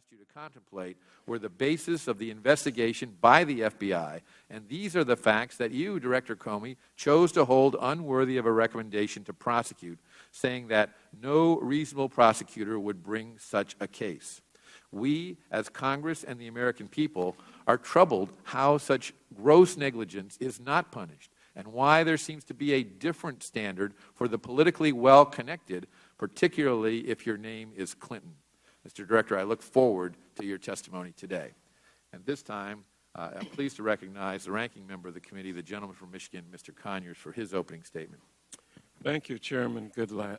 asked you to contemplate were the basis of the investigation by the FBI, and these are the facts that you, Director Comey, chose to hold unworthy of a recommendation to prosecute, saying that no reasonable prosecutor would bring such a case. We, as Congress and the American people, are troubled how such gross negligence is not punished, and why there seems to be a different standard for the politically well-connected, particularly if your name is Clinton. Mr. Director, I look forward to your testimony today. And this time, I'm pleased to recognize the ranking member of the committee, the gentleman from Michigan, Mr. Conyers, for his opening statement. Thank you, Chairman Goodlatte.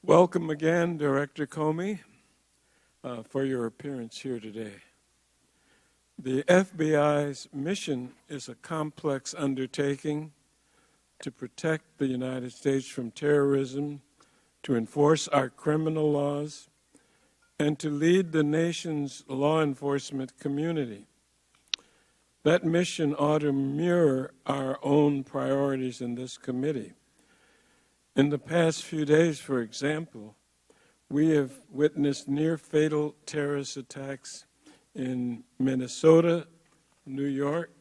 Welcome again, Director Comey, for your appearance here today. The FBI's mission is a complex undertaking to protect the United States from terrorism, to enforce our criminal laws, and to lead the nation's law enforcement community. That mission ought to mirror our own priorities in this committee. In the past few days, for example, we have witnessed near-fatal terrorist attacks in Minnesota, New York,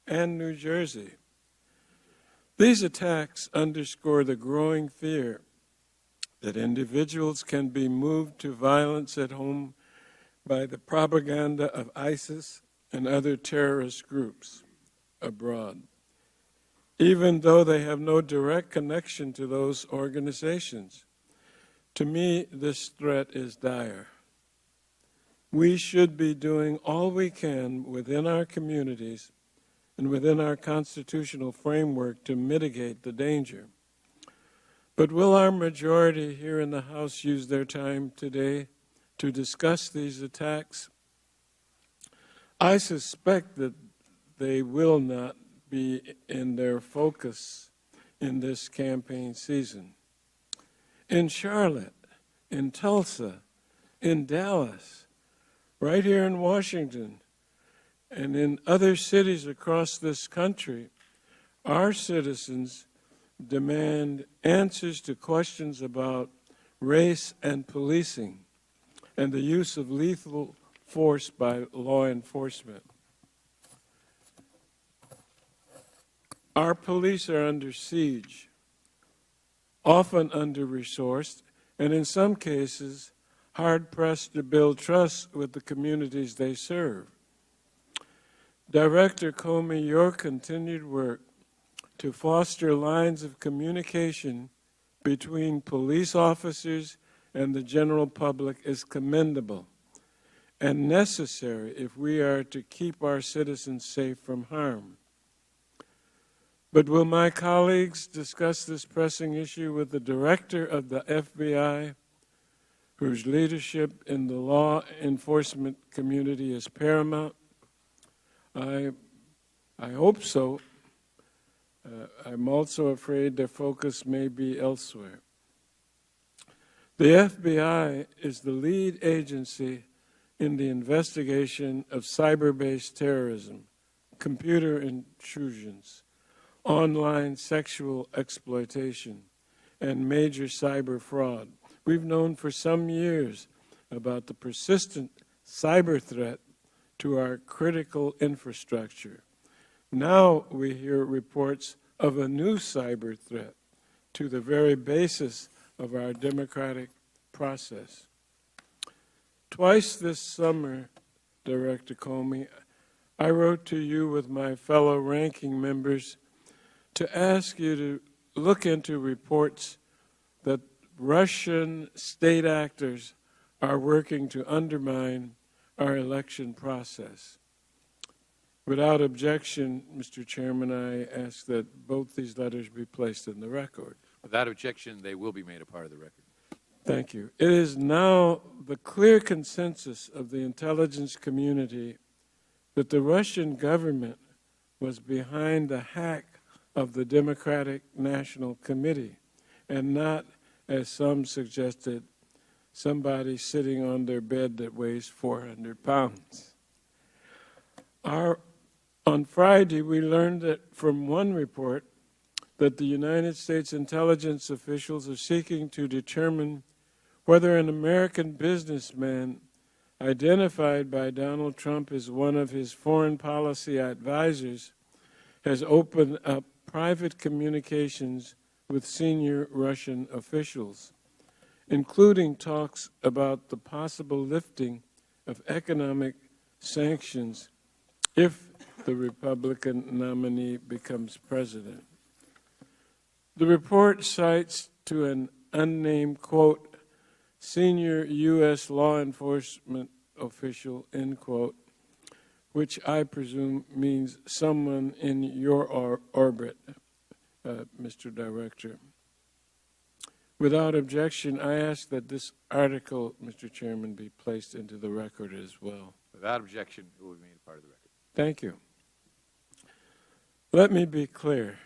and New Jersey. These attacks underscore the growing fear that individuals can be moved to violence at home by the propaganda of ISIS and other terrorist groups abroad, even though they have no direct connection to those organizations. To me, this threat is dire. We should be doing all we can within our communities and within our constitutional framework to mitigate the danger. But will our majority here in the House use their time today to discuss these attacks? I suspect that they will not be in their focus in this campaign season. In Charlotte, in Tulsa, in Dallas, right here in Washington, and in other cities across this country, our citizens demand answers to questions about race and policing and the use of lethal force by law enforcement. Our police are under siege, often under-resourced, and in some cases, hard-pressed to build trust with the communities they serve. Director Comey, your continued work to foster lines of communication between police officers and the general public is commendable and necessary if we are to keep our citizens safe from harm. But will my colleagues discuss this pressing issue with the director of the FBI, whose leadership in the law enforcement community is paramount? I hope so. I'm also afraid their focus may be elsewhere. The FBI is the lead agency in the investigation of cyber-based terrorism, computer intrusions, online sexual exploitation, and major cyber fraud. We've known for some years about the persistent cyber threat to our critical infrastructure. Now we hear reports of a new cyber threat to the very basis of our democratic process. Twice this summer, Director Comey, I wrote to you with my fellow ranking members to ask you to look into reports that Russian state actors are working to undermine our election process. Without objection, Mr. Chairman, I ask that both these letters be placed in the record. Without objection, they will be made a part of the record. Thank you. It is now the clear consensus of the intelligence community that the Russian government was behind the hack of the Democratic National Committee, and not, as some suggested, somebody sitting on their bed that weighs 400 pounds. On Friday, we learned that from one report that the United States intelligence officials are seeking to determine whether an American businessman identified by Donald Trump as one of his foreign policy advisors, has opened up private communications with senior Russian officials, including talks about the possible lifting of economic sanctions if the Republican nominee becomes president. The report cites to an unnamed, quote, senior U.S. law enforcement official, end quote, which I presume means someone in your orbit, Mr. Director. Without objection, I ask that this article, Mr. Chairman, be placed into the record as well. Without objection, it will be made a part of the record. Thank you. Let me be clear.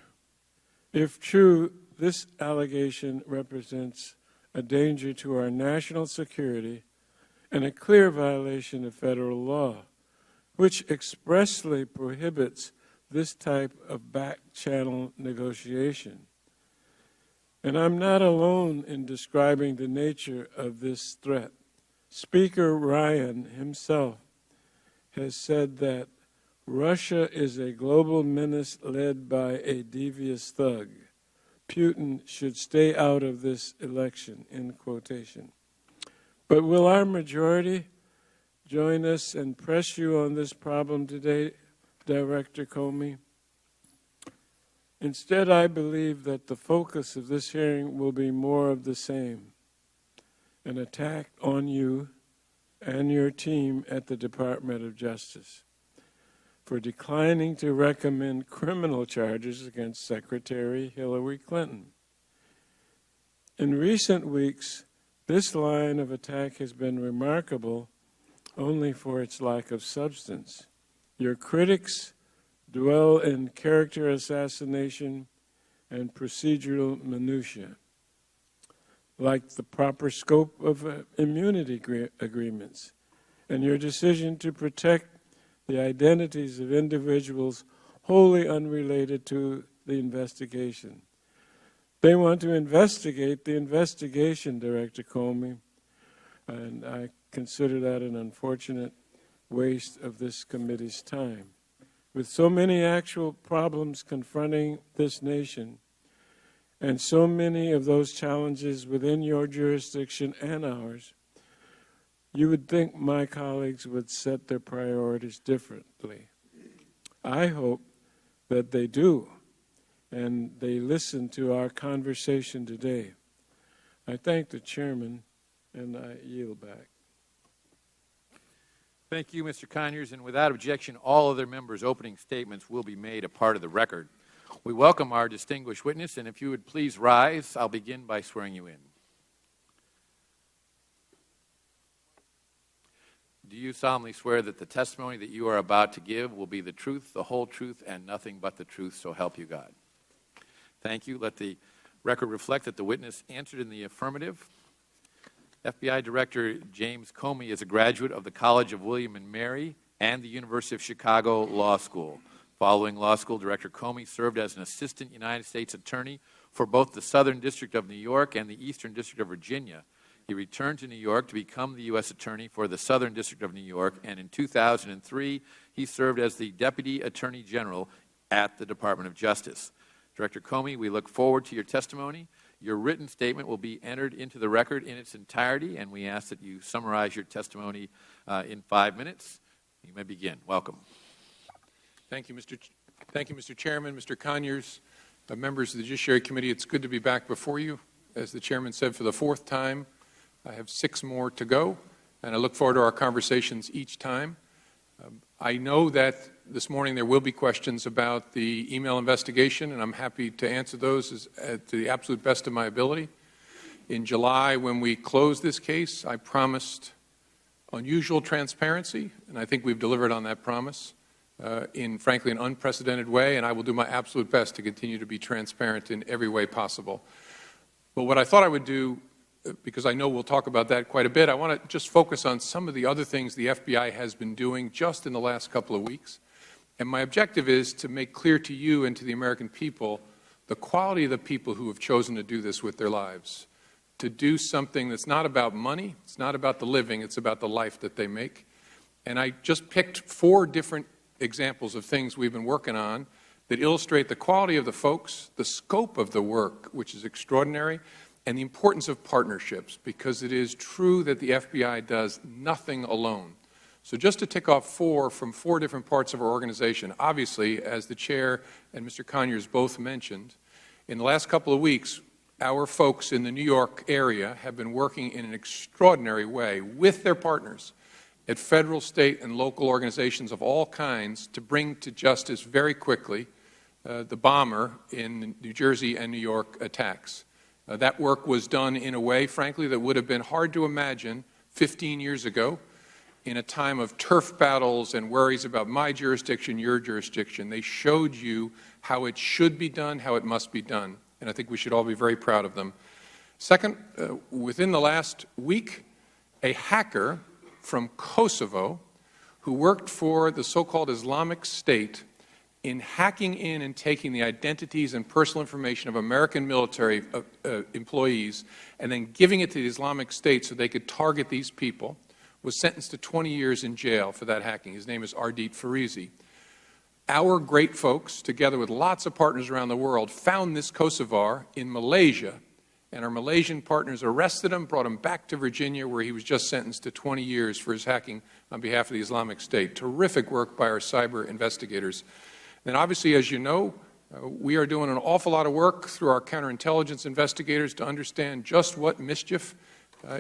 If true, this allegation represents a danger to our national security and a clear violation of federal law, which expressly prohibits this type of back-channel negotiation. And I'm not alone in describing the nature of this threat. Speaker Ryan himself has said that Russia is a global menace led by a devious thug. Putin should stay out of this election, end quotation. But will our majority join us and press you on this problem today, Director Comey? Instead, I believe that the focus of this hearing will be more of the same, an attack on you and your team at the Department of Justice for declining to recommend criminal charges against Secretary Hillary Clinton. In recent weeks, this line of attack has been remarkable only for its lack of substance. Your critics dwell in character assassination and procedural minutiae, like the proper scope of immunity agreements and your decision to protect the identities of individuals wholly unrelated to the investigation. They want to investigate the investigation, Director Comey, and I consider that an unfortunate waste of this committee's time. With so many actual problems confronting this nation, and so many of those challenges within your jurisdiction and ours, you would think my colleagues would set their priorities differently. I hope that they do, and they listen to our conversation today. I thank the chairman, and I yield back. Thank you, Mr. Conyers, and without objection, all other members' opening statements will be made a part of the record. We welcome our distinguished witness, and if you would please rise, I'll begin by swearing you in. Do you solemnly swear that the testimony that you are about to give will be the truth, the whole truth, and nothing but the truth, so help you God? Thank you. Let the record reflect that the witness answered in the affirmative. FBI Director James Comey is a graduate of the College of William and Mary and the University of Chicago Law School. Following law school, Director Comey served as an assistant United States attorney for both the Southern District of New York and the Eastern District of Virginia. He returned to New York to become the U.S. Attorney for the Southern District of New York, and in 2003, he served as the Deputy Attorney General at the Department of Justice. Director Comey, we look forward to your testimony. Your written statement will be entered into the record in its entirety, and we ask that you summarize your testimony in 5 minutes. You may begin. Welcome. Thank you, Mr. Chairman, Mr. Conyers, members of the Judiciary Committee. It's good to be back before you. As the chairman said, for the 4th time. I have 6 more to go, and I look forward to our conversations each time. I know that this morning there will be questions about the email investigation, and I'm happy to answer those to the absolute best of my ability. In July, when we closed this case, I promised unusual transparency, and I think we've delivered on that promise in, frankly, an unprecedented way, and I will do my absolute best to continue to be transparent in every way possible. But what I thought I would do, because I know we'll talk about that quite a bit, I want to just focus on some of the other things the FBI has been doing just in the last couple of weeks. And my objective is to make clear to you and to the American people the quality of the people who have chosen to do this with their lives. to do something that's not about money, it's not about the living, it's about the life that they make. And I just picked 4 different examples of things we've been working on that illustrate the quality of the folks, the scope of the work, which is extraordinary, and the importance of partnerships, because it is true that the FBI does nothing alone. So just to tick off 4 from 4 different parts of our organization, obviously, as the Chair and Mr. Conyers both mentioned, in the last couple of weeks, our folks in the New York area have been working in an extraordinary way with their partners at federal, state, and local organizations of all kinds to bring to justice very quickly the bomber in New Jersey and New York attacks. That work was done in a way, frankly, that would have been hard to imagine 15 years ago in a time of turf battles and worries about my jurisdiction, your jurisdiction. They showed you how it should be done, how it must be done, and I think we should all be very proud of them. Second, within the last week, a hacker from Kosovo who worked for the so-called Islamic State in hacking in and taking the identities and personal information of American military employees and then giving it to the Islamic State so they could target these people, was sentenced to 20 years in jail for that hacking. His name is Ardit Farizi. Our great folks, together with lots of partners around the world, found this Kosovar in Malaysia, and our Malaysian partners arrested him, brought him back to Virginia, where he was just sentenced to 20 years for his hacking on behalf of the Islamic State. Terrific work by our cyber investigators. And obviously, as you know, we are doing an awful lot of work through our counterintelligence investigators to understand just what mischief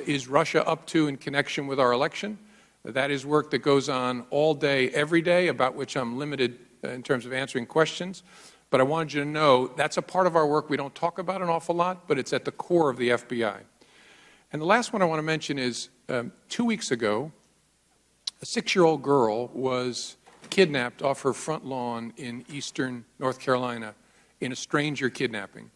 is Russia up to in connection with our election. That is work that goes on all day, every day, about which I'm limited in terms of answering questions. But I wanted you to know that's a part of our work we don't talk about an awful lot, but it's at the core of the FBI. And the last one I want to mention is 2 weeks ago, a 6-year-old girl was kidnapped off her front lawn in eastern North Carolina in a stranger kidnapping.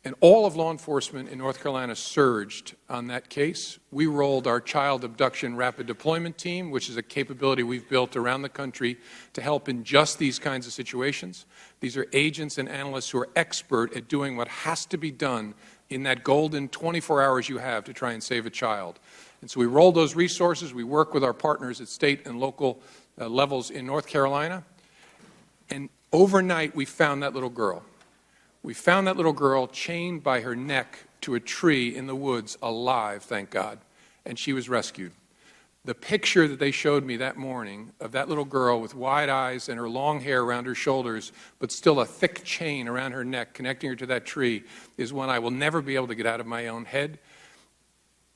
And all of law enforcement in North Carolina surged on that case. We rolled our Child Abduction Rapid Deployment Team, which is a capability we've built around the country to help in just these kinds of situations. These are agents and analysts who are expert at doing what has to be done in that golden 24 hours you have to try and save a child. And so we rolled those resources. We work with our partners at state and local levels in North Carolina. And overnight, we found that little girl. We found that little girl chained by her neck to a tree in the woods, alive, thank God, and she was rescued. The picture that they showed me that morning of that little girl with wide eyes and her long hair around her shoulders, but still a thick chain around her neck connecting her to that tree, is one I will never be able to get out of my own head,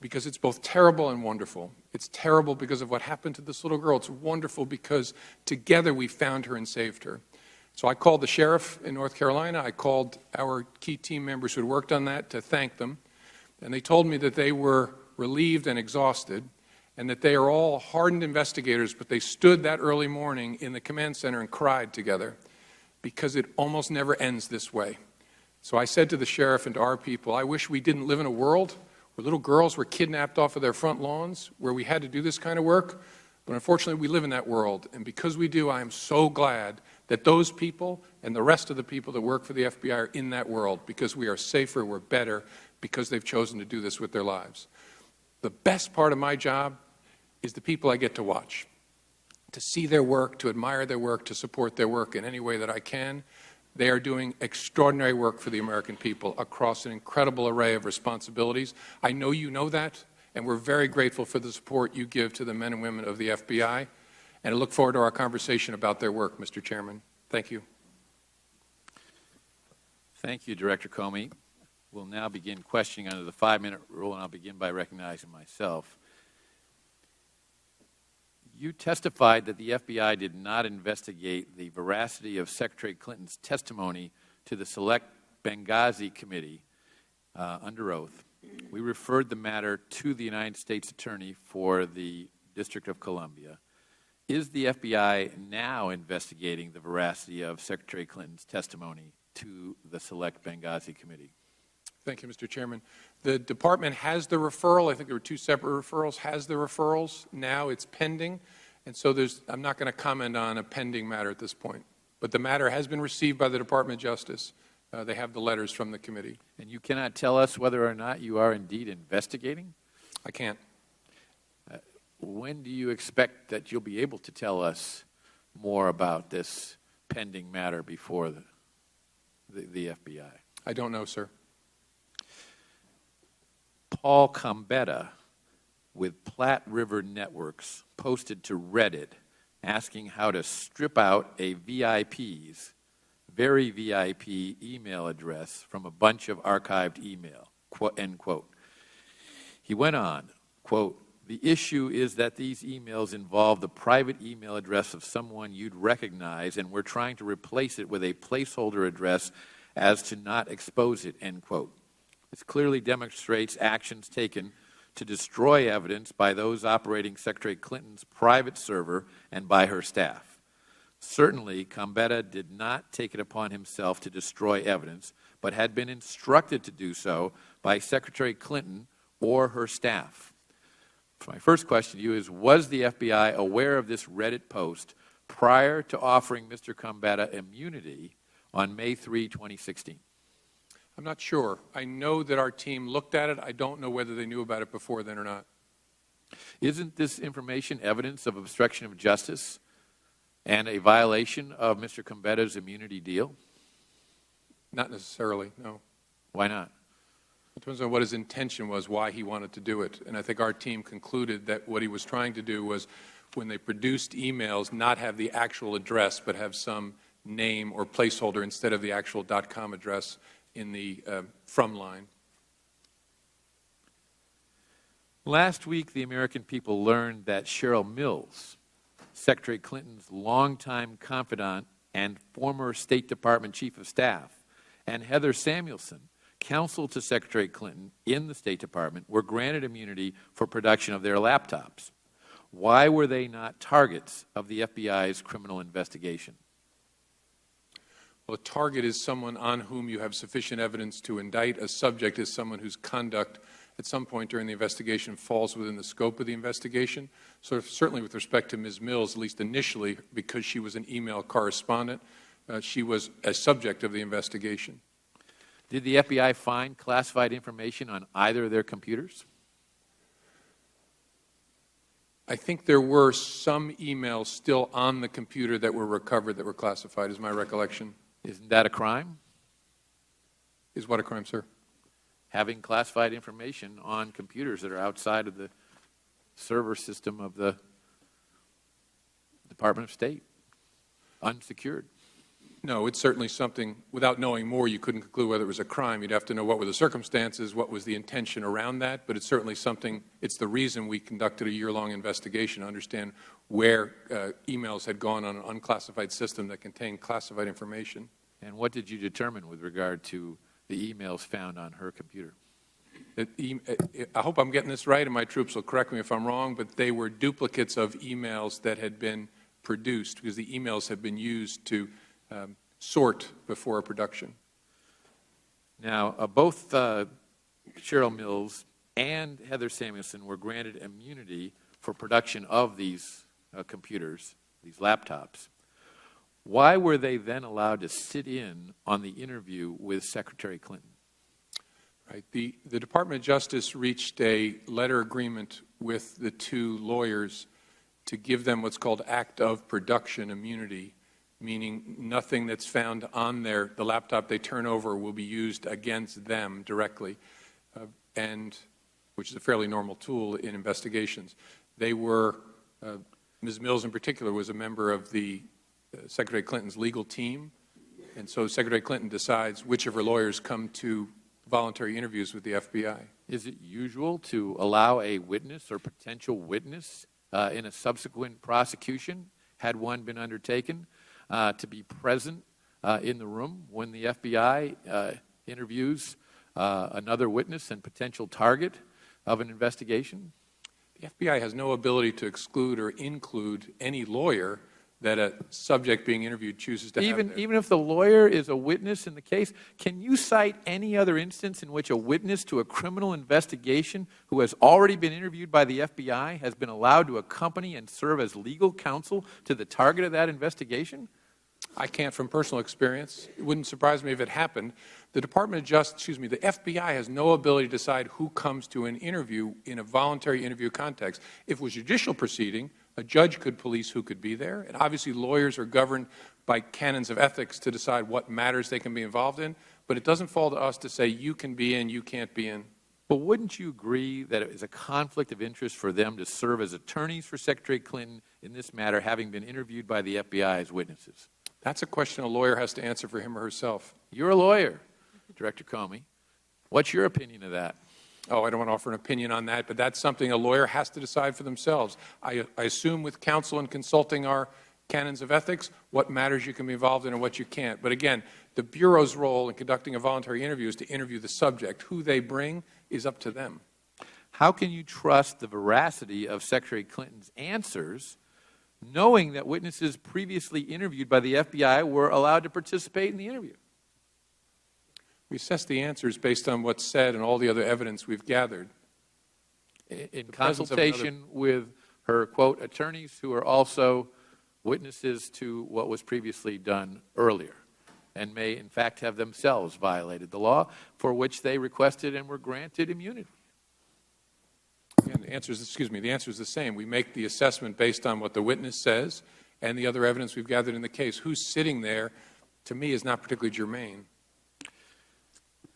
because it's both terrible and wonderful. It's terrible because of what happened to this little girl. It's wonderful because together we found her and saved her. So I called the sheriff in North Carolina. I called our key team members who had worked on that to thank them. And they told me that they were relieved and exhausted and that they are all hardened investigators, but they stood that early morning in the command center and cried together because it almost never ends this way. So I said to the sheriff and to our people, I wish we didn't live in a world where little girls were kidnapped off of their front lawns, where we had to do this kind of work. But unfortunately, we live in that world. And because we do, I am so glad that those people and the rest of the people that work for the FBI are in that world, because we are safer, we're better, because they've chosen to do this with their lives. The best part of my job is the people I get to watch, to see their work, to admire their work, to support their work in any way that I can. They are doing extraordinary work for the American people across an incredible array of responsibilities. I know you know that, and we're very grateful for the support you give to the men and women of the FBI. And I look forward to our conversation about their work, Mr. Chairman. Thank you. Thank you, Director Comey. We'll now begin questioning under the 5-minute rule, and I'll begin by recognizing myself. You testified that the FBI did not investigate the veracity of Secretary Clinton's testimony to the Select Benghazi Committee under oath. We referred the matter to the United States Attorney for the District of Columbia. Is the FBI now investigating the veracity of Secretary Clinton's testimony to the Select Benghazi Committee? Thank you, Mr. Chairman. The Department has the referral. I think there were 2 separate referrals. Has the referrals. Now it's pending. And so I'm not going to comment on a pending matter at this point. But the matter has been received by the Department of Justice, They have the letters from the committee. And you cannot tell us whether or not you are indeed investigating? I can't. When do you expect that you'll be able to tell us more about this pending matter before the FBI? I don't know, sir. Paul Combetta with Platte River Networks posted to Reddit asking how to strip out a VIP's, very VIP email address from a bunch of archived email, end quote. He went on, quote, "The issue is that these emails involve the private email address of someone you'd recognize, and we're trying to replace it with a placeholder address as to not expose it," end quote. This clearly demonstrates actions taken to destroy evidence by those operating Secretary Clinton's private server and by her staff. Certainly, Combetta did not take it upon himself to destroy evidence, but had been instructed to do so by Secretary Clinton or her staff. My first question to you is, was the FBI aware of this Reddit post prior to offering Mr. Combetta immunity on May 3, 2016? I'm not sure. I know that our team looked at it. I don't know whether they knew about it before then or not. Isn't this information evidence of obstruction of justice and a violation of Mr. Combetta's immunity deal? Not necessarily, no. Why not? It depends on what his intention was, why he wanted to do it. And I think our team concluded that what he was trying to do was, when they produced emails, not have the actual address, but have some name or placeholder instead of the actual .com address in the from line. Last week, the American people learned that Cheryl Mills, Secretary Clinton's longtime confidant and former State Department Chief of Staff, and Heather Samuelson, counsel to Secretary Clinton in the State Department, were granted immunity for production of their laptops. Why were they not targets of the FBI's criminal investigation? Well, a target is someone on whom you have sufficient evidence to indict. A subject is someone whose conduct at some point during the investigation falls within the scope of the investigation. So certainly with respect to Ms. Mills, at least initially, because she was an email correspondent, she was a subject of the investigation. Did the FBI find classified information on either of their computers? I think there were some emails still on the computer that were recovered that were classified, is my recollection. Isn't that a crime? Is what a crime, sir? Having classified information on computers that are outside of the server system of the Department of State, unsecured. No, it's certainly something, without knowing more, you couldn't conclude whether it was a crime. You'd have to know what were the circumstances, what was the intention around that, but it's certainly something, it's the reason we conducted a year-long investigation to understand where emails had gone on an unclassified system that contained classified information. And what did you determine with regard to the emails found on her computer? I hope I'm getting this right, and my troops will correct me if I'm wrong, but they were duplicates of emails that had been produced because the emails had been used to sort before a production. Now, both Cheryl Mills and Heather Samuelson were granted immunity for production of these computers, these laptops. Why were they then allowed to sit in on the interview with Secretary Clinton? Right. The Department of Justice reached a letter agreement with the two lawyers to give them what's called act of production immunity, meaning nothing that's found on the laptop they turn over will be used against them directly, and which is a fairly normal tool in investigations. They were, Ms. Mills in particular was a member of the Secretary Clinton's legal team, and so Secretary Clinton decides which of her lawyers come to voluntary interviews with the FBI. Is it usual to allow a witness or potential witness in a subsequent prosecution, had one been undertaken, to be present in the room when the FBI interviews another witness and potential target of an investigation? The FBI has no ability to exclude or include any lawyer that a subject being interviewed chooses to have there. Even if the lawyer is a witness in the case, can you cite any other instance in which a witness to a criminal investigation who has already been interviewed by the FBI has been allowed to accompany and serve as legal counsel to the target of that investigation? I can't from personal experience. It wouldn't surprise me if it happened. The Department of Justice, the FBI has no ability to decide who comes to an interview in a voluntary interview context. If it was a judicial proceeding, a judge could police who could be there, and obviously lawyers are governed by canons of ethics to decide what matters they can be involved in, but it doesn't fall to us to say you can be in, you can't be in. But wouldn't you agree that it is a conflict of interest for them to serve as attorneys for Secretary Clinton in this matter, having been interviewed by the FBI as witnesses? That's a question a lawyer has to answer for him or herself. You're a lawyer, Director Comey. What's your opinion of that? Oh, I don't want to offer an opinion on that, but that's something a lawyer has to decide for themselves. I assume with counsel and consulting our canons of ethics, what matters you can be involved in and what you can't. But again, the Bureau's role in conducting a voluntary interview is to interview the subject. Who they bring is up to them. How can you trust the veracity of Secretary Clinton's answers, knowing that witnesses previously interviewed by the FBI were allowed to participate in the interview? We assess the answers based on what's said and all the other evidence we've gathered. In consultation with her, quote, attorneys who are also witnesses to what was previously done earlier and may, in fact, have themselves violated the law for which they requested and were granted immunity. And the answer is, the answer is the same. We make the assessment based on what the witness says and the other evidence we've gathered in the case. Who's sitting there, to me, is not particularly germane.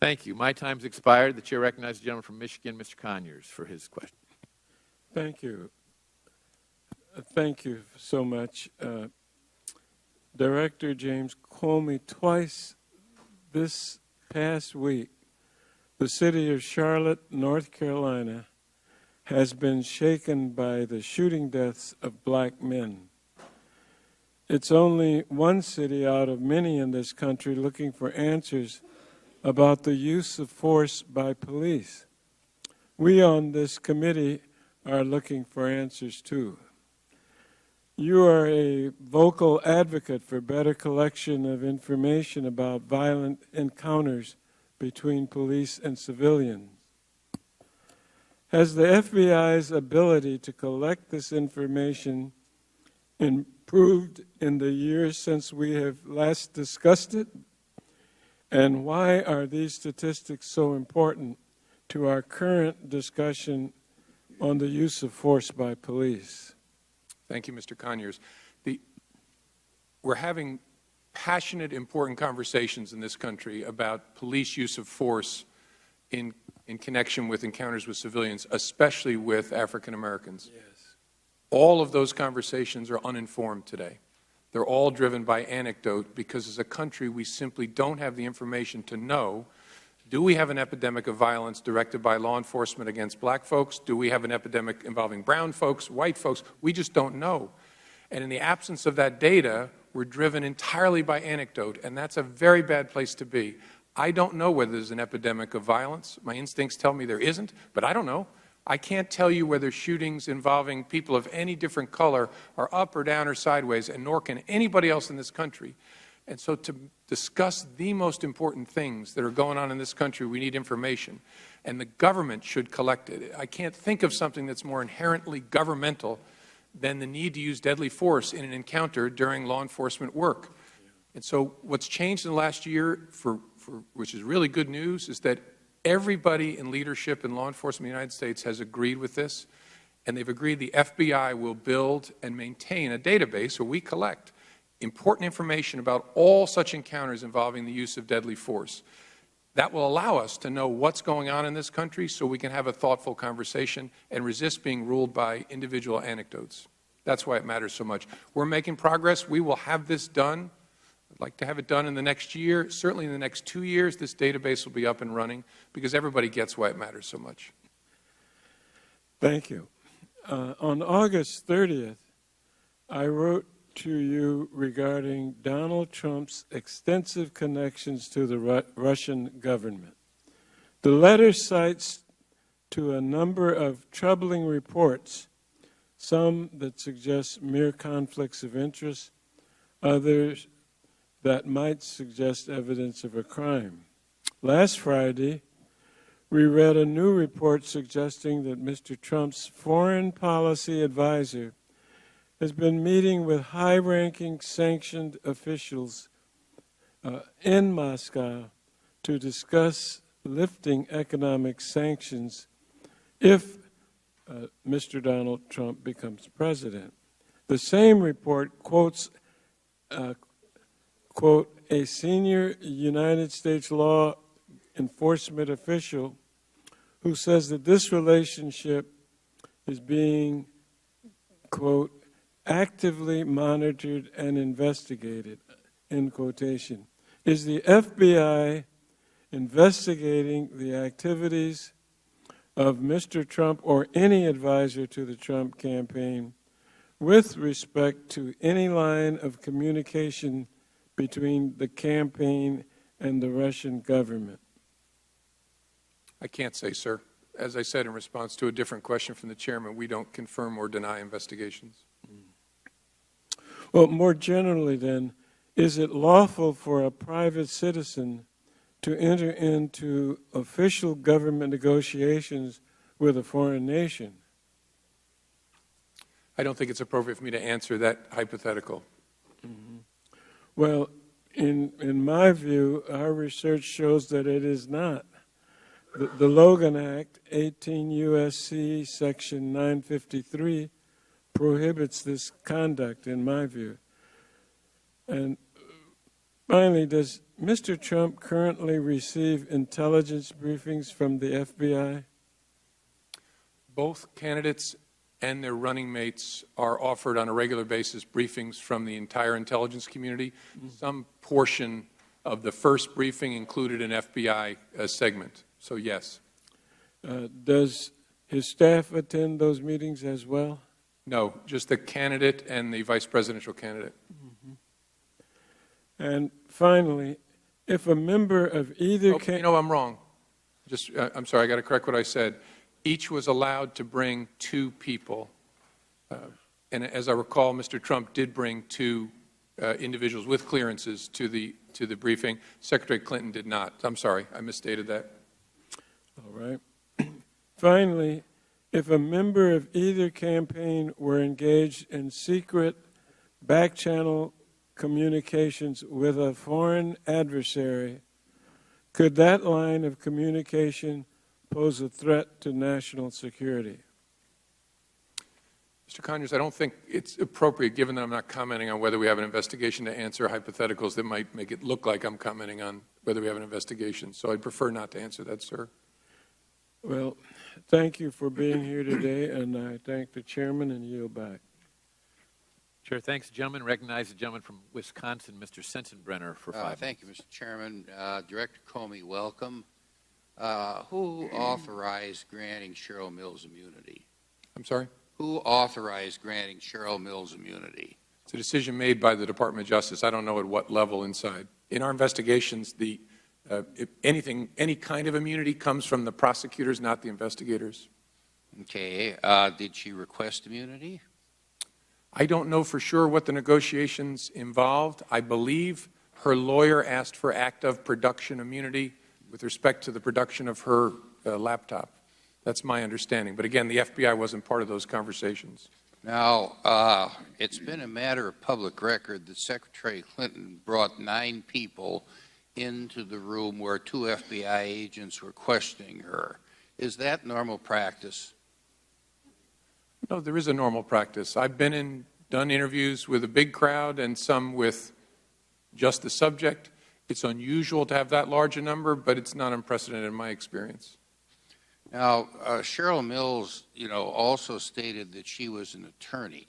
Thank you. My time's expired. The chair recognizes the gentleman from Michigan, Mr. Conyers, for his question. Thank you. Thank you so much. Director James Comey, twice this past week, the city of Charlotte, North Carolina, has been shaken by the shooting deaths of black men. It's only one city out of many in this country looking for answers about the use of force by police. We on this committee are looking for answers too. You are a vocal advocate for better collection of information about violent encounters between police and civilians. Has the FBI's ability to collect this information improved in the years since we have last discussed it? And why are these statistics so important to our current discussion on the use of force by police? Thank you, Mr. Conyers. We're having passionate, important conversations in this country about police use of force in connection with encounters with civilians, especially with African Americans. Yes. All of those conversations are uninformed today. They're all driven by anecdote because as a country we simply don't have the information to know, do we have an epidemic of violence directed by law enforcement against black folks? Do we have an epidemic involving brown folks, white folks? We just don't know. And in the absence of that data, we're driven entirely by anecdote, and that's a very bad place to be. I don't know whether there's an epidemic of violence. My instincts tell me there isn't, but I don't know. I can't tell you whether shootings involving people of any different color are up or down or sideways, and nor can anybody else in this country. And so to discuss the most important things that are going on in this country, we need information. And the government should collect it. I can't think of something that's more inherently governmental than the need to use deadly force in an encounter during law enforcement work. And so what's changed in the last year, which is really good news, is that everybody in leadership in law enforcement in the United States has agreed with this, and they've agreed the FBI will build and maintain a database where we collect important information about all such encounters involving the use of deadly force. That will allow us to know what's going on in this country so we can have a thoughtful conversation and resist being ruled by individual anecdotes. That's why it matters so much. We're making progress. We will have this done. I'd like to have it done in the next year. Certainly in the next 2 years, this database will be up and running because everybody gets why it matters so much. Thank you. On August 30th, I wrote to you regarding Donald Trump's extensive connections to the Russian government. The letter cites to a number of troubling reports, some that suggest mere conflicts of interest, others that might suggest evidence of a crime. Last Friday, we read a new report suggesting that Mr. Trump's foreign policy advisor has been meeting with high-ranking sanctioned officials in Moscow to discuss lifting economic sanctions if Mr. Donald Trump becomes president. The same report quotes, quote, a senior United States law enforcement official who says that this relationship is being, quote, actively monitored and investigated, end quotation. Is the FBI investigating the activities of Mr. Trump or any advisor to the Trump campaign with respect to any line of communication between the campaign and the Russian government? I can't say, sir. As I said in response to a different question from the chairman, we don't confirm or deny investigations. Well, more generally then, is it lawful for a private citizen to enter into official government negotiations with a foreign nation? I don't think it's appropriate for me to answer that hypothetical. Mm-hmm. Well, in my view, our research shows that it is not. The Logan Act, 18 U.S.C. Section 953, prohibits this conduct, in my view. And finally, does Mr. Trump currently receive intelligence briefings from the FBI? Both candidates and their running mates are offered on a regular basis briefings from the entire intelligence community. Mm-hmm. Some portion of the first briefing included an FBI segment. So, yes. Does his staff attend those meetings as well? No, just the candidate and the vice presidential candidate. Mm-hmm. And finally, if a member of either I'm wrong. I'm sorry, I got to correct what I said. Each was allowed to bring two people. And as I recall, Mr. Trump did bring two individuals with clearances to the briefing. Secretary Clinton did not. I'm sorry, I misstated that. All right. Finally, if a member of either campaign were engaged in secret back-channel communications with a foreign adversary, could that line of communication pose a threat to national security? Mr. Conyers, I don't think it's appropriate, given that I'm not commenting on whether we have an investigation, to answer hypotheticals that might make it look like I'm commenting on whether we have an investigation. So I'd prefer not to answer that, sir. Well, thank you for being here today, and I thank the chairman and yield back. Chair, thanks, gentlemen. Recognize the gentleman from Wisconsin, Mr. Sensenbrenner, for 5 minutes. Thank you, Mr. Chairman. Director Comey, welcome. Who authorized granting Cheryl Mills immunity? I'm sorry? Who authorized granting Cheryl Mills immunity? It's a decision made by the Department of Justice. I don't know at what level inside. In our investigations, any kind of immunity comes from the prosecutors, not the investigators. Okay. Did she request immunity? I don't know for sure what the negotiations involved. I believe her lawyer asked for act of production immunity with respect to the production of her laptop. That's my understanding. But again, the FBI wasn't part of those conversations. Now, it's been a matter of public record that Secretary Clinton brought 9 people into the room where 2 FBI agents were questioning her. Is that normal practice? No, there is a normal practice. I've been done interviews with a big crowd and some with just the subject. It's unusual to have that large a number, but it's not unprecedented in my experience. Now, Cheryl Mills, also stated that she was an attorney.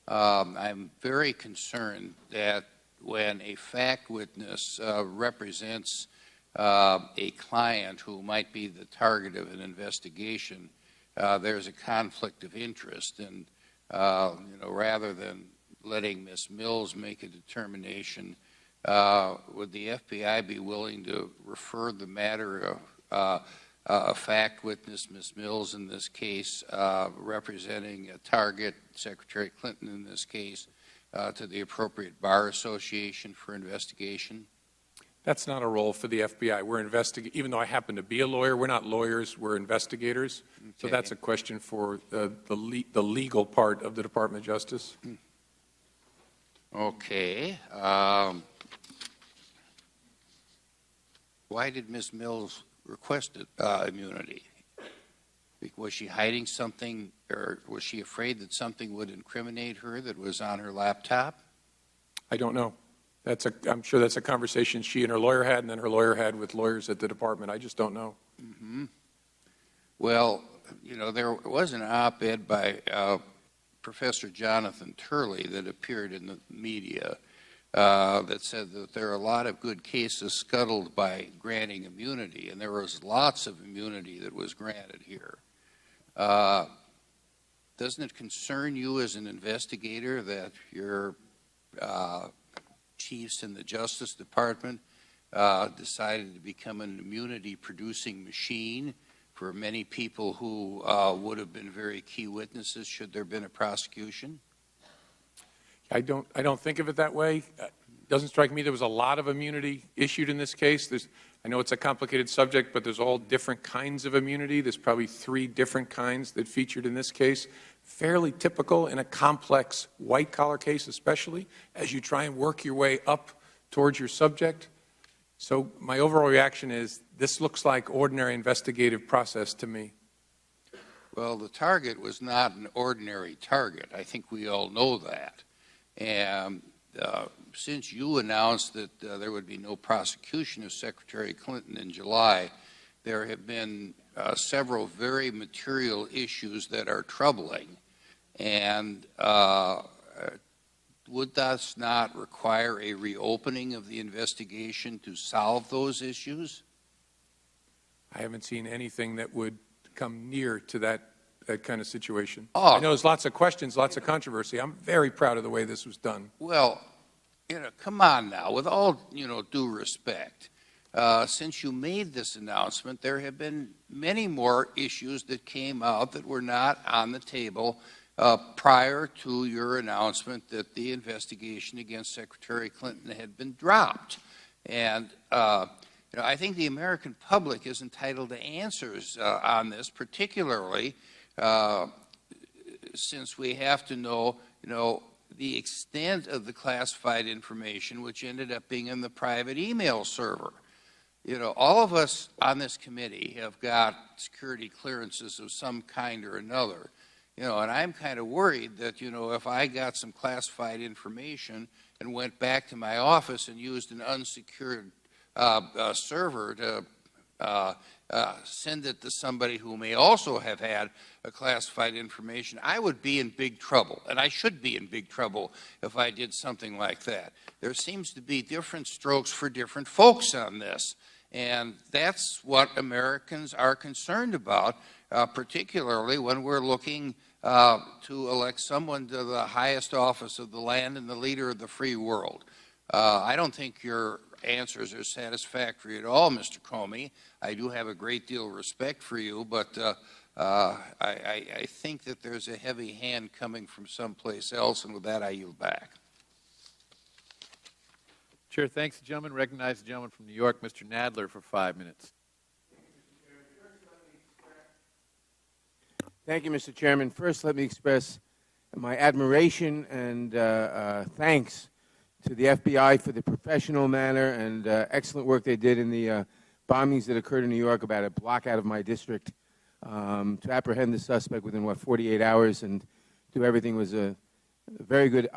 I'm very concerned that when a fact witness represents a client who might be the target of an investigation, there's a conflict of interest, and rather than letting Ms. Mills make a determination, would the FBI be willing to refer the matter of a fact witness, Ms. Mills in this case, representing a target, Secretary Clinton in this case, to the appropriate bar association for investigation? That's not a role for the FBI. We're investigating, even though I happen to be a lawyer, we're not lawyers, we're investigators. Okay. So that's a question for the legal part of the Department of Justice. Okay. Why did Ms. Mills request immunity? Was she hiding something, or was she afraid that something would incriminate her that was on her laptop? I don't know. I'm sure that's a conversation she and her lawyer had, and then her lawyer had with lawyers at the department. I just don't know. Mm-hmm. Well, you know, there was an op-ed by Professor Jonathan Turley that appeared in the media that said that there are a lot of good cases scuttled by granting immunity, and there was lots of immunity that was granted here. Doesn't it concern you as an investigator that your chiefs in the Justice Department decided to become an immunity-producing machine for many people who would have been very key witnesses should there have been a prosecution? I don't think of it that way. It doesn't strike me there was a lot of immunity issued in this case. I know it's a complicated subject, but there's all different kinds of immunity. There's probably 3 different kinds that featured in this case. Fairly typical in a complex white-collar case, especially as you try and work your way up towards your subject. So my overall reaction is this looks like ordinary investigative process to me. Well, the target was not an ordinary target. I think we all know that. And since you announced that there would be no prosecution of Secretary Clinton in July, there have been several very material issues that are troubling. And would that not require a reopening of the investigation to solve those issues? I haven't seen anything that would come near to that kind of situation. Oh. I know there's lots of questions, lots of controversy. I'm very proud of the way this was done. Well, you know, come on now, with all, you know, due respect. Since you made this announcement, there have been many more issues that came out that were not on the table prior to your announcement that the investigation against Secretary Clinton had been dropped. And you know, I think the American public is entitled to answers on this, particularly since we have to know, you know, the extent of the classified information which ended up being in the private email server. You know, all of us on this committee have got security clearances of some kind or another. You know, and I'm kind of worried that, you know, if I got some classified information and went back to my office and used an unsecured server to send it to somebody who may also have had a classified information, I would be in big trouble, and I should be in big trouble if I did something like that. There seems to be different strokes for different folks on this, and that's what Americans are concerned about, particularly when we're looking to elect someone to the highest office of the land and the leader of the free world. I don't think your answers are satisfactory at all, Mr. Comey. I do have a great deal of respect for you, but I think that there's a heavy hand coming from someplace else, and with that, I yield back. Chair, thanks, gentlemen. Recognize the gentleman from New York, Mr. Nadler, for 5 minutes. Thank you, Mr. Chairman. First, let me express my admiration and thanks to the FBI for the professional manner and excellent work they did in the bombings that occurred in New York about a block out of my district to apprehend the suspect within, 48 hours and do everything was a very good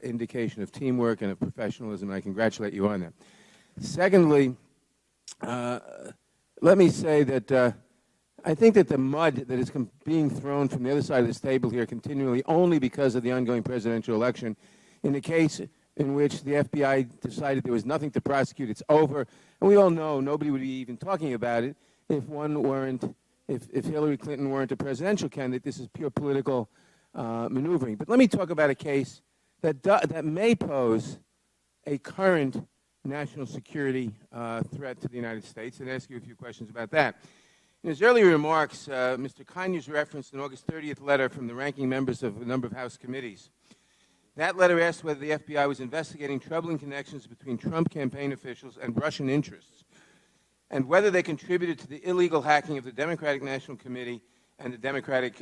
indication of teamwork and of professionalism, and I congratulate you on that. Secondly, let me say that I think that the mud that is being thrown from the other side of this table here continually only because of the ongoing presidential election, in the case in which the FBI decided there was nothing to prosecute, it's over, and we all know nobody would be even talking about it if if Hillary Clinton weren't a presidential candidate. This is pure political maneuvering. But let me talk about a case that may pose a current national security threat to the United States, and ask you a few questions about that. In his earlier remarks, Mr. Conyers referenced an August 30th letter from the ranking members of a number of House committees. That letter asked whether the FBI was investigating troubling connections between Trump campaign officials and Russian interests, and whether they contributed to the illegal hacking of the Democratic National Committee and the Democratic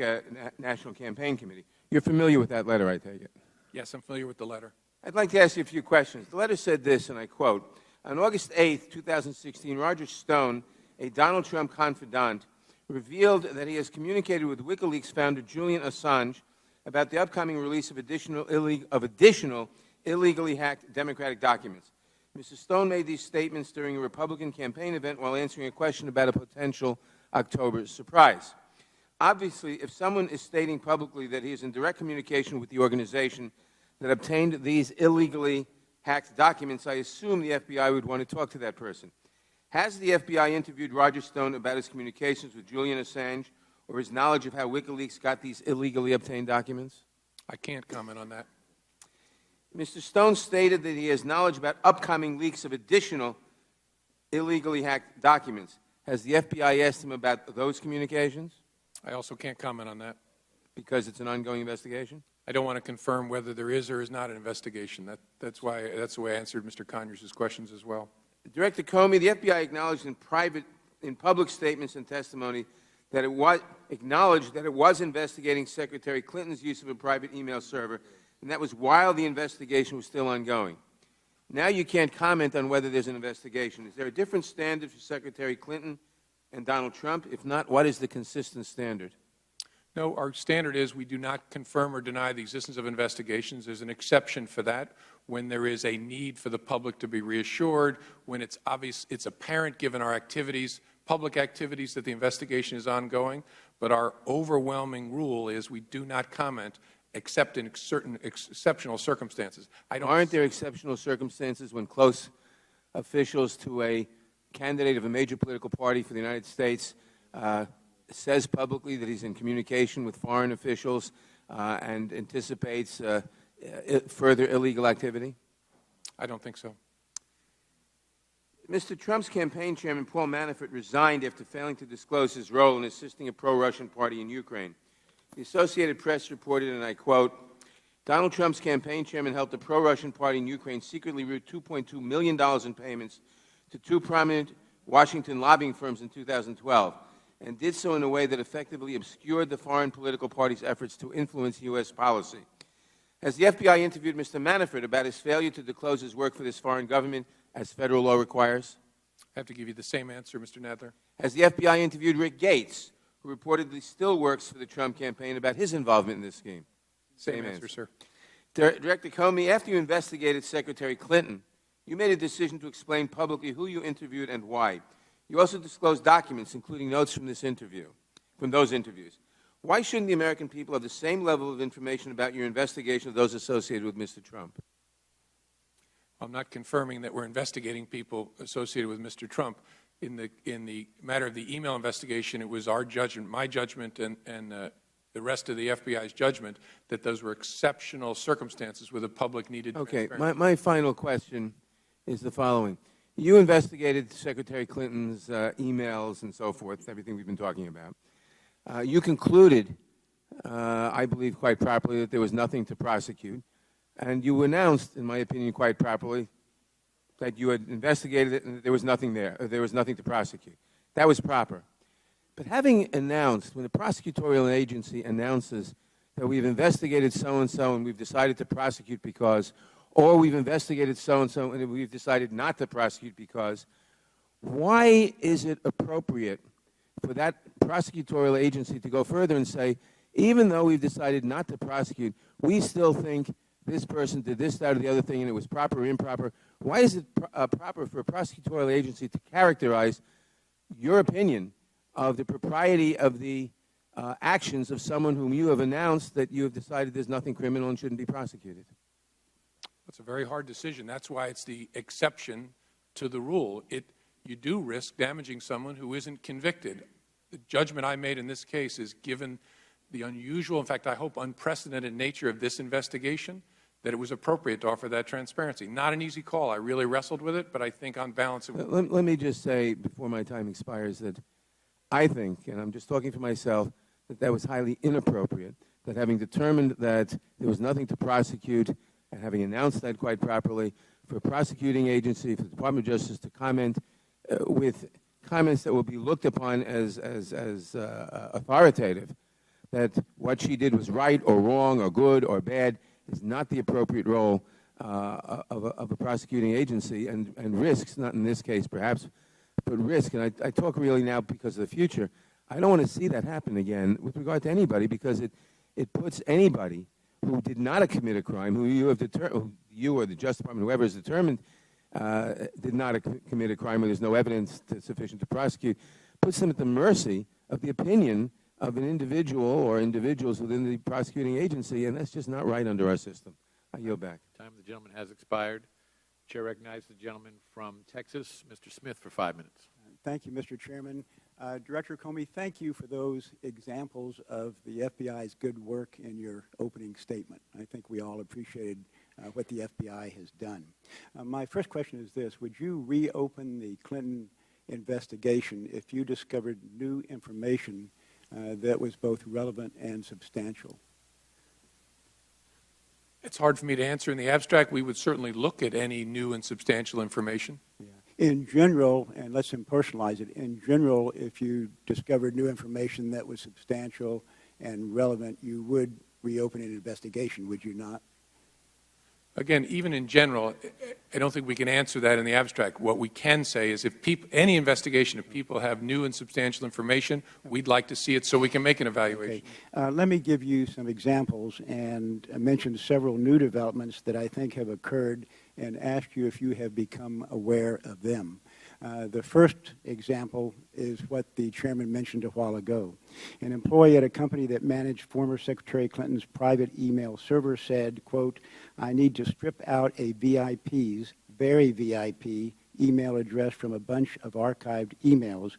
National Campaign Committee. You're familiar with that letter, I take it? Yes, I'm familiar with the letter. I'd like to ask you a few questions. The letter said this, and I quote, "On August 8, 2016, Roger Stone, a Donald Trump confidant, revealed that he has communicated with WikiLeaks founder Julian Assange about the upcoming release of additional illegally hacked Democratic documents. Mr. Stone made these statements during a Republican campaign event while answering a question about a potential October surprise. Obviously, if someone is stating publicly that he is in direct communication with the organization that obtained these illegally hacked documents, I assume the FBI would want to talk to that person. Has the FBI interviewed Roger Stone about his communications with Julian Assange or his knowledge of how WikiLeaks got these illegally obtained documents?" I can't comment on that. Mr. Stone stated that he has knowledge about upcoming leaks of additional illegally hacked documents. Has the FBI asked him about those communications? I also can't comment on that. Because it's an ongoing investigation? I don't want to confirm whether there is or is not an investigation. That's the way I answered Mr. Conyers' questions as well. Director Comey, the FBI acknowledged in public statements and testimony that it was investigating Secretary Clinton's use of a private email server, and that was while the investigation was still ongoing. Now you can't comment on whether there's an investigation. Is there a different standard for Secretary Clinton and Donald Trump? If not, what is the consistent standard? No, our standard is we do not confirm or deny the existence of investigations. There's an exception for that when there is a need for the public to be reassured, when it's obvious, it's apparent given our activities, public activities, that the investigation is ongoing. But our overwhelming rule is we do not comment except in certain exceptional circumstances. Aren't there exceptional circumstances when close officials to a candidate of a major political party for the United States says publicly that he's in communication with foreign officials and anticipates further illegal activity? I don't think so. Mr. Trump's campaign chairman, Paul Manafort, resigned after failing to disclose his role in assisting a pro-Russian party in Ukraine. The Associated Press reported, and I quote, "Donald Trump's campaign chairman helped a pro-Russian party in Ukraine secretly route $2.2 million in payments to two prominent Washington lobbying firms in 2012. And did so in a way that effectively obscured the foreign political party's efforts to influence U.S. policy. Has the FBI interviewed Mr. Manafort about his failure to disclose his work for this foreign government as federal law requires?" I have to give you the same answer, Mr. Nadler. Has the FBI interviewed Rick Gates, who reportedly still works for the Trump campaign, about his involvement in this scheme? Same answer, sir. Director Comey, after you investigated Secretary Clinton, you made a decision to explain publicly who you interviewed and why. You also disclosed documents, including notes from those interviews. Why shouldn't the American people have the same level of information about your investigation of those associated with Mr. Trump? I'm not confirming that we're investigating people associated with Mr. Trump. In the matter of the email investigation, it was our judgment, my judgment, and the rest of the FBI's judgment that those were exceptional circumstances where the public needed Okay, transparency. my final question is the following. You investigated Secretary Clinton's emails and so forth, everything we've been talking about. You concluded, I believe quite properly, that there was nothing to prosecute. And you announced, in my opinion, quite properly, that you had investigated it and there was nothing there, or there was nothing to prosecute. That was proper. But having announced, when a prosecutorial agency announces that we've investigated so-and-so and we've decided to prosecute because, or we've investigated so-and-so and we've decided not to prosecute because, why is it appropriate for that prosecutorial agency to go further and say, even though we've decided not to prosecute, we still think this person did this, that, or the other thing, and it was proper or improper? Why is it proper for a prosecutorial agency to characterize your opinion of the propriety of the actions of someone whom you have announced that you have decided there's nothing criminal and shouldn't be prosecuted? It's a very hard decision. That's why it's the exception to the rule. You do risk damaging someone who isn't convicted. The judgment I made in this case is, given the unusual, in fact, I hope unprecedented nature of this investigation, that it was appropriate to offer that transparency. Not an easy call. I really wrestled with it, but I think on balance it was. Let me just say, before my time expires, that I think, and I'm just talking for myself, that that was highly inappropriate. that having determined that there was nothing to prosecute, and having announced that quite properly, for a prosecuting agency, for the Department of Justice to comment with comments that will be looked upon as authoritative, that what she did was right or wrong or good or bad is not the appropriate role of a prosecuting agency, and risks, not in this case perhaps, but risk. And I talk really now because of the future. I don't want to see that happen again with regard to anybody, because it puts anybody who did not commit a crime, who you have determined, you or the Justice Department, whoever is determined, did not commit a crime, or there's no evidence sufficient to prosecute, puts them at the mercy of the opinion of an individual or individuals within the prosecuting agency, and that's just not right under our system. I yield back. Time of the gentleman has expired. Chair recognizes the gentleman from Texas, Mr. Smith, for 5 minutes. Thank you, Mr. Chairman. Director Comey, thank you for those examples of the FBI's good work in your opening statement. I think we all appreciated what the FBI has done. My first question is this: would you reopen the Clinton investigation if you discovered new information that was both relevant and substantial? It's hard for me to answer in the abstract. We would certainly look at any new and substantial information. Yeah. In general, and let's impersonalize it, in general, if you discovered new information that was substantial and relevant, you would reopen an investigation, would you not? Again, even in general, I don't think we can answer that in the abstract. What we can say is if any investigation, if people have new and substantial information, we'd like to see it so we can make an evaluation. Okay. Let me give you some examples and mention several new developments that I think have occurred and ask you if you have become aware of them. The first example is what the chairman mentioned a while ago. An employee at a company that managed former Secretary Clinton's private email server said, quote, "I need to strip out a VIP's, very VIP, email address from a bunch of archived emails.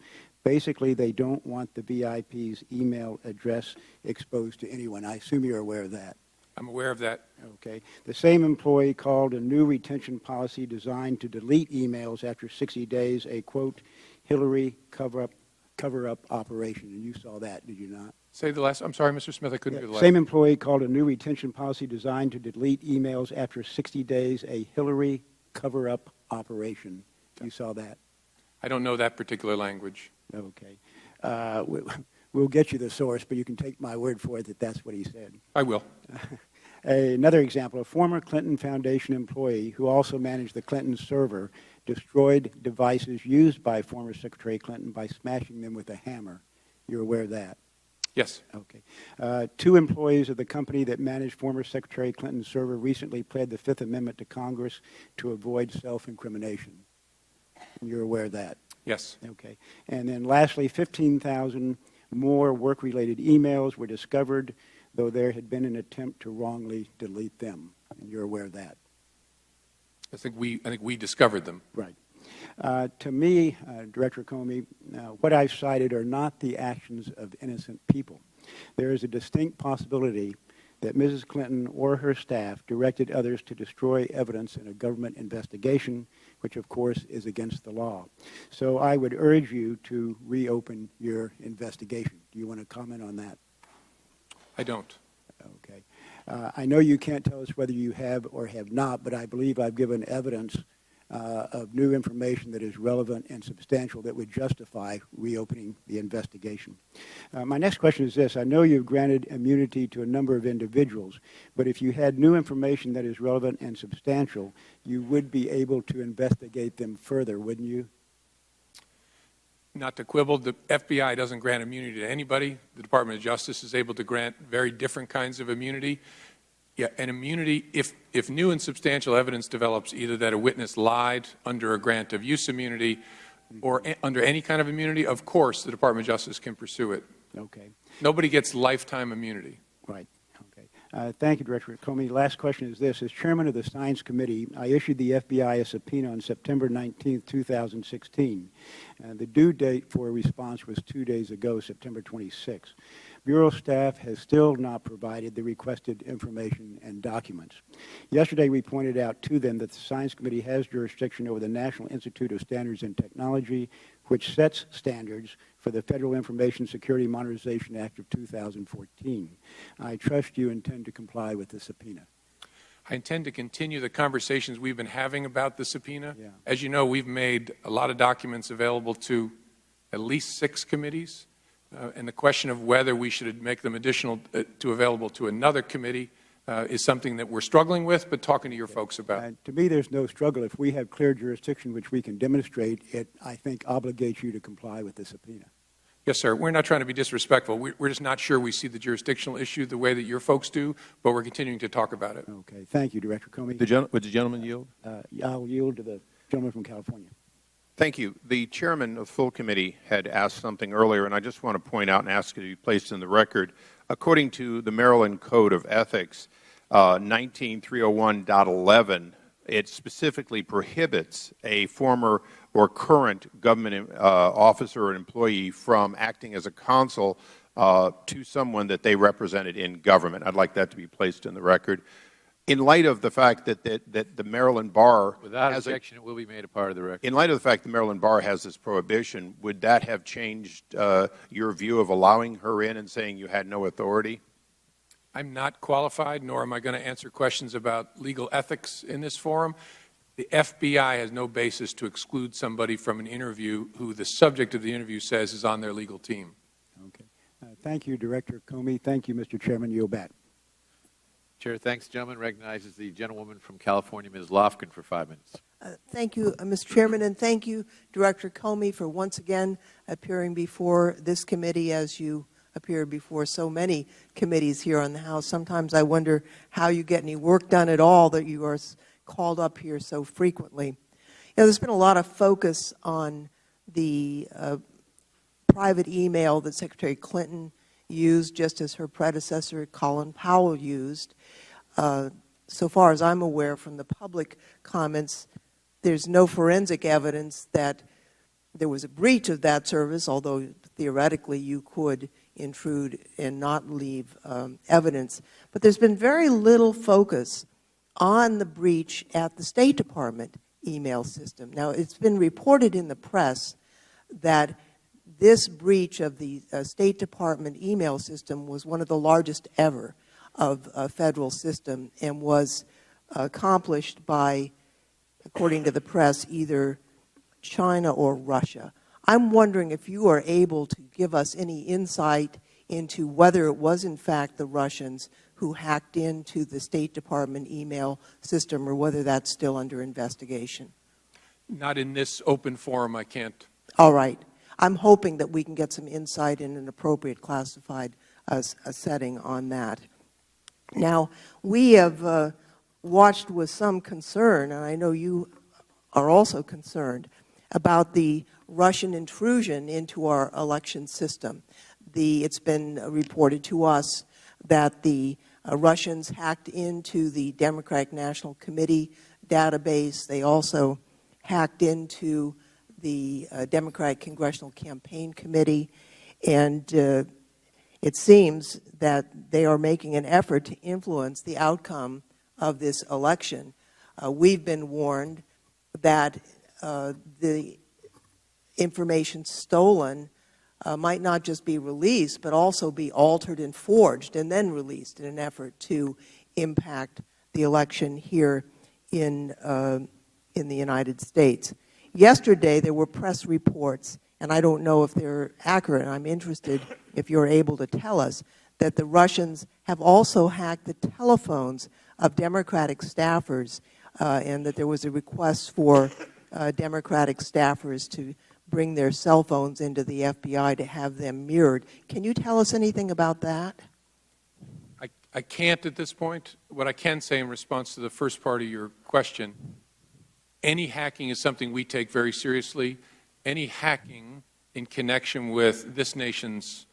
Basically, they don't want the VIP's email address exposed to anyone." I assume you're aware of that. I'm aware of that. Okay. The same employee called a new retention policy designed to delete emails after 60 days a, quote, Hillary cover-up operation. And you saw that, did you not? Say the last. I'm sorry, Mr. Smith, I couldn't hear the last. Same employee called a new retention policy designed to delete emails after 60 days a Hillary cover-up operation. You saw that? I don't know that particular language. Okay. We'll get you the source, but you can take my word for it that that's what he said. I will. Another example, a former Clinton Foundation employee who also managed the Clinton server destroyed devices used by former Secretary Clinton by smashing them with a hammer. You're aware of that? Yes. Okay. Two employees of the company that managed former Secretary Clinton's server recently pled the Fifth Amendment to Congress to avoid self-incrimination. You're aware of that? Yes. Okay. And then lastly, 15,000 more work-related emails were discovered, though there had been an attempt to wrongly delete them. And you're aware of that? I think we discovered them. Right. To me, Director Comey, what I've cited are not the actions of innocent people. There is a distinct possibility that Mrs. Clinton or her staff directed others to destroy evidence in a government investigation, which of course is against the law. So I would urge you to reopen your investigation. Do you want to comment on that? I don't. Okay. I know you can't tell us whether you have or have not, but I believe I've given evidence of new information that is relevant and substantial that would justify reopening the investigation. My next question is this. I know you've granted immunity to a number of individuals, but if you had new information that is relevant and substantial, you would be able to investigate them further, wouldn't you? Not to quibble, the FBI doesn't grant immunity to anybody. The Department of Justice is able to grant very different kinds of immunity. Yeah, and immunity, if new and substantial evidence develops, either that a witness lied under a grant of use immunity or under any kind of immunity, of course the Department of Justice can pursue it. Okay. Nobody gets lifetime immunity. Right. Okay. Thank you, Director Comey. Last question is this. As chairman of the Science Committee, I issued the FBI a subpoena on September 19, 2016. The due date for a response was 2 days ago, September 26. Bureau staff has still not provided the requested information and documents. Yesterday, we pointed out to them that the Science Committee has jurisdiction over the National Institute of Standards and Technology, which sets standards for the Federal Information Security Modernization Act of 2014. I trust you intend to comply with the subpoena. I intend to continue the conversations we've been having about the subpoena. Yeah. As you know, we've made a lot of documents available to at least 6 committees, and the question of whether we should make them available to another committee is something that we're struggling with, but talking to your folks about. To me, there's no struggle. If we have clear jurisdiction which we can demonstrate, it, I think, obligates you to comply with the subpoena. Yes, sir. We're not trying to be disrespectful. We're just not sure we see the jurisdictional issue the way that your folks do, but we're continuing to talk about it. Okay. Thank you, Director Comey. Would the gentleman yield? I'll yield to the gentleman from California. Thank you. The chairman of the full committee had asked something earlier, and I just want to point out and ask it to be placed in the record. According to the Maryland Code of Ethics, 19301.11, it specifically prohibits a former or current government officer or employee from acting as a counsel to someone that they represented in government. I'd like that to be placed in the record. In light of the fact that the Maryland Bar Without objection, it will be made a part of the record. In light of the fact the Maryland Bar has this prohibition, would that have changed your view of allowing her in and saying you had no authority? I'm not qualified, nor am I going to answer questions about legal ethics in this forum. The FBI has no basis to exclude somebody from an interview who the subject of the interview says is on their legal team. Okay. Thank you, Director Comey. Thank you, Mr. Chairman. Yield back. Chair, thanks. Gentleman recognizes the gentlewoman from California, Ms. Lofgren, for 5 minutes. Thank you, Mr. Chairman, and thank you, Director Comey, for once again appearing before this committee as you appeared before so many committees here on the House. Sometimes I wonder how you get any work done at all that you are called up here so frequently. There's been a lot of focus on the private email that Secretary Clinton used, just as her predecessor, Colin Powell, used. So far as I'm aware from the public comments, there's no forensic evidence that there was a breach of that service, although theoretically you could intrude and not leave evidence. But there's been very little focus on the breach at the State Department email system. Now, it's been reported in the press that this breach of the State Department email system was one of the largest ever of a federal system and was accomplished by, according to the press, either China or Russia. I'm wondering if you are able to give us any insight into whether it was in fact the Russians who hacked into the State Department email system or whether that's still under investigation. Not in this open forum, I can't. All right. I'm hoping that we can get some insight in an appropriate classified setting on that. Now, we have watched with some concern, and I know you are also concerned, about the Russian intrusion into our election system. It's been reported to us that the Russians hacked into the Democratic National Committee database. They also hacked into the Democratic Congressional Campaign Committee, and it seems that they are making an effort to influence the outcome of this election. We've been warned that the information stolen might not just be released, but also be altered and forged and then released in an effort to impact the election here in the United States. Yesterday, there were press reports, and I don't know if they're accurate. I'm interested if you're able to tell us that the Russians have also hacked the telephones of Democratic staffers and that there was a request for Democratic staffers to bring their cell phones into the FBI to have them mirrored. Can you tell us anything about that? I can't at this point. What I can say in response to the first part of your question, any hacking is something we take very seriously. Any hacking in connection with this nation's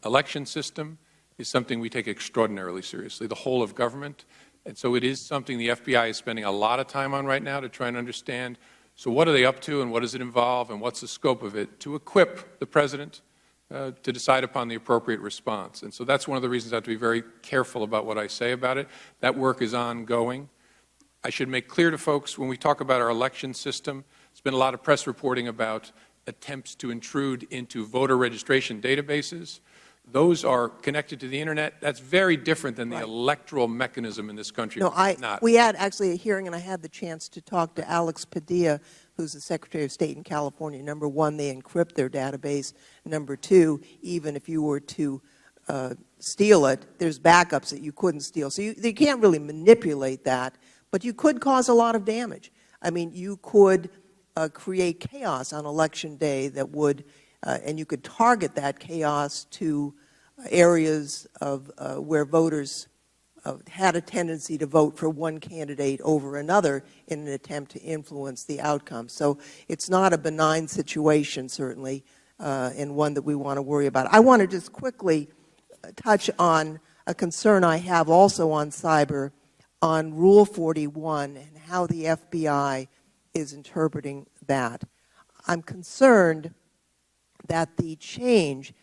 election system is something we take extraordinarily seriously, the whole of government. And so it is something the FBI is spending a lot of time on right now to try and understand, so what are they up to and what does it involve and what's the scope of it, to equip the President to decide upon the appropriate response. And so that's one of the reasons I have to be very careful about what I say about it. That work is ongoing. I should make clear to folks, when we talk about our election system, there's been a lot of press reporting about attempts to intrude into voter registration databases. Those are connected to the Internet. That's very different than the electoral mechanism in this country. No, we had actually a hearing, and I had the chance to talk to Alex Padilla, who's the Secretary of State in California. Number one, they encrypt their database. Number two, even if you were to steal it, there's backups that you couldn't steal. So you can't really manipulate that, but you could cause a lot of damage. I mean, you could create chaos on Election Day that would, and you could target that chaos to areas of where voters had a tendency to vote for one candidate over another in an attempt to influence the outcome. So it's not a benign situation, certainly, and one that we want to worry about. I want to just quickly touch on a concern I have also on cyber, on Rule 41 and how the FBI is interpreting that. I'm concerned that the change,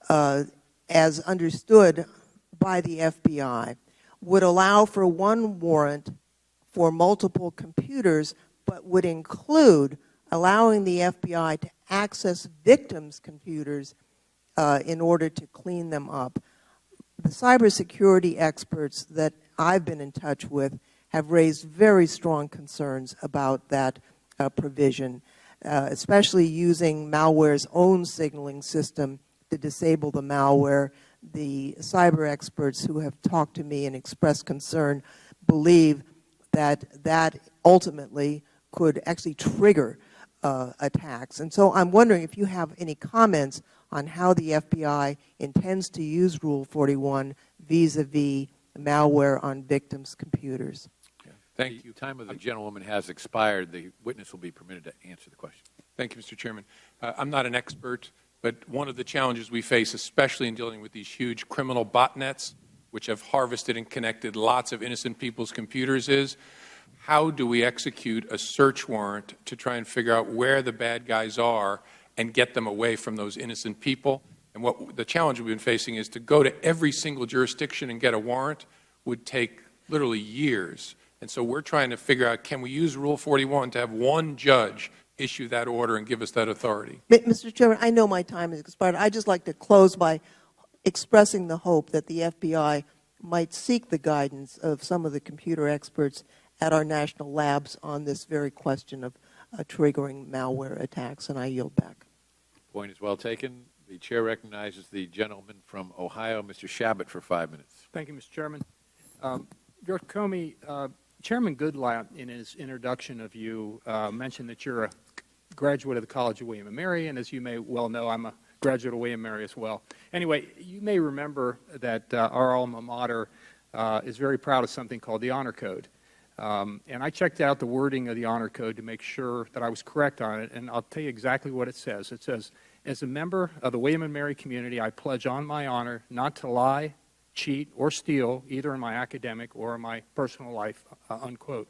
as understood by the FBI, would allow for one warrant for multiple computers, but would include allowing the FBI to access victims' computers in order to clean them up. The cybersecurity experts that I've been in touch with have raised very strong concerns about that provision, especially using malware's own signaling system to disable the malware. The cyber experts who have talked to me and expressed concern believe that that ultimately could actually trigger attacks. And so I'm wondering if you have any comments on how the FBI intends to use Rule 41 vis-a-vis malware on victims' computers. Thank you. The time of the gentlewoman has expired. The witness will be permitted to answer the question. Thank you, Mr. Chairman. I'm not an expert, but one of the challenges we face, especially in dealing with these huge criminal botnets, which have harvested and connected lots of innocent people's computers, is how do we execute a search warrant to try and figure out where the bad guys are and get them away from those innocent people? And what the challenge we've been facing is to go to every single jurisdiction and get a warrant would take literally years. And so we're trying to figure out, can we use Rule 41 to have one judge issue that order and give us that authority? Mr. Chairman, I know my time has expired. I'd just like to close by expressing the hope that the FBI might seek the guidance of some of the computer experts at our national labs on this very question of triggering malware attacks, and I yield back. Point is well taken. The chair recognizes the gentleman from Ohio, Mr. Shabbat, for 5 minutes. Thank you, Mr. Chairman. Director Comey, Chairman Goodlatte, in his introduction of you, mentioned that you're a graduate of the College of William & Mary, and as you may well know, I'm a graduate of William & Mary as well. Anyway, you may remember that our alma mater is very proud of something called the Honor Code. And I checked out the wording of the Honor Code to make sure that I was correct on it, and I'll tell you exactly what it says. It says, as a member of the William & Mary community, I pledge on my honor not to lie, cheat, or steal, either in my academic or in my personal life, unquote.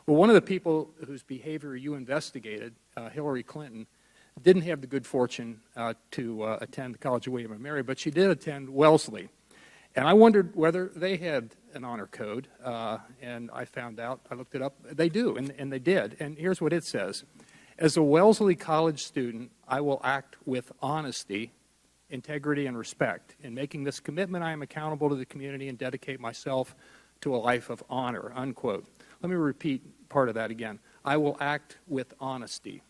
Well, one of the people whose behavior you investigated, Hillary Clinton, didn't have the good fortune to attend the College of William & Mary, but she did attend Wellesley. And I wondered whether they had an honor code, and I found out, I looked it up, they do, and they did. And here's what it says. As a Wellesley College student, I will act with honesty, integrity, and respect. In making this commitment, I am accountable to the community and dedicate myself to a life of honor, unquote. Let me repeat part of that again. I will act with honesty.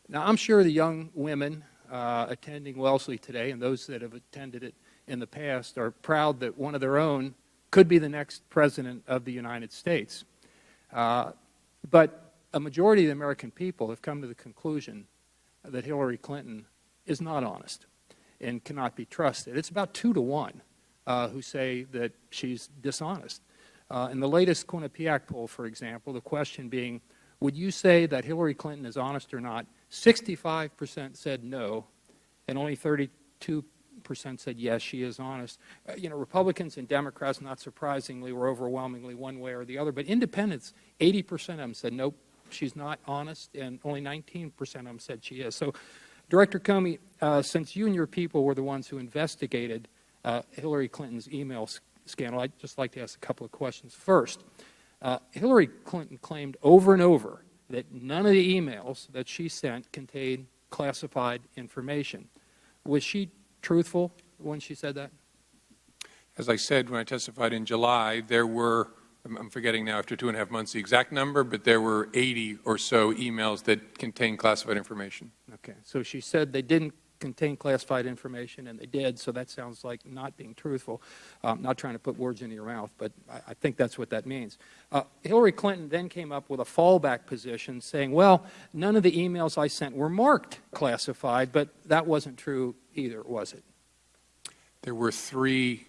Now, I'm sure the young women attending Wellesley today and those that have attended it in the past are proud that one of their own could be the next president of the United States. But a majority of the American people have come to the conclusion that Hillary Clinton is not honest and cannot be trusted. It's about 2 to 1 who say that she's dishonest. In the latest Quinnipiac poll, for example, the question being, would you say that Hillary Clinton is honest or not? 65% said no, and only 32% said yes, she is honest. Republicans and Democrats, not surprisingly, were overwhelmingly one way or the other, but independents, 80% of them said nope, she's not honest, and only 19% of them said she is. So, Director Comey, since you and your people were the ones who investigated Hillary Clinton's email scandal, I'd just like to ask a couple of questions. First, Hillary Clinton claimed over and over that none of the emails that she sent contained classified information. Was she truthful when she said that? As I said when I testified in July, there were, I'm forgetting now after 2.5 months the exact number, but there were 80 or so emails that contained classified information. Okay, so she said they didn't contain classified information, and they did, so that sounds like not being truthful. Not trying to put words into your mouth, but I think that's what that means. Hillary Clinton then came up with a fallback position saying, well, none of the emails I sent were marked classified, but that wasn't true either, was it? There were three,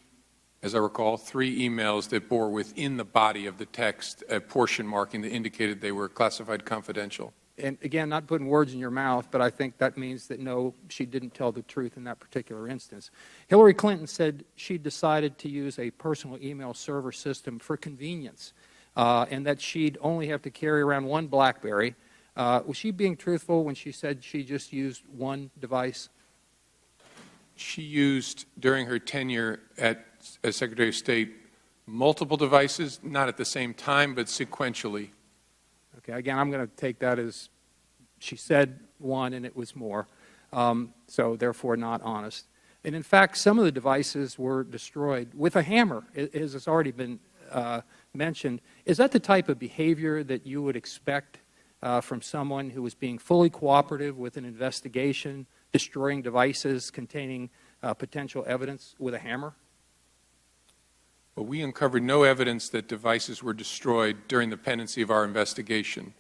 as I recall, 3 emails that bore within the body of the text a portion marking that indicated they were classified confidential. And again, not putting words in your mouth, but I think that means that no, she didn't tell the truth in that particular instance. Hillary Clinton said she decided to use a personal email server system for convenience, and that she'd only have to carry around one BlackBerry. Was she being truthful when she said she just used one device? She used, during her tenure as Secretary of State, multiple devices, not at the same time, but sequentially. Okay, again, I'm going to take that as she said one and it was more, so therefore not honest. And in fact, some of the devices were destroyed with a hammer, as has already been mentioned. Is that the type of behavior that you would expect from someone who was being fully cooperative with an investigation, destroying devices containing potential evidence with a hammer? Well, we uncovered no evidence that devices were destroyed during the pendency of our investigation.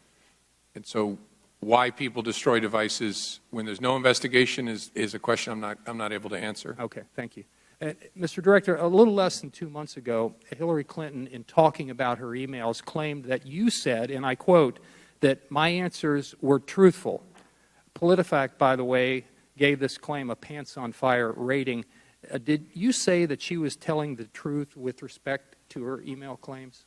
And so why people destroy devices when there's no investigation is a question I'm not able to answer. Okay, thank you. Mr. Director, a little less than 2 months ago, Hillary Clinton, in talking about her emails, claimed that you said, and I quote, that my answers were truthful. PolitiFact, by the way, gave this claim a pants-on-fire rating. Did you say that she was telling the truth with respect to her email claims?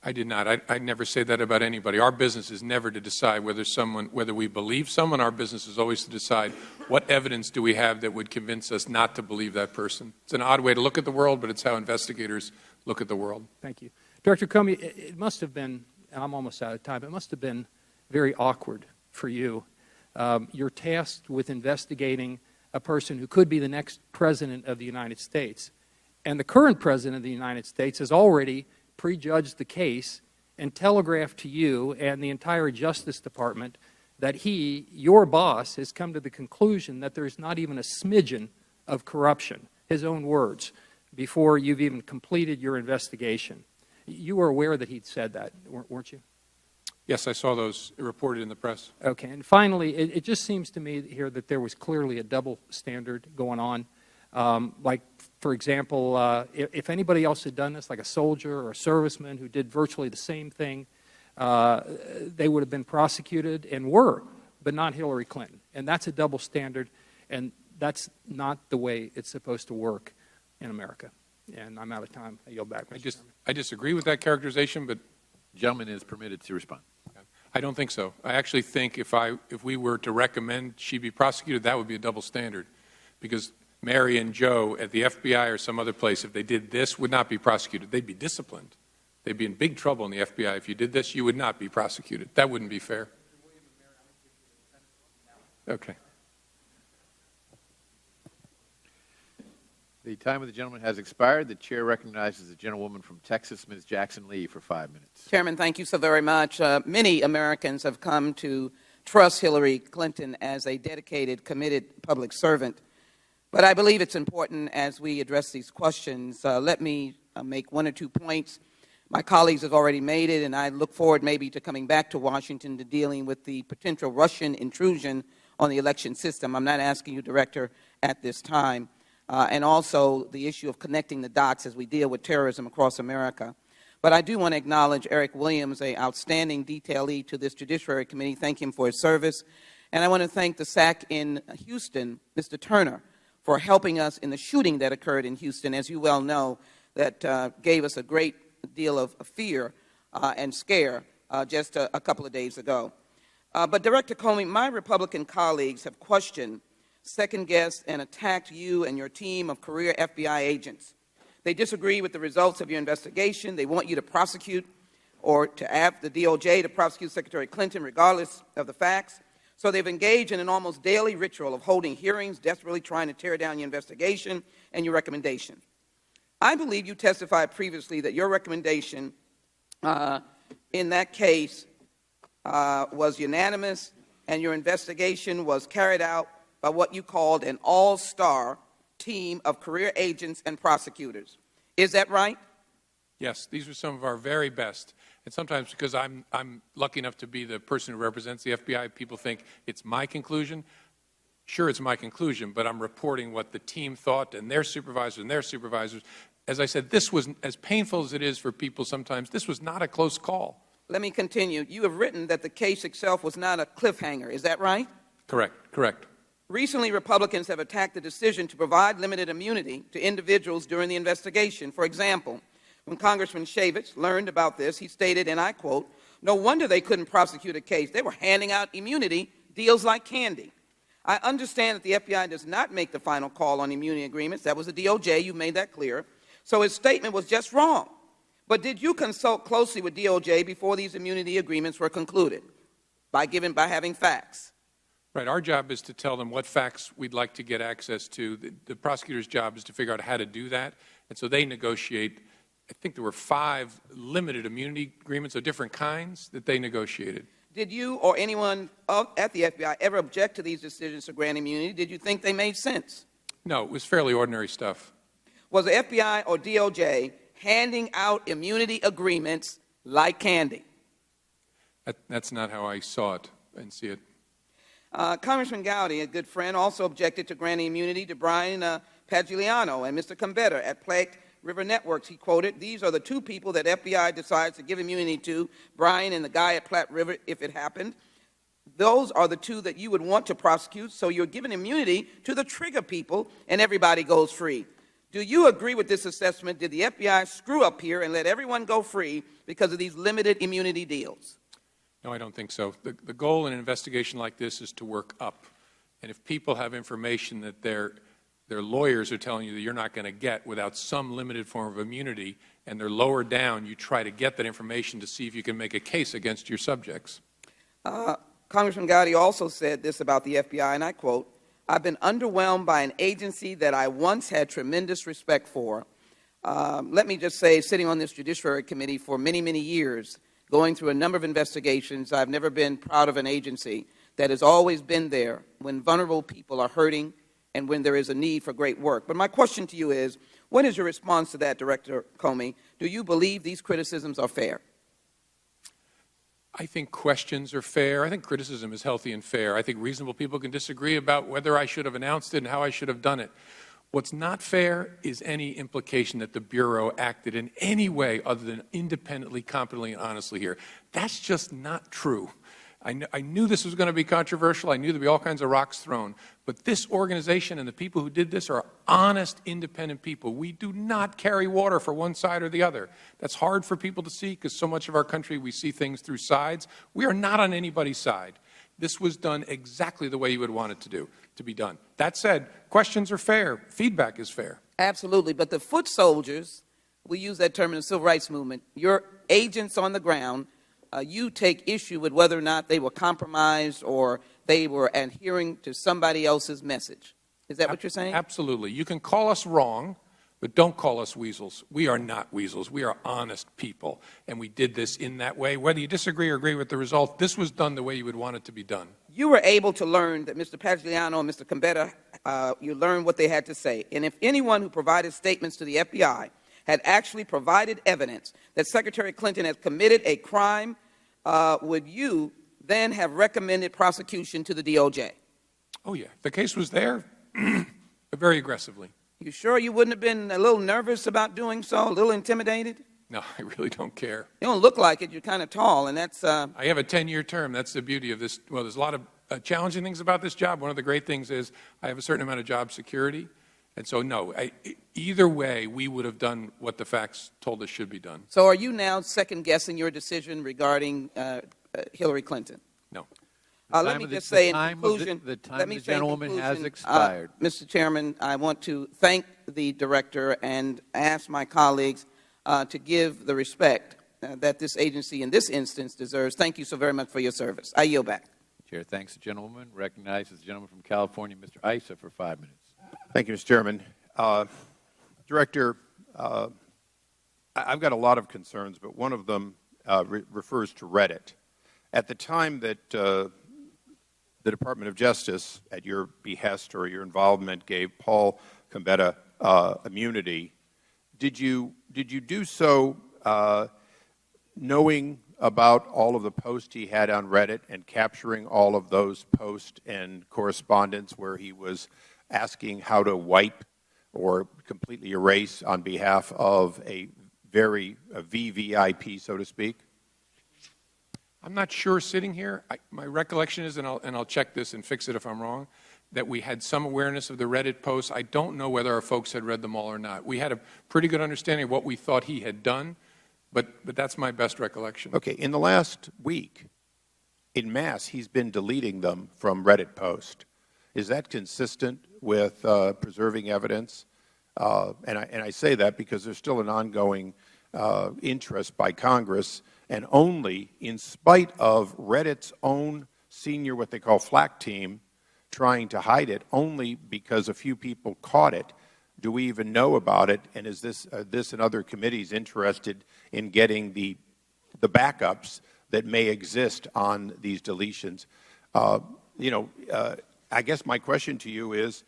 I did not. I never say that about anybody. Our business is never to decide whether we believe someone. Our business is always to decide what evidence do we have that would convince us not to believe that person. It's an odd way to look at the world, but it's how investigators look at the world. Thank you. Director Comey, it must have been, and I'm almost out of time, it must have been very awkward for you. You're tasked with investigating a person who could be the next president of the United States. And the current president of the United States has already prejudged the case and telegraphed to you and the entire Justice Department that he, your boss, has come to the conclusion that there's not even a smidgen of corruption, his own words, before you've even completed your investigation. You were aware that he'd said that, weren't you? Yes, I saw those reported in the press. Okay, and finally, it just seems to me here that there was clearly a double standard going on. Like, for example, if anybody else had done this, like a soldier or a serviceman who did virtually the same thing, they would have been prosecuted and were, but not Hillary Clinton. And that's a double standard, and that's not the way it's supposed to work in America. And I'm out of time. I yield back, Mr. Chairman. I disagree with that characterization, but The gentleman is permitted to respond. I don't think so. I actually think if we were to recommend she be prosecuted, that would be a double standard, because Mary and Joe at the FBI or some other place, if they did this, would not be prosecuted. They'd be disciplined. They'd be in big trouble in the FBI. If you did this, you would not be prosecuted. That wouldn't be fair. Okay. The time of the gentleman has expired. The chair recognizes the gentlewoman from Texas, Ms. Jackson Lee, for 5 minutes. Chairman, thank you so very much. Many Americans have come to trust Hillary Clinton as a dedicated, committed public servant. But I believe it's important as we address these questions. Let me make 1 or 2 points. My colleagues have already made it, and I look forward maybe to coming back to Washington to dealing with the potential Russian intrusion on the election system. I'm not asking you, Director, at this time. And also the issue of connecting the dots as we deal with terrorism across America. But I do want to acknowledge Eric Williams, an outstanding detailee to this Judiciary Committee. Thank him for his service. And I want to thank the SAC in Houston, Mr. Turner, for helping us in the shooting that occurred in Houston, as you well know, that gave us a great deal of fear and scare just a couple of days ago. But Director Comey, my Republican colleagues have questioned, second-guessed, and attacked you and your team of career FBI agents. They disagree with the results of your investigation. They want you to prosecute or to have the DOJ to prosecute Secretary Clinton regardless of the facts. So they've engaged in an almost daily ritual of holding hearings, desperately trying to tear down your investigation and your recommendation. I believe you testified previously that your recommendation in that case was unanimous, and your investigation was carried out by what you called an all-star team of career agents and prosecutors. Is that right? Yes, these were some of our very best. And sometimes because I'm lucky enough to be the person who represents the FBI, people think it's my conclusion. Sure, it's my conclusion, but I'm reporting what the team thought and their supervisors and their supervisors. As I said, this was, as painful as it is for people sometimes, this was not a close call. Let me continue. You have written that the case itself was not a cliffhanger. Is that right? Correct. Recently, Republicans have attacked the decision to provide limited immunity to individuals during the investigation. For example, when Congressman Shavitz learned about this, he stated, and I quote, "No wonder they couldn't prosecute a case. They were handing out immunity deals like candy." I understand that the FBI does not make the final call on immunity agreements. That was the DOJ. You made that clear. So his statement was just wrong. But did you consult closely with DOJ before these immunity agreements were concluded by having facts? Right. Our job is to tell them what facts we'd like to get access to. The prosecutor's job is to figure out how to do that. And so they negotiate. I think there were 5 limited immunity agreements of different kinds that they negotiated. Did you or anyone at the FBI ever object to these decisions to grant immunity? Did you think they made sense? No, it was fairly ordinary stuff. Was the FBI or DOJ handing out immunity agreements like candy? That's not how I saw it and see it. Congressman Gowdy, a good friend, also objected to granting immunity to Brian Pagliano and Mr. Combetter at Platte River Networks. He quoted, "These are the 2 people that FBI decides to give immunity to, Brian and the guy at Platte River, if it happened. Those are the 2 that you would want to prosecute, so you're giving immunity to the trigger people, and everybody goes free." Do you agree with this assessment? Did the FBI screw up here and let everyone go free because of these limited immunity deals? No, I don't think so. The goal in an investigation like this is to work up. And if people have information that their lawyers are telling you that you're not going to get without some limited form of immunity, and they're lower down, you try to get that information to see if you can make a case against your subjects. Congressman Gowdy also said this about the FBI, and I quote, "I've been underwhelmed by an agency that I once had tremendous respect for." Let me just say, sitting on this Judiciary Committee for many, many years, going through a number of investigations, I've never been proud of an agency that has always been there when vulnerable people are hurting and when there is a need for great work. But my question to you is, what is your response to that, Director Comey? Do you believe these criticisms are fair? I think questions are fair. I think criticism is healthy and fair. I think reasonable people can disagree about whether I should have announced it and how I should have done it. What's not fair is any implication that the Bureau acted in any way other than independently, competently, and honestly here. That's just not true. I knew this was going to be controversial. I knew there would be all kinds of rocks thrown. But this organization and the people who did this are honest, independent people. We do not carry water for one side or the other. That's hard for people to see because so much of our country we see things through sides. We are not on anybody's side. This was done exactly the way you would want it to be done. That said, questions are fair. Feedback is fair. Absolutely. But the foot soldiers, we use that term in the Civil Rights Movement, your agents on the ground, you take issue with whether or not they were compromised or they were adhering to somebody else's message. Is that what you're saying? Absolutely. You can call us wrong, but don't call us weasels. We are not weasels. We are honest people, and we did this in that way. Whether you disagree or agree with the result, this was done the way you would want it to be done. You were able to learn that Mr. Pagliano and Mr. Combetter, you learned what they had to say. And if anyone who provided statements to the FBI had actually provided evidence that Secretary Clinton had committed a crime, would you then have recommended prosecution to the DOJ? Oh, yeah. The case was there very aggressively. You sure you wouldn't have been a little nervous about doing so, a little intimidated? No, I really don't care. You don't look like it. You're kind of tall, and that's... I have a 10-year term. That's the beauty of this. Well, there's a lot of challenging things about this job. One of the great things is I have a certain amount of job security. And so, no, either way, we would have done what the facts told us should be done. So are you now second-guessing your decision regarding Hillary Clinton? No. Let me just say in conclusion, the time of the gentleman has expired. Mr. Chairman, I want to thank the Director and ask my colleagues to give the respect that this agency in this instance deserves. Thank you so very much for your service. I yield back. Chair thanks the gentleman. Recognizes the gentleman from California, Mr. Issa, for 5 minutes. Thank you, Mr. Chairman. Director, I've got a lot of concerns, but one of them refers to Reddit. At the time that the Department of Justice, at your behest or your involvement, gave Paul Gambetta immunity, did you do so knowing about all of the posts he had on Reddit and capturing all of those posts and correspondence where he was asking how to wipe or completely erase on behalf of a VVIP, so to speak? I'm not sure sitting here. My recollection is, and I'll check this and fix it if I'm wrong, that we had some awareness of the Reddit posts. I don't know whether our folks had read them all or not. We had a pretty good understanding of what we thought he had done, but that's my best recollection. Okay. In the last week, en masse, he's been deleting them from Reddit posts. Is that consistent with preserving evidence? And I say that because there's still an ongoing interest by Congress, and only in spite of Reddit's own senior, what they call flak team, trying to hide it, only because a few people caught it, do we even know about it, and is this and other committees interested in getting the backups that may exist on these deletions? I guess my question to you is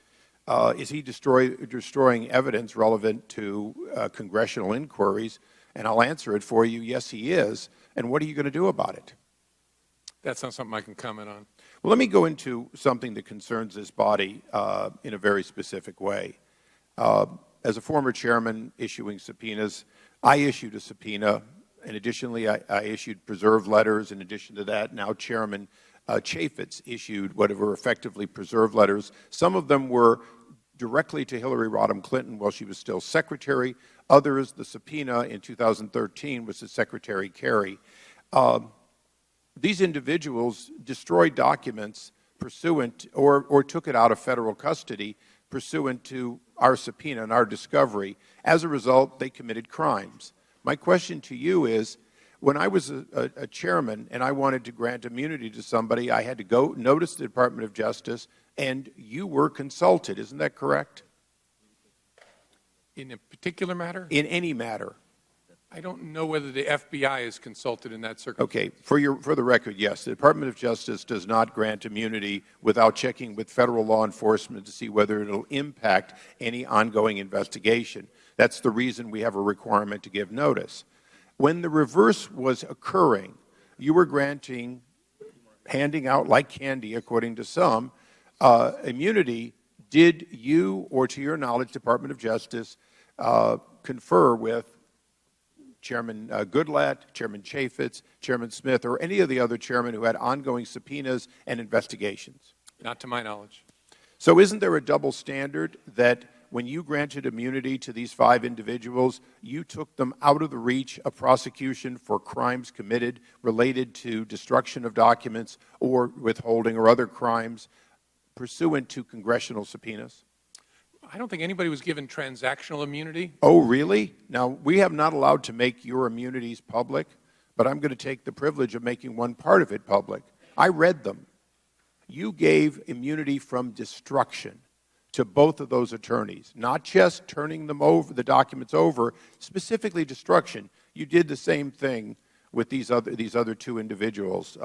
he destroying evidence relevant to congressional inquiries? And I'll answer it for you, yes, he is. And what are you going to do about it? That's not something I can comment on. Well, let me go into something that concerns this body in a very specific way. As a former chairman issuing subpoenas, I issued a subpoena, and additionally I issued preserved letters. In addition to that, now Chairman Chaffetz issued what were effectively preserved letters. Some of them were directly to Hillary Rodham Clinton while she was still Secretary. Others, the subpoena in 2013 was to Secretary Kerry. These individuals destroyed documents pursuant or took it out of federal custody pursuant to our subpoena and our discovery. As a result, they committed crimes. My question to you is, when I was a chairman and I wanted to grant immunity to somebody, I had to go notice the Department of Justice, and you were consulted. Isn't that correct? In a particular matter? In any matter. I don't know whether the FBI is consulted in that circumstance. Okay. For the record, yes. The Department of Justice does not grant immunity without checking with federal law enforcement to see whether it will impact any ongoing investigation. That's the reason we have a requirement to give notice. When the reverse was occurring, you were handing out like candy, according to some, immunity. Did you, or to your knowledge, Department of Justice, confer with Chairman Goodlatte, Chairman Chaffetz, Chairman Smith, or any of the other chairmen who had ongoing subpoenas and investigations? Not to my knowledge. So isn't there a double standard that when you granted immunity to these 5 individuals, you took them out of the reach of prosecution for crimes committed related to destruction of documents or withholding or other crimes pursuant to congressional subpoenas? I don't think anybody was given transactional immunity. Oh, really? Now, we have not allowed to make your immunities public, but I'm going to take the privilege of making one part of it public. I read them. You gave immunity from destruction to both of those attorneys, not just turning them over, the documents over, specifically destruction. You did the same thing with these other 2 individuals,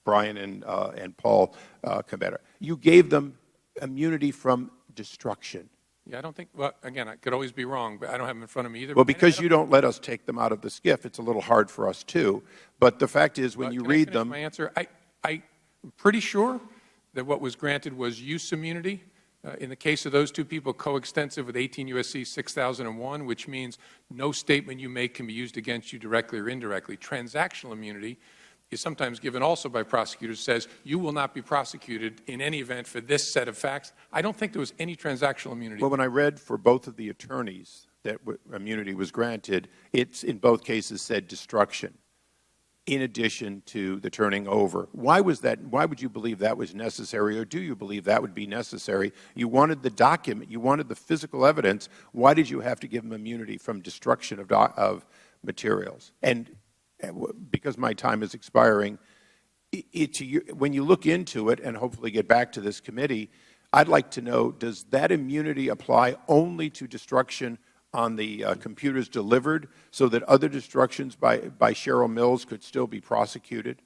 Brian and Paul Gambetta. You gave them immunity from destruction. Yeah, I don't think, well, again, I could always be wrong, but I don't have them in front of me either. Well, because you don't let us take them out of the SCIF, it's a little hard for us too. But the fact is, when you read them... My answer, I'm pretty sure that what was granted was use immunity. In the case of those 2 people, coextensive with 18 U.S.C. 6001, which means no statement you make can be used against you directly or indirectly. Transactional immunity is sometimes given also by prosecutors, says you will not be prosecuted in any event for this set of facts. I don't think there was any transactional immunity. Well, when I read for both of the attorneys that immunity was granted, it's in both cases said destruction, in addition to the turning over. Why was that? Why would you believe that was necessary, or do you believe that would be necessary? You wanted the document. You wanted the physical evidence. Why did you have to give them immunity from destruction of materials? And because my time is expiring, when you look into it and hopefully get back to this committee, I'd like to know, does that immunity apply only to destruction on the computers delivered so that other destructions by Cheryl Mills could still be prosecuted?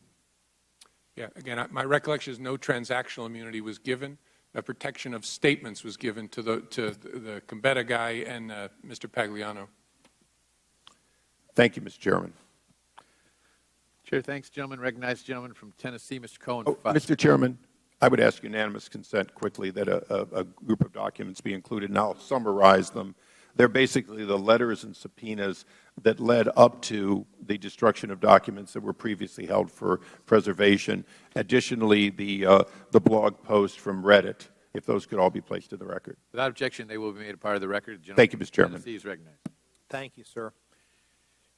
Yeah, again, my recollection is no transactional immunity was given. A protection of statements was given to the Combetta guy and Mr. Pagliano. Thank you, Mr. Chairman. Chair, thanks, gentlemen. Recognize the gentleman from Tennessee, Mr. Cohen. Mr. Chairman, I would ask unanimous consent quickly that a group of documents be included, and I'll summarize them. They're basically the letters and subpoenas that led up to the destruction of documents that were previously held for preservation. Additionally, the blog post from Reddit, if those could all be placed to the record. Without objection, they will be made a part of the record. Thank you, Mr. Chairman. Tennessee is recognized. Thank you, sir.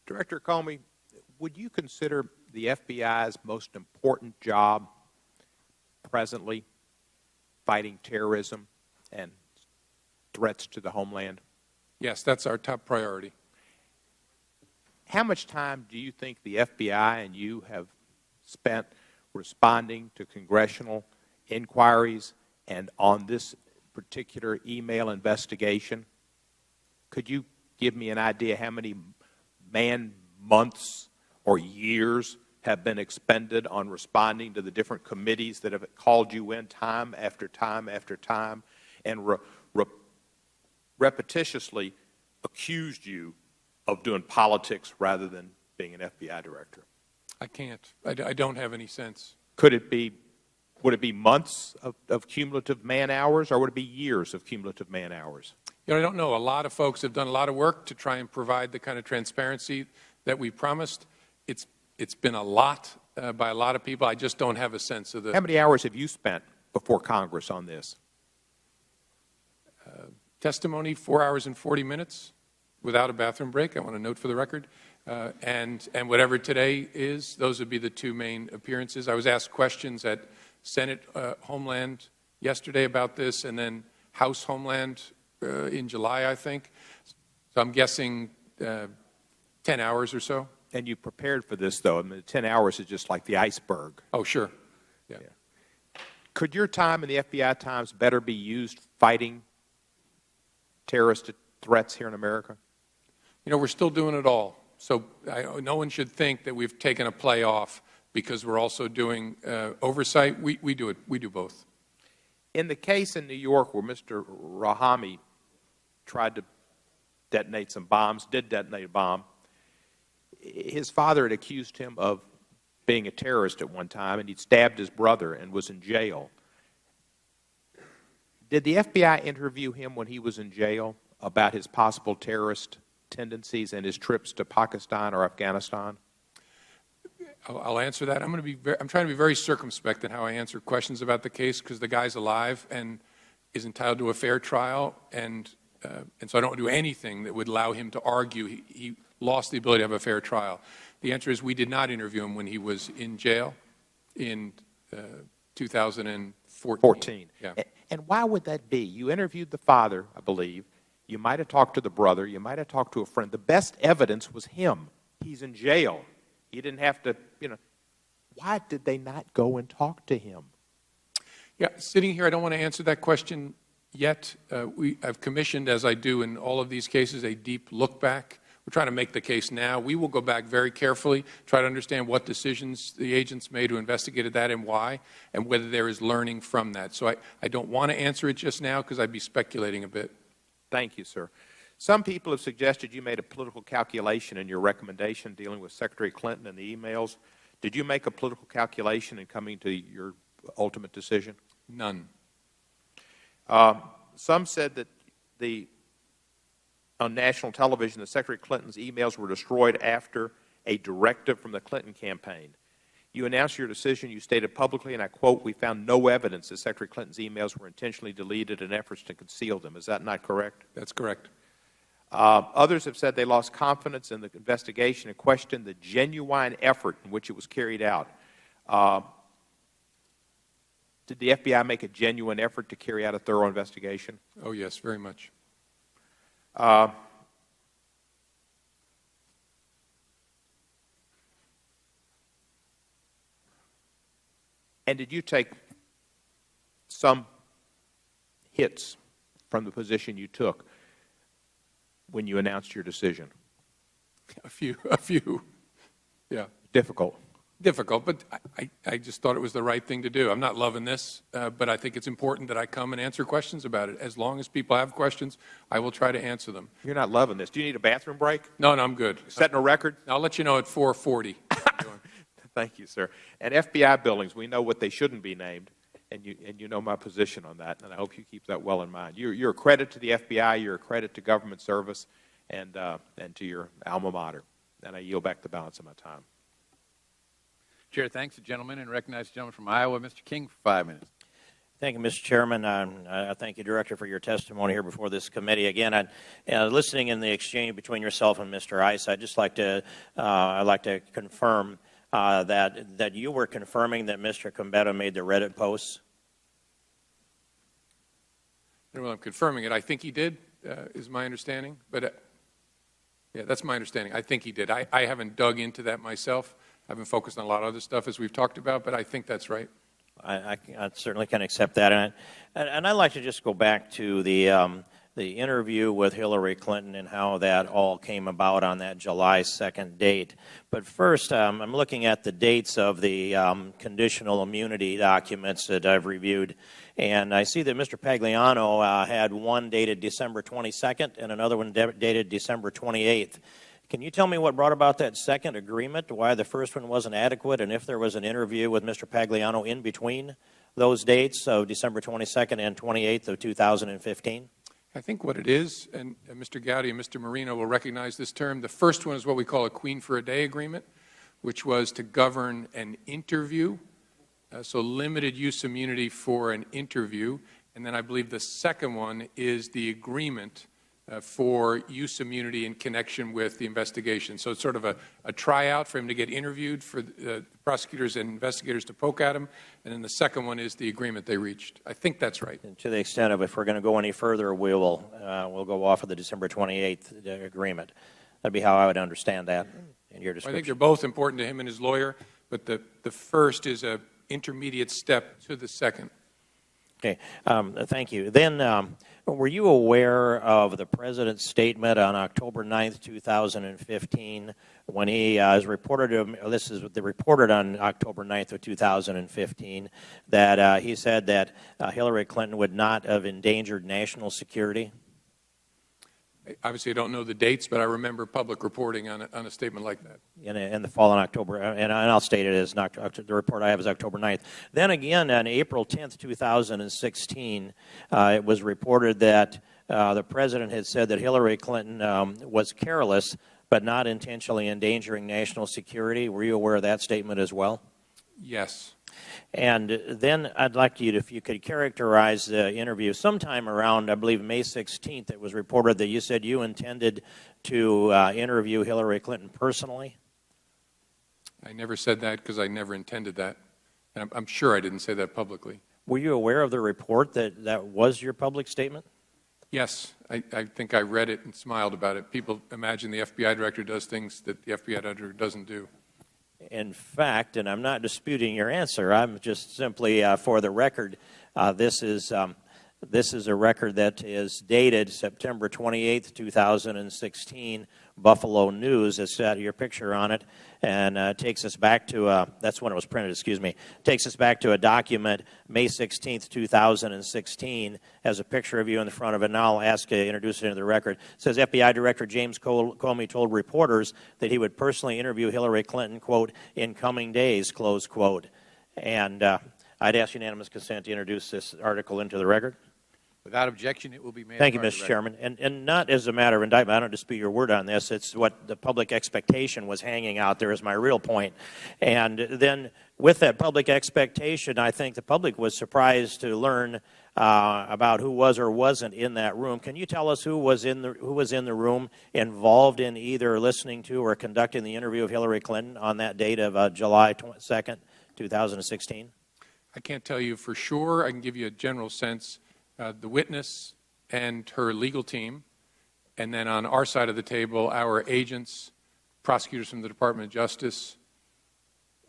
Director Comey, would you consider the FBI's most important job presently fighting terrorism and threats to the homeland? Yes, that's our top priority. How much time do you think the FBI and you have spent responding to congressional inquiries and on this particular email investigation? Could you give me an idea how many months or years have been expended on responding to the different committees that have called you in time after time after time and repetitiously accused you of doing politics rather than being an FBI director? I can't. I don't have any sense. Would it be months of cumulative man-hours, or would it be years of cumulative man-hours? You know, I don't know. A lot of folks have done a lot of work to try and provide the kind of transparency that we promised. It's been a lot by a lot of people. I just don't have a sense of the... How many hours have you spent before Congress on this? Testimony, 4 hours and 40 minutes without a bathroom break, I want to note for the record. And whatever today is, those would be the two main appearances. I was asked questions at Senate Homeland yesterday about this, and then House Homeland in July, I think. So I'm guessing 10 hours or so. And you prepared for this, though. I mean, 10 hours is just like the iceberg. Oh, sure. Yeah. Could your time and the FBI times better be used fighting terrorist threats here in America? You know, we're still doing it all. So no one should think that we've taken a play off because we're also doing oversight. We do it. We do both. In the case in New York where Mr. Rahami tried to detonate some bombs, did detonate a bomb, his father had accused him of being a terrorist at one time, and he'd stabbed his brother and was in jail. Did the FBI interview him when he was in jail about his possible terrorist tendencies and his trips to Pakistan or Afghanistan? I'll answer that. I'm trying to be very circumspect in how I answer questions about the case because the guy's alive and is entitled to a fair trial, and so I don't do anything that would allow him to argue he lost the ability to have a fair trial. The answer is we did not interview him when he was in jail in 2014. Yeah. And why would that be? You interviewed the father, I believe. You might have talked to the brother. You might have talked to a friend. The best evidence was him. He's in jail. You didn't have to, Why did they not go and talk to him? Yeah, sitting here, I don't want to answer that question yet. I've commissioned, as I do in all of these cases, a deep look back. We're trying to make the case now. We will go back very carefully, try to understand what decisions the agents made who investigated that and why, and whether there is learning from that. So I don't want to answer it just now because I'd be speculating a bit. Thank you, sir. Some people have suggested you made a political calculation in your recommendation dealing with Secretary Clinton and the emails. Did you make a political calculation in coming to your ultimate decision? None. Some said that on national television, that Secretary Clinton's emails were destroyed after a directive from the Clinton campaign. You announced your decision. You stated publicly, and I quote, "We found no evidence that Secretary Clinton's emails were intentionally deleted in efforts to conceal them." Is that not correct? That's correct. Others have said they lost confidence in the investigation and questioned the genuine effort in which it was carried out. Did the FBI make a genuine effort to carry out a thorough investigation? Oh, yes, very much. And did you take some hits from the position you took when you announced your decision? A few. Yeah. Difficult. Difficult, but I just thought it was the right thing to do. I'm not loving this, but I think it's important that I come and answer questions about it. As long as people have questions, I will try to answer them. You're not loving this. Do you need a bathroom break? No, I'm good. Setting a record? I'll let you know at 4:40. Thank you, sir. And FBI buildings, we know what they shouldn't be named, and you know my position on that, and I hope you keep that well in mind. You're a credit to the FBI, you're a credit to government service, and to your alma mater. And I yield back the balance of my time. Chair thanks the gentleman and recognize the gentleman from Iowa, Mr. King, for 5 minutes. Thank you, Mr. Chairman. I thank you, Director, for your testimony here before this committee. Again, listening in the exchange between yourself and Mr. Ice, I'd just like to confirm that you were confirming that Mr. Combetta made the Reddit posts. Well, I'm confirming it. I think he did, is my understanding. But yeah, that's my understanding. I think he did. I haven't dug into that myself. I've been focused on a lot of other stuff, as we've talked about, but I think that's right. I certainly can accept that. And I'd like to just go back to the interview with Hillary Clinton and how that all came about on that July 2nd date. But first, I'm looking at the dates of the conditional immunity documents that I've reviewed, and I see that Mr. Pagliano had one dated December 22nd and another one dated December 28th. Can you tell me what brought about that second agreement, why the first one wasn't adequate, and if there was an interview with Mr. Pagliano in between those dates of December 22nd and 28th of 2015? I think what it is, and Mr. Gowdy and Mr. Marino will recognize this term, the first one is what we call a Queen for a Day agreement, which was to govern an interview, so limited use immunity for an interview. And then I believe the second one is the agreement for use immunity in connection with the investigation. So it's sort of a tryout for him to get interviewed, for prosecutors and investigators to poke at him, and then the second one is the agreement they reached. I think that's right. And to the extent of if we're going to go any further, we'll go off of the December 28th agreement. That'd be how I would understand that in your description. I think they're both important to him and his lawyer, but the first is an intermediate step to the second. Okay, thank you. Then, were you aware of the President's statement on October 9th, 2015, when he is reported, this is reported on October 9th of 2015, that he said that Hillary Clinton would not have endangered national security? Obviously, I don't know the dates, but I remember public reporting on a statement like that. In the fall in October, and I'll state it as the report I have is October 9th. Then again, on April 10th, 2016, it was reported that the President had said that Hillary Clinton was careless but not intentionally endangering national security. Were you aware of that statement as well? Yes. And then I'd like you to, if you could characterize the interview sometime around, I believe, May 16th, it was reported that you said you intended to interview Hillary Clinton personally. I never said that because I never intended that. And I'm sure I didn't say that publicly. Were you aware of the report that was your public statement? Yes. I think I read it and smiled about it. People imagine the FBI director does things that the FBI director doesn't do. In fact, and I'm not disputing your answer, I'm just simply, for the record, this is a record that is dated September 28th, 2016, Buffalo News. It's got your picture on it, and takes us back to, that's when it was printed, excuse me, takes us back to a document, May 16th, 2016, has a picture of you in the front of it, and I'll ask you to introduce it into the record. It says, FBI Director James Comey told reporters that he would personally interview Hillary Clinton, quote, in coming days, close quote. And I'd ask unanimous consent to introduce this article into the record. Without objection, it will be made. Thank you, Mr. Chairman. And not as a matter of indictment, I don't dispute your word on this. It's what the public expectation was hanging out there is my real point. And then with that public expectation, I think the public was surprised to learn about who was or wasn't in that room. Can you tell us who was in the room involved in either listening to or conducting the interview of Hillary Clinton on that date of July 2nd, 2016? I can't tell you for sure. I can give you a general sense. The witness and her legal team, and then on our side of the table, our agents, prosecutors from the Department of Justice,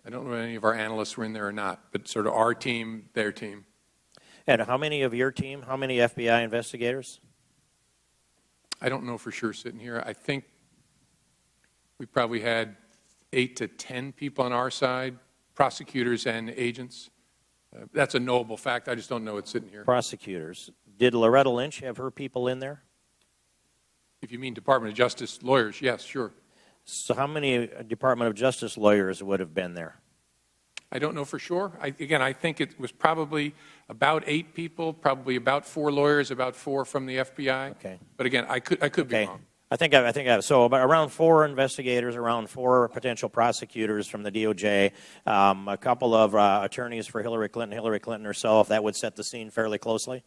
I don't know if any of our analysts were in there or not, but sort of our team, their team. And how many of your team, how many FBI investigators? I don't know for sure sitting here. I think we probably had 8 to 10 people on our side, prosecutors and agents. That's a knowable fact. I just don't know it sitting here. Prosecutors. Did Loretta Lynch have her people in there? If you mean Department of Justice lawyers, yes, sure. So how many Department of Justice lawyers would have been there? I don't know for sure. Again, I think it was probably about 8 people, probably about 4 lawyers, about 4 from the FBI. Okay. But again, I could be wrong. I think so. About around 4 investigators, around 4 potential prosecutors from the DOJ, a couple of attorneys for Hillary Clinton herself. That would set the scene fairly closely.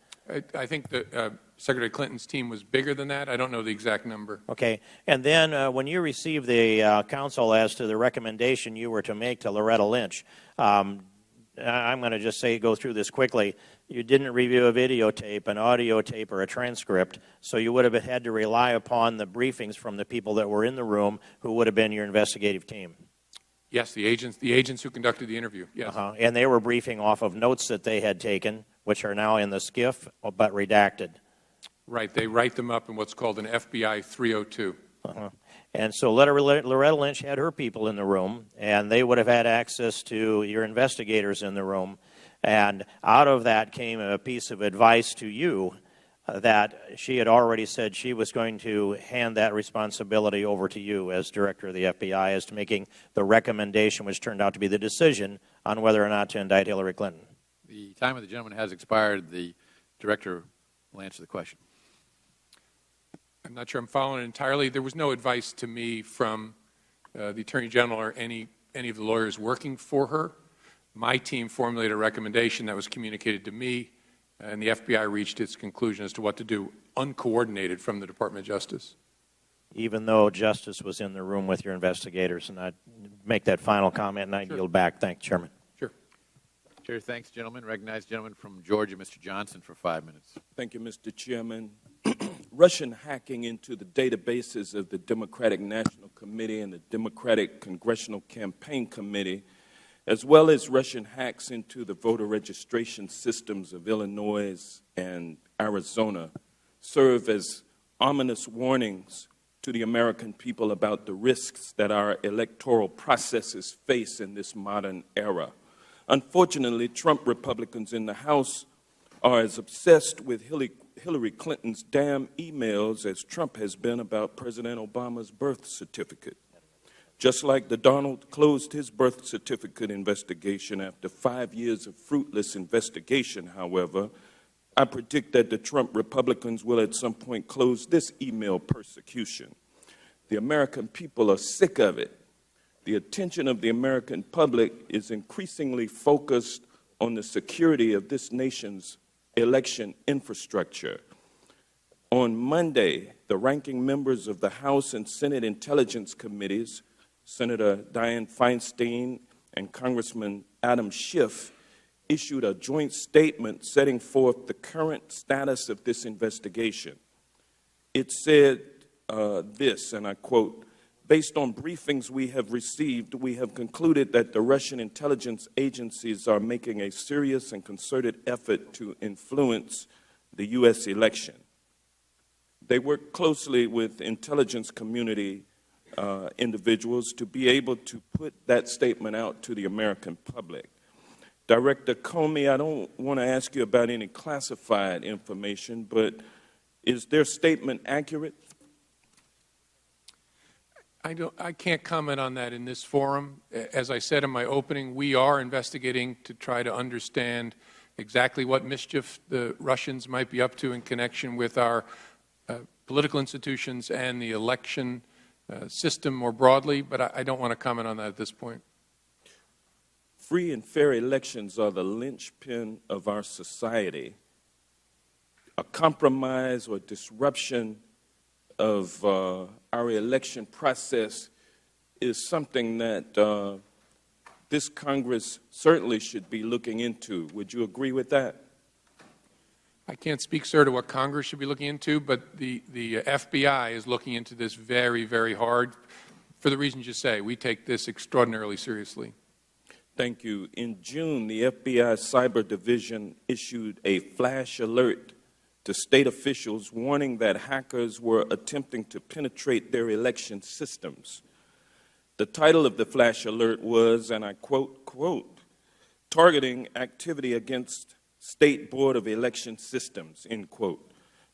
I think that Secretary Clinton's team was bigger than that. I don't know the exact number. Okay. And then when you received the counsel as to the recommendation you were to make to Loretta Lynch, I'm going to just go through this quickly. You didn't review a videotape, an audio tape, or a transcript, so you would have had to rely upon the briefings from the people that were in the room who would have been your investigative team. Yes, the agents who conducted the interview, yes. And they were briefing off of notes that they had taken, which are now in the SCIF, but redacted. Right. They write them up in what's called an FBI 302. And so Loretta Lynch had her people in the room, and they would have had access to your investigators in the room. And out of that came a piece of advice to you that she had already said she was going to hand that responsibility over to you as director of the FBI as to making the recommendation, which turned out to be the decision on whether or not to indict Hillary Clinton. The time of the gentleman has expired. The director will answer the question. I'm not sure I'm following it entirely. There was no advice to me from the Attorney General or any of the lawyers working for her. My team formulated a recommendation that was communicated to me, and the FBI reached its conclusion as to what to do, uncoordinated from the Department of Justice. Even though Justice was in the room with your investigators, and I'd make that final comment, and I'd yield back. Thank you, Chairman. Sure. Chair, thanks, gentlemen. Recognize gentleman from Georgia, Mr. Johnson, for 5 minutes. Thank you, Mr. Chairman. Russian hacking into the databases of the Democratic National Committee and the Democratic Congressional Campaign Committee, as well as Russian hacks into the voter registration systems of Illinois and Arizona, serve as ominous warnings to the American people about the risks that our electoral processes face in this modern era. Unfortunately, Trump Republicans in the House are as obsessed with Hillary Clinton's damn emails as Trump has been about President Obama's birth certificate. Just like the Donald closed his birth certificate investigation after 5 years of fruitless investigation, however, I predict that the Trump Republicans will at some point close this email persecution. The American people are sick of it. The attention of the American public is increasingly focused on the security of this nation's election infrastructure. On Monday, the ranking members of the House and Senate Intelligence Committees, Senator Dianne Feinstein and Congressman Adam Schiff, issued a joint statement setting forth the current status of this investigation. It said this, and I quote, "Based on briefings we have received, we have concluded that the Russian intelligence agencies are making a serious and concerted effort to influence the U.S. election. They work closely with intelligence community individuals to be able to put that statement out to the American public." Director Comey, I don't want to ask you about any classified information, but is their statement accurate? I can't comment on that in this forum. As I said in my opening, we are investigating to try to understand exactly what mischief the Russians might be up to in connection with our political institutions and the election system more broadly, but I don't want to comment on that at this point. Free and fair elections are the linchpin of our society. A compromise or disruption of our election process is something that this Congress certainly should be looking into. Would you agree with that? I can't speak, sir, to what Congress should be looking into, but the FBI is looking into this very, very hard for the reasons you say. We take this extraordinarily seriously. Thank you. In June, the FBI Cyber Division issued a flash alert to state officials warning that hackers were attempting to penetrate their election systems. The title of the flash alert was, and I quote, targeting activity against State Board of Election Systems, end quote.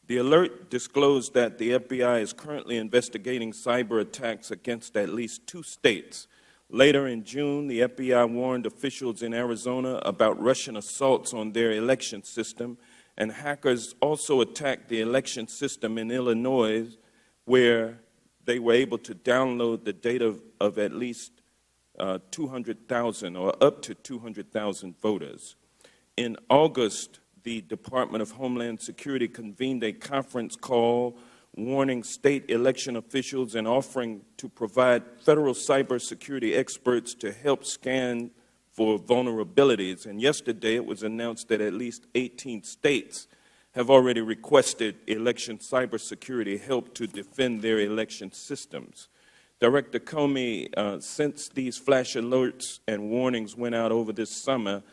The alert disclosed that the FBI is currently investigating cyber attacks against at least 2 states. Later in June, the FBI warned officials in Arizona about Russian assaults on their election system, and hackers also attacked the election system in Illinois, where they were able to download the data of at least 200,000 or up to 200,000 voters. In August, the Department of Homeland Security convened a conference call warning state election officials and offering to provide federal cybersecurity experts to help scan for vulnerabilities. And yesterday it was announced that at least 18 states have already requested election cybersecurity help to defend their election systems. Director Comey, since these flash alerts and warnings went out over this summer,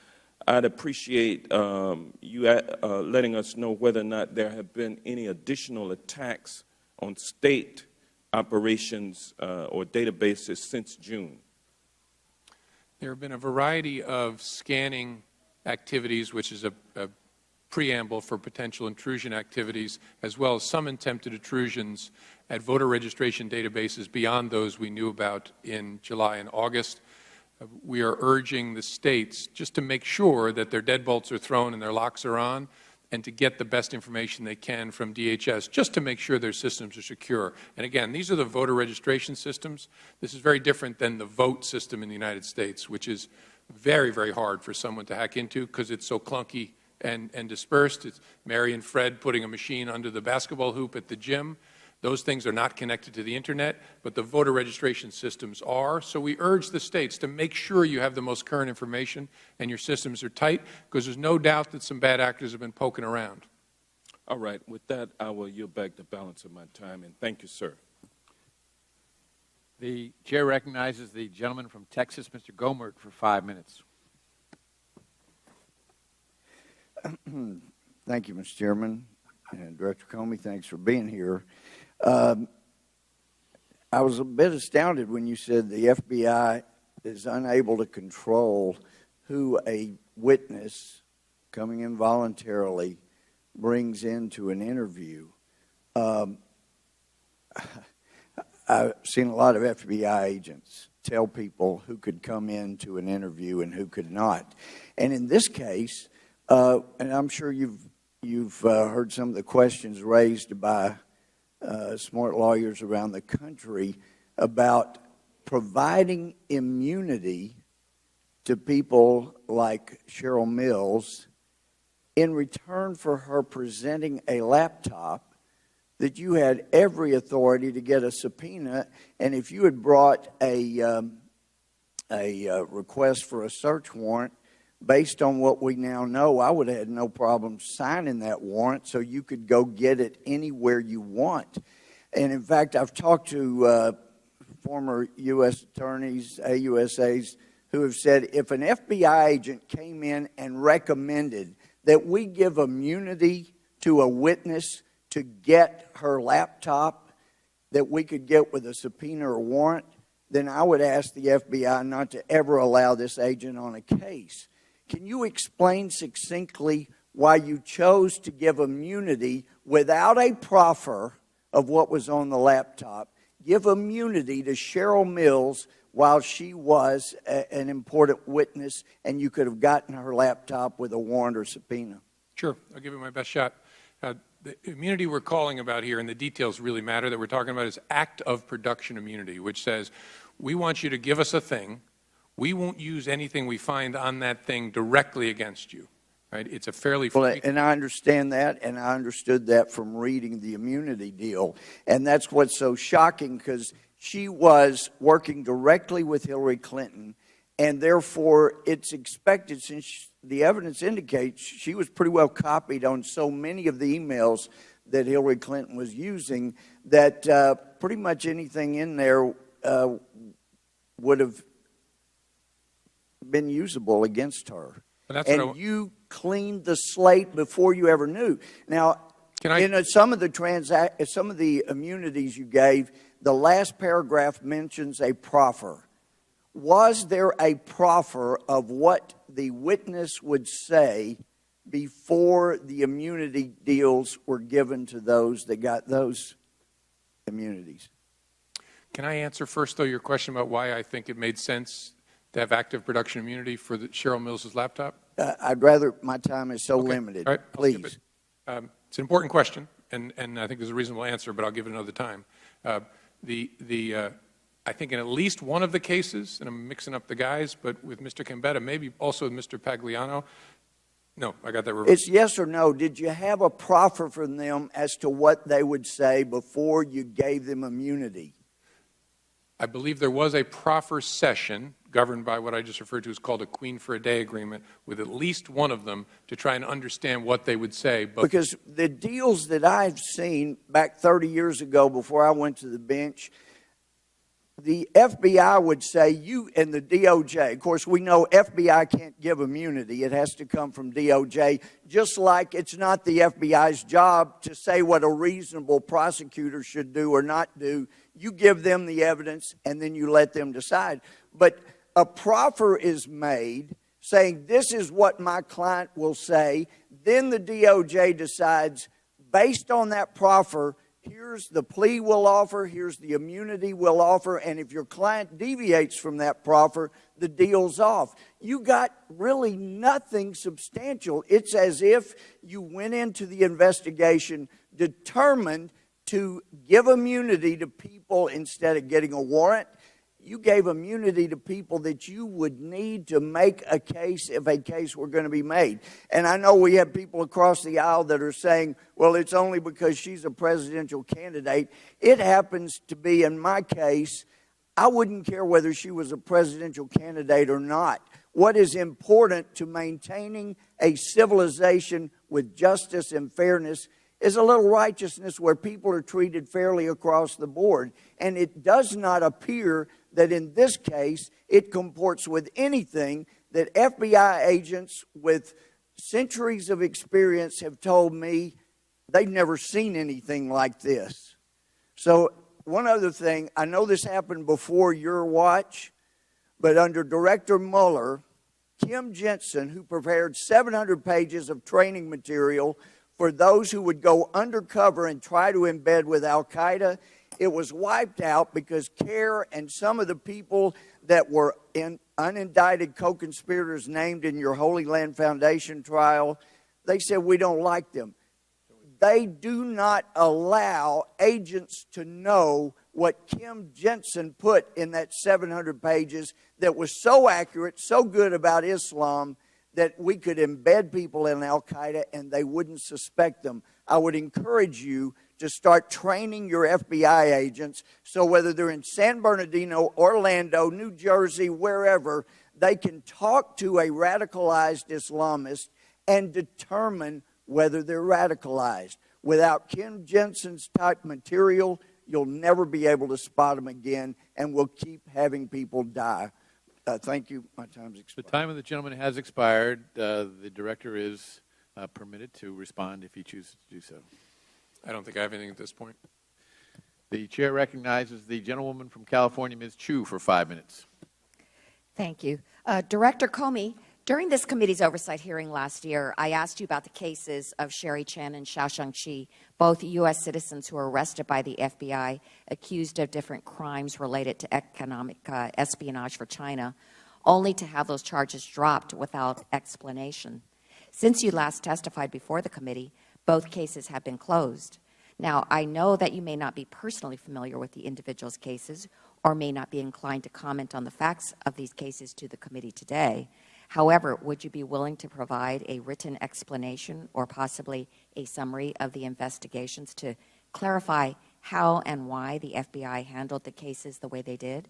I'd appreciate you letting us know whether or not there have been any additional attacks on state operations or databases since June. There have been a variety of scanning activities, which is a preamble for potential intrusion activities, as well as some attempted intrusions at voter registration databases beyond those we knew about in July and August. We are urging the states just to make sure that their deadbolts are thrown and their locks are on, and to get the best information they can from DHS, just to make sure their systems are secure. And again, these are the voter registration systems. This is very different than the vote system in the United States, which is very, very hard for someone to hack into because it's so clunky and dispersed. It's Mary and Fred putting a machine under the basketball hoop at the gym. Those things are not connected to the Internet, but the voter registration systems are. So we urge the states to make sure you have the most current information and your systems are tight, because there's no doubt that some bad actors have been poking around. All right. With that, I will yield back the balance of my time, and thank you, sir. The chair recognizes the gentleman from Texas, Mr. Gomert, for 5 minutes. Thank you, Mr. Chairman. And Director Comey, thanks for being here. I was a bit astounded when you said the FBI is unable to control who a witness coming in voluntarily brings into an interview. I've seen a lot of FBI agents tell people who could come into an interview and who could not. And in this case, and I'm sure you've heard some of the questions raised by smart lawyers around the country about providing immunity to people like Cheryl Mills in return for her presenting a laptop that you had every authority to get a subpoena, and if you had brought a request for a search warrant, based on what we now know, I would have had no problem signing that warrant so you could go get it anywhere you want. And in fact, I've talked to former U.S. attorneys, AUSAs, who have said if an FBI agent came in and recommended that we give immunity to a witness to get her laptop that we could get with a subpoena or warrant, then I would ask the FBI not to ever allow this agent on a case. Can you explain succinctly why you chose to give immunity without a proffer of what was on the laptop, give immunity to Cheryl Mills while she was an important witness, and you could have gotten her laptop with a warrant or subpoena? Sure. I'll give it my best shot. The immunity we're calling about here, and the details really matter, that we're talking about is act of production immunity, which says we want you to give us a thing. We won't use anything we find on that thing directly against you. Right? It's a fairly... Well, and I understand that, and I understood that from reading the immunity deal. And that's what's so shocking, because she was working directly with Hillary Clinton, and therefore it's expected, since the evidence indicates she was pretty well copied on so many of the emails that Hillary Clinton was using, that pretty much anything in there would have been usable against her. And you cleaned the slate before you ever knew. Now, some of the immunities you gave, the last paragraph mentions a proffer. Was there a proffer of what the witness would say before the immunity deals were given to those that got those immunities? Can I answer first, though, your question about why I think it made sense to have active production immunity for Cheryl Mills' laptop? I'd rather, my time is so limited. All right, please. it's an important question, and I think there's a reasonable answer, but I'll give it another time. I think in at least one of the cases, and I'm mixing up the guys, but with Mr. Gambetta, maybe also with Mr. Pagliano. No, I got that reversed. It's yes or no. Did you have a proffer from them as to what they would say before you gave them immunity? I believe there was a proffer session governed by what I just referred to as called a Queen for a Day agreement with at least one of them to try and understand what they would say. Because the deals that I've seen back 30 years ago before I went to the bench, the FBI would say, you and the DOJ, of course, we know FBI can't give immunity. It has to come from DOJ, just like it's not the FBI's job to say what a reasonable prosecutor should do or not do. You give them the evidence, and then you let them decide. But a proffer is made saying, this is what my client will say. Then the DOJ decides, based on that proffer, here's the plea we'll offer, here's the immunity we'll offer, and if your client deviates from that proffer, the deal's off. You got really nothing substantial. It's as if you went into the investigation determined to give immunity to people instead of getting a warrant. You gave immunity to people that you would need to make a case if a case were going to be made. And I know we have people across the aisle that are saying, well, it's only because she's a presidential candidate. It happens to be, in my case, I wouldn't care whether she was a presidential candidate or not. What is important to maintaining a civilization with justice and fairness is a little righteousness where people are treated fairly across the board. And it does not appear that in this case it comports with anything that FBI agents with centuries of experience have told me they've never seen anything like this. So one other thing, I know this happened before your watch, but under Director Mueller, Kim Jensen, who prepared 700 pages of training material for those who would go undercover and try to embed with al-Qaeda, it was wiped out because CARE and some of the people that were unindicted co-conspirators named in your Holy Land Foundation trial, they said, we don't like them. They do not allow agents to know what Kim Jensen put in that 700 pages that was so accurate, so good about Islam, that we could embed people in al-Qaeda and they wouldn't suspect them. I would encourage you to start training your FBI agents so whether they're in San Bernardino, Orlando, New Jersey, wherever, they can talk to a radicalized Islamist and determine whether they're radicalized. Without Kim Jensen's type material, you'll never be able to spot them again, and we'll keep having people die. Thank you. My time's expired. The time of the gentleman has expired. The director is permitted to respond if he chooses to do so. I don't think I have anything at this point. The chair recognizes the gentlewoman from California, Ms. Chu, for 5 minutes. Thank you. Director Comey, during this committee's oversight hearing last year, I asked you about the cases of Sherry Chen and Xiaoshang Qi, both U.S. citizens who were arrested by the FBI, accused of different crimes related to economic espionage for China, only to have those charges dropped without explanation. Since you last testified before the committee, both cases have been closed. Now, I know that you may not be personally familiar with the individual's cases or may not be inclined to comment on the facts of these cases to the committee today. However, would you be willing to provide a written explanation or possibly a summary of the investigations to clarify how and why the FBI handled the cases the way they did?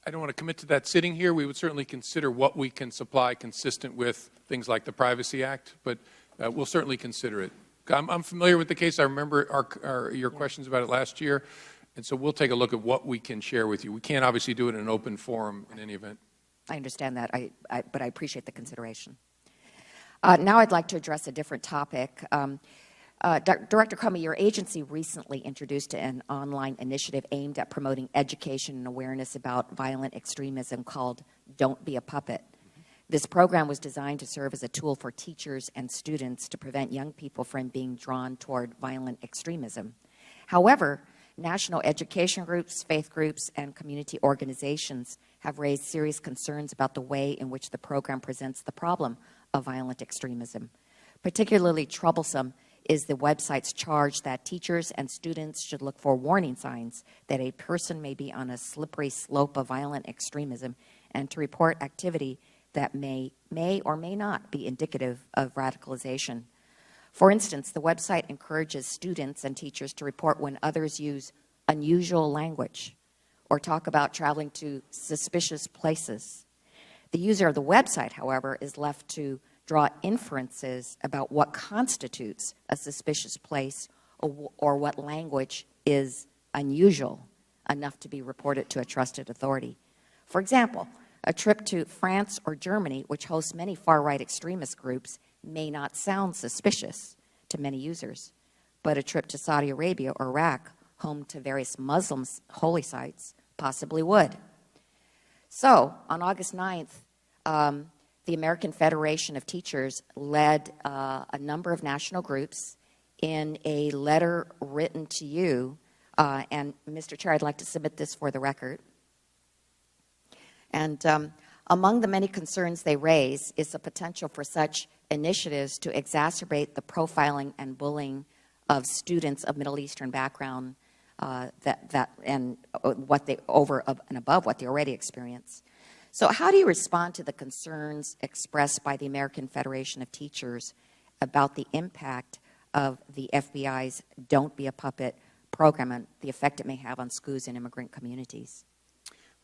I don't want to commit to that sitting here. We would certainly consider what we can supply consistent with things like the Privacy Act, but we'll certainly consider it. I'm familiar with the case. I remember your questions about it last year, and so we'll take a look at what we can share with you. We can't obviously do it in an open forum in any event. I understand that, but I appreciate the consideration. Now I'd like to address a different topic. Director Comey, your agency recently introduced an online initiative aimed at promoting education and awareness about violent extremism called Don't Be a Puppet. This program was designed to serve as a tool for teachers and students to prevent young people from being drawn toward violent extremism. However, national education groups, faith groups, and community organizations have raised serious concerns about the way in which the program presents the problem of violent extremism. Particularly troublesome is the website's charge that teachers and students should look for warning signs that a person may be on a slippery slope of violent extremism and to report activity that may or may not be indicative of radicalization. For instance, the website encourages students and teachers to report when others use unusual language or talk about traveling to suspicious places. The user of the website, however, is left to draw inferences about what constitutes a suspicious place or what language is unusual enough to be reported to a trusted authority. For example, a trip to France or Germany, which hosts many far-right extremist groups, may not sound suspicious to many users, but a trip to Saudi Arabia or Iraq, home to various Muslim holy sites, possibly would. So, on August 9th, the American Federation of Teachers led a number of national groups in a letter written to you, and Mr. Chair, I'd like to submit this for the record. And among the many concerns they raise is the potential for such initiatives to exacerbate the profiling and bullying of students of Middle Eastern background and what they over and above what they already experience. So how do you respond to the concerns expressed by the American Federation of Teachers about the impact of the FBI's Don't Be a Puppet program and the effect it may have on schools and immigrant communities?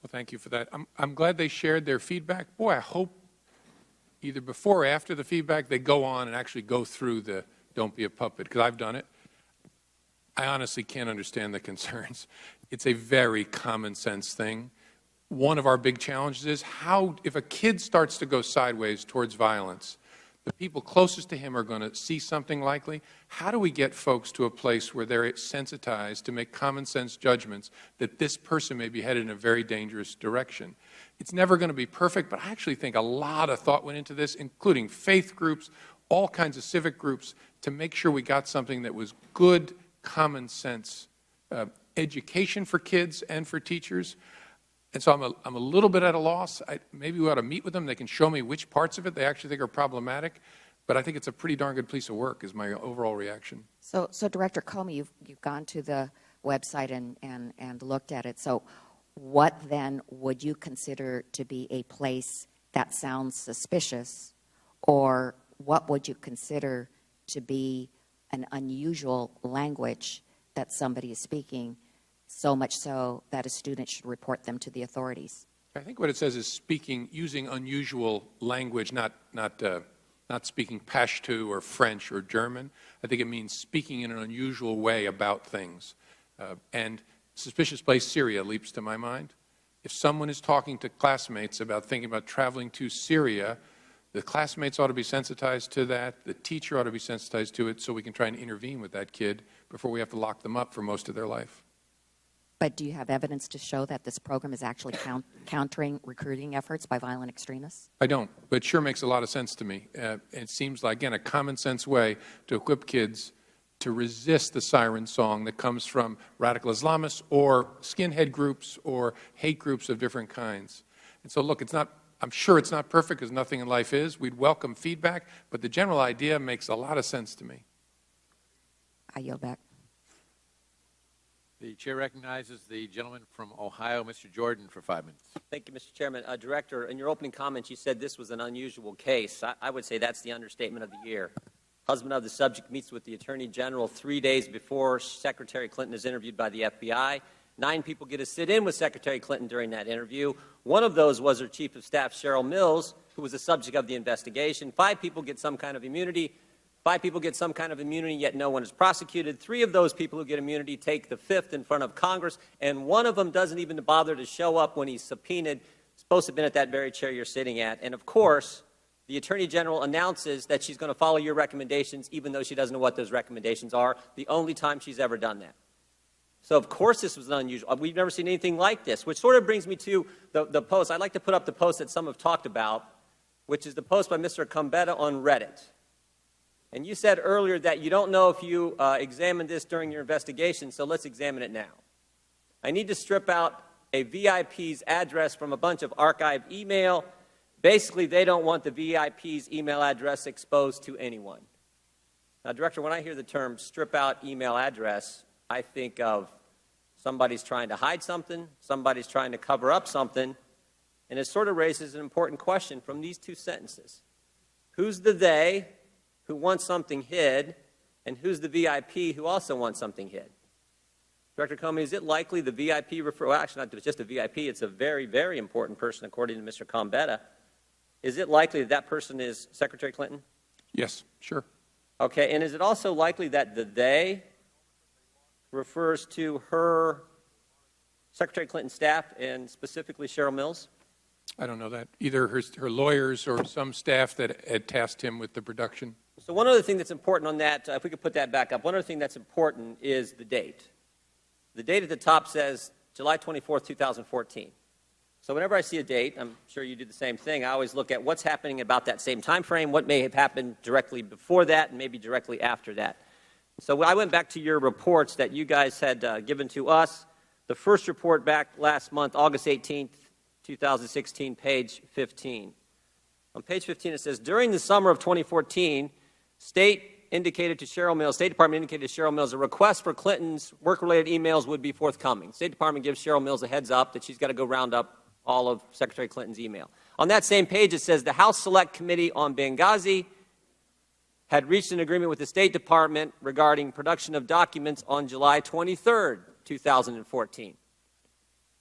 Well, thank you for that. I'm glad they shared their feedback. Boy, I hope either before or after the feedback they go on and actually go through the Don't Be a Puppet, because I've done it. I honestly can't understand the concerns. It's a very common sense thing. One of our big challenges is how, if a kid starts to go sideways towards violence, the people closest to him are going to see something likely. How do we get folks to a place where they're sensitized to make common sense judgments that this person may be headed in a very dangerous direction? It's never going to be perfect, but I actually think a lot of thought went into this, including faith groups, all kinds of civic groups, to make sure we got something that was good, common sense education for kids and for teachers. And so I'm a little bit at a loss. Maybe we ought to meet with them. They can show me which parts of it they actually think are problematic. But I think it's a pretty darn good piece of work is my overall reaction. So Director Comey, you've gone to the website and looked at it. So what then would you consider to be a place that sounds suspicious, or what would you consider to be an unusual language that somebody is speaking, so much so that a student should report them to the authorities? I think what it says is using unusual language, not speaking Pashto or French or German. I think it means speaking in an unusual way about things. And suspicious place, Syria, leaps to my mind. If someone is talking to classmates about thinking about traveling to Syria, the classmates ought to be sensitized to that. The teacher ought to be sensitized to it so we can try and intervene with that kid before we have to lock them up for most of their life. But do you have evidence to show that this program is actually countering recruiting efforts by violent extremists? I don't, but it sure makes a lot of sense to me. It seems like, again, a common sense way to equip kids to resist the siren song that comes from radical Islamists or skinhead groups or hate groups of different kinds. And so, look, I'm sure it's not perfect, because nothing in life is. We'd welcome feedback, but the general idea makes a lot of sense to me. I yield back. The chair recognizes the gentleman from Ohio, Mr. Jordan, for 5 minutes. Thank you, Mr. Chairman. Director, in your opening comments, you said this was an unusual case. I would say that's the understatement of the year. Husband of the subject meets with the Attorney General 3 days before Secretary Clinton is interviewed by the FBI. 9 people get to sit in with Secretary Clinton during that interview. One of those was her Chief of Staff, Cheryl Mills, who was the subject of the investigation. 5 people get some kind of immunity. 5 people get some kind of immunity, yet no one is prosecuted. 3 of those people who get immunity take the 5th in front of Congress, and one of them doesn't even bother to show up when he's subpoenaed. supposed to have been at that very chair you're sitting at. And of course, the Attorney General announces that she's going to follow your recommendations, even though she doesn't know what those recommendations are, the only time she's ever done that. So, of course, this was unusual. We've never seen anything like this, which sort of brings me to the post. I'd like to put up the post that some have talked about, which is the post by Mr. Combetta on Reddit. And you said earlier that you don't know if you examined this during your investigation, so let's examine it now. I need to strip out a VIP's address from a bunch of archived email. Basically, they don't want the VIP's email address exposed to anyone. Now, Director, when I hear the term strip out email address, I think of somebody's trying to hide something, somebody's trying to cover up something, and it sort of raises an important question from these two sentences. Who's the they who wants something hid, and who's the VIP who also wants something hid? Director Comey, is it likely the VIP well, actually not just a VIP, it's a very, very important person according to Mr. Combetta. Is it likely that that person is Secretary Clinton? Yes, sure. Okay, and is it also likely that the they refers to her Secretary Clinton's staff and specifically Cheryl Mills? I don't know that. Either her lawyers or some staff that had tasked him with the production. So one other thing that's important on that, if we could put that back up, one other thing that's important is the date. The date at the top says July 24th, 2014. So whenever I see a date, I'm sure you do the same thing, I always look at what's happening about that same time frame, what may have happened directly before that and maybe directly after that. So I went back to your reports that you guys had given to us. The first report back last month, August 18th, 2016, page 15. On page 15 it says, during the summer of 2014, State Department indicated to Cheryl Mills a request for Clinton's work-related emails would be forthcoming. State Department gives Cheryl Mills a heads up that she's got to go round up all of Secretary Clinton's email. On that same page it says the House Select Committee on Benghazi had reached an agreement with the State Department regarding production of documents on July 23rd, 2014,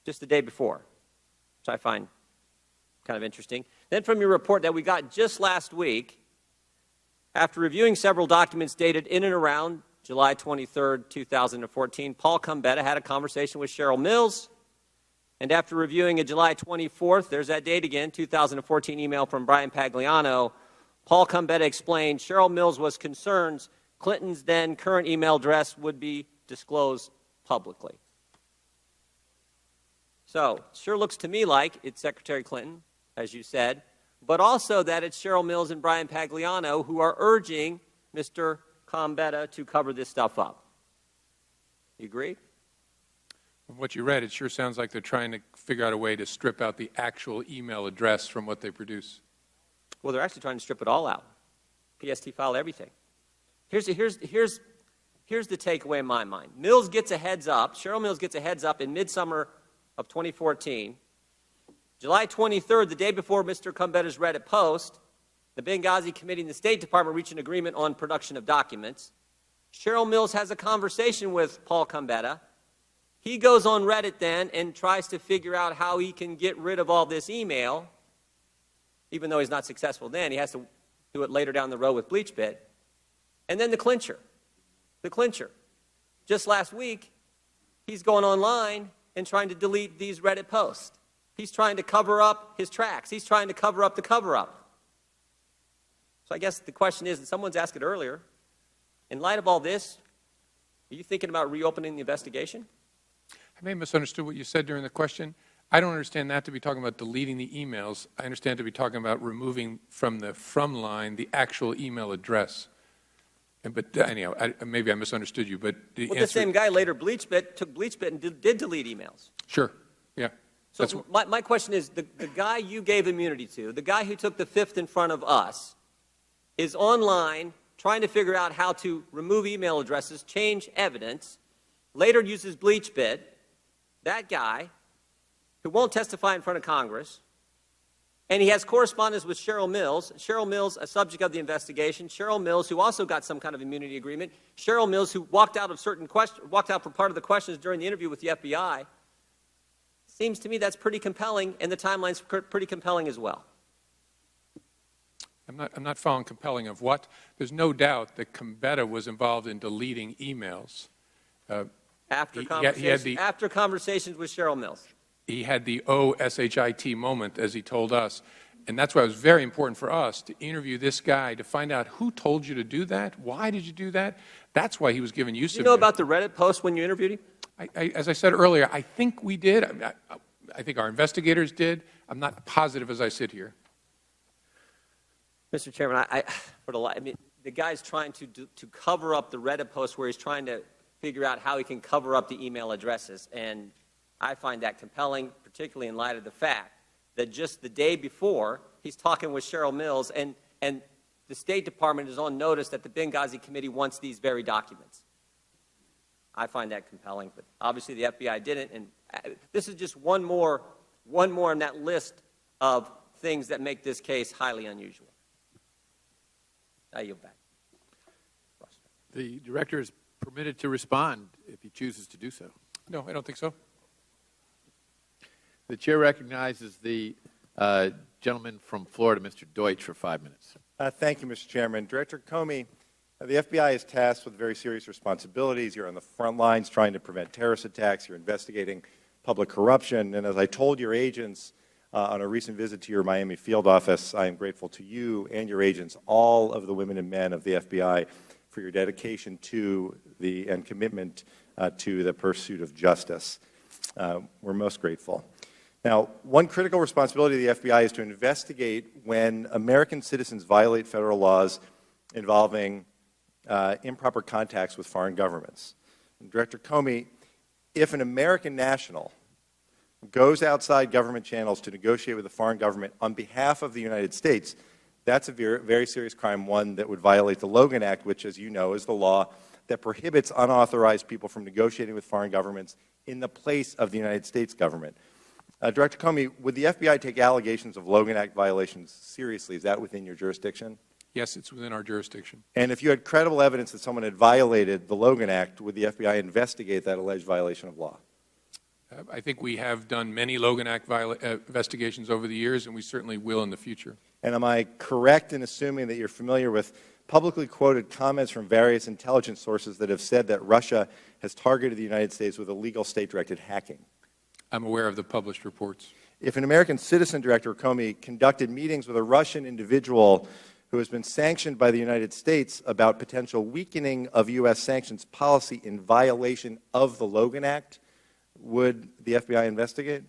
just the day before, which I find kind of interesting. Then from your report that we got just last week, after reviewing several documents dated in and around July 23rd, 2014, Paul Combetta had a conversation with Cheryl Mills, and after reviewing a July 24th, there's that date again, 2014 email from Brian Pagliano, Paul Combetta explained Cheryl Mills was concerned Clinton's then current email address would be disclosed publicly. So, it sure looks to me like it's Secretary Clinton, as you said, but also that it's Cheryl Mills and Brian Pagliano who are urging Mr. Combetta to cover this stuff up. You agree? From what you read, it sure sounds like they're trying to figure out a way to strip out the actual email address from what they produce. Well, they're actually trying to strip it all out. PST file, everything. Here's the takeaway in my mind. Mills gets a heads up, Cheryl Mills gets a heads up in midsummer of 2014. July 23rd, the day before Mr. Combetta's Reddit post, the Benghazi Committee and the State Department reach an agreement on production of documents. Cheryl Mills has a conversation with Paul Combetta. He goes on Reddit then and tries to figure out how he can get rid of all this email. Even though he's not successful then, he has to do it later down the road with BleachBit. And then the clincher. The clincher. Just last week, he's going online and trying to delete these Reddit posts. He's trying to cover up his tracks. He's trying to cover up the cover-up. So I guess the question is, and someone's asked it earlier, in light of all this, are you thinking about reopening the investigation? I may have misunderstood what you said during the question. I don't understand that to be talking about deleting the emails. I understand to be talking about removing from the from line the actual email address. But anyhow, maybe I misunderstood you. But the same guy later took BleachBit and did delete emails. Sure, yeah. So my question is, the guy you gave immunity to, the guy who took the fifth in front of us, is online trying to figure out how to remove email addresses, change evidence, later uses BleachBit, that guy, who won't testify in front of Congress, and he has correspondence with Cheryl Mills, a subject of the investigation, Cheryl Mills, who also got some kind of immunity agreement, Cheryl Mills, who walked out for part of the questions during the interview with the FBI. Seems to me that's pretty compelling, and the timeline's pretty compelling as well. I'm not following compelling of what. There's no doubt that Combetta was involved in deleting emails. After conversations with Cheryl Mills. he had the O-S-H-I-T moment, as he told us. And that's why it was very important for us to interview this guy to find out who told you to do that, why did you do that. That's why he was given use of it. Did you know about the Reddit post when you interviewed him? As I said earlier, I think we did. I think our investigators did. I'm not positive as I sit here. Mr. Chairman, I mean, the guy's trying to cover up the Reddit post where he's trying to figure out how he can cover up the email addresses. And I find that compelling, particularly in light of the fact that just the day before, he's talking with Cheryl Mills, and the State Department is on notice that the Benghazi Committee wants these very documents. I find that compelling, but obviously the FBI didn't, and this is just one more on that list of things that make this case highly unusual. I yield back. The Director is permitted to respond if he chooses to do so. No, I don't think so. The Chair recognizes the gentleman from Florida, Mr. Deutsch, for 5 minutes. Thank you, Mr. Chairman. Director Comey, the FBI is tasked with very serious responsibilities. You're on the front lines trying to prevent terrorist attacks. You're investigating public corruption. And as I told your agents on a recent visit to your Miami field office, I am grateful to you and your agents, all of the women and men of the FBI, for your dedication to and commitment to the pursuit of justice. We're most grateful. Now, one critical responsibility of the FBI is to investigate when American citizens violate federal laws involving improper contacts with foreign governments. And Director Comey, if an American national goes outside government channels to negotiate with a foreign government on behalf of the United States, that's a very, very serious crime, one that would violate the Logan Act, which, as you know, is the law that prohibits unauthorized people from negotiating with foreign governments in the place of the United States government. Director Comey, would the FBI take allegations of Logan Act violations seriously? Is that within your jurisdiction? Yes, it's within our jurisdiction. And if you had credible evidence that someone had violated the Logan Act, would the FBI investigate that alleged violation of law? I think we have done many Logan Act investigations over the years, and we certainly will in the future. And am I correct in assuming that you're familiar with publicly quoted comments from various intelligence sources that have said that Russia has targeted the United States with illegal state-directed hacking? I'm aware of the published reports. If an American citizen, Director Comey, conducted meetings with a Russian individual who has been sanctioned by the United States about potential weakening of U.S. sanctions policy in violation of the Logan Act, would the FBI investigate?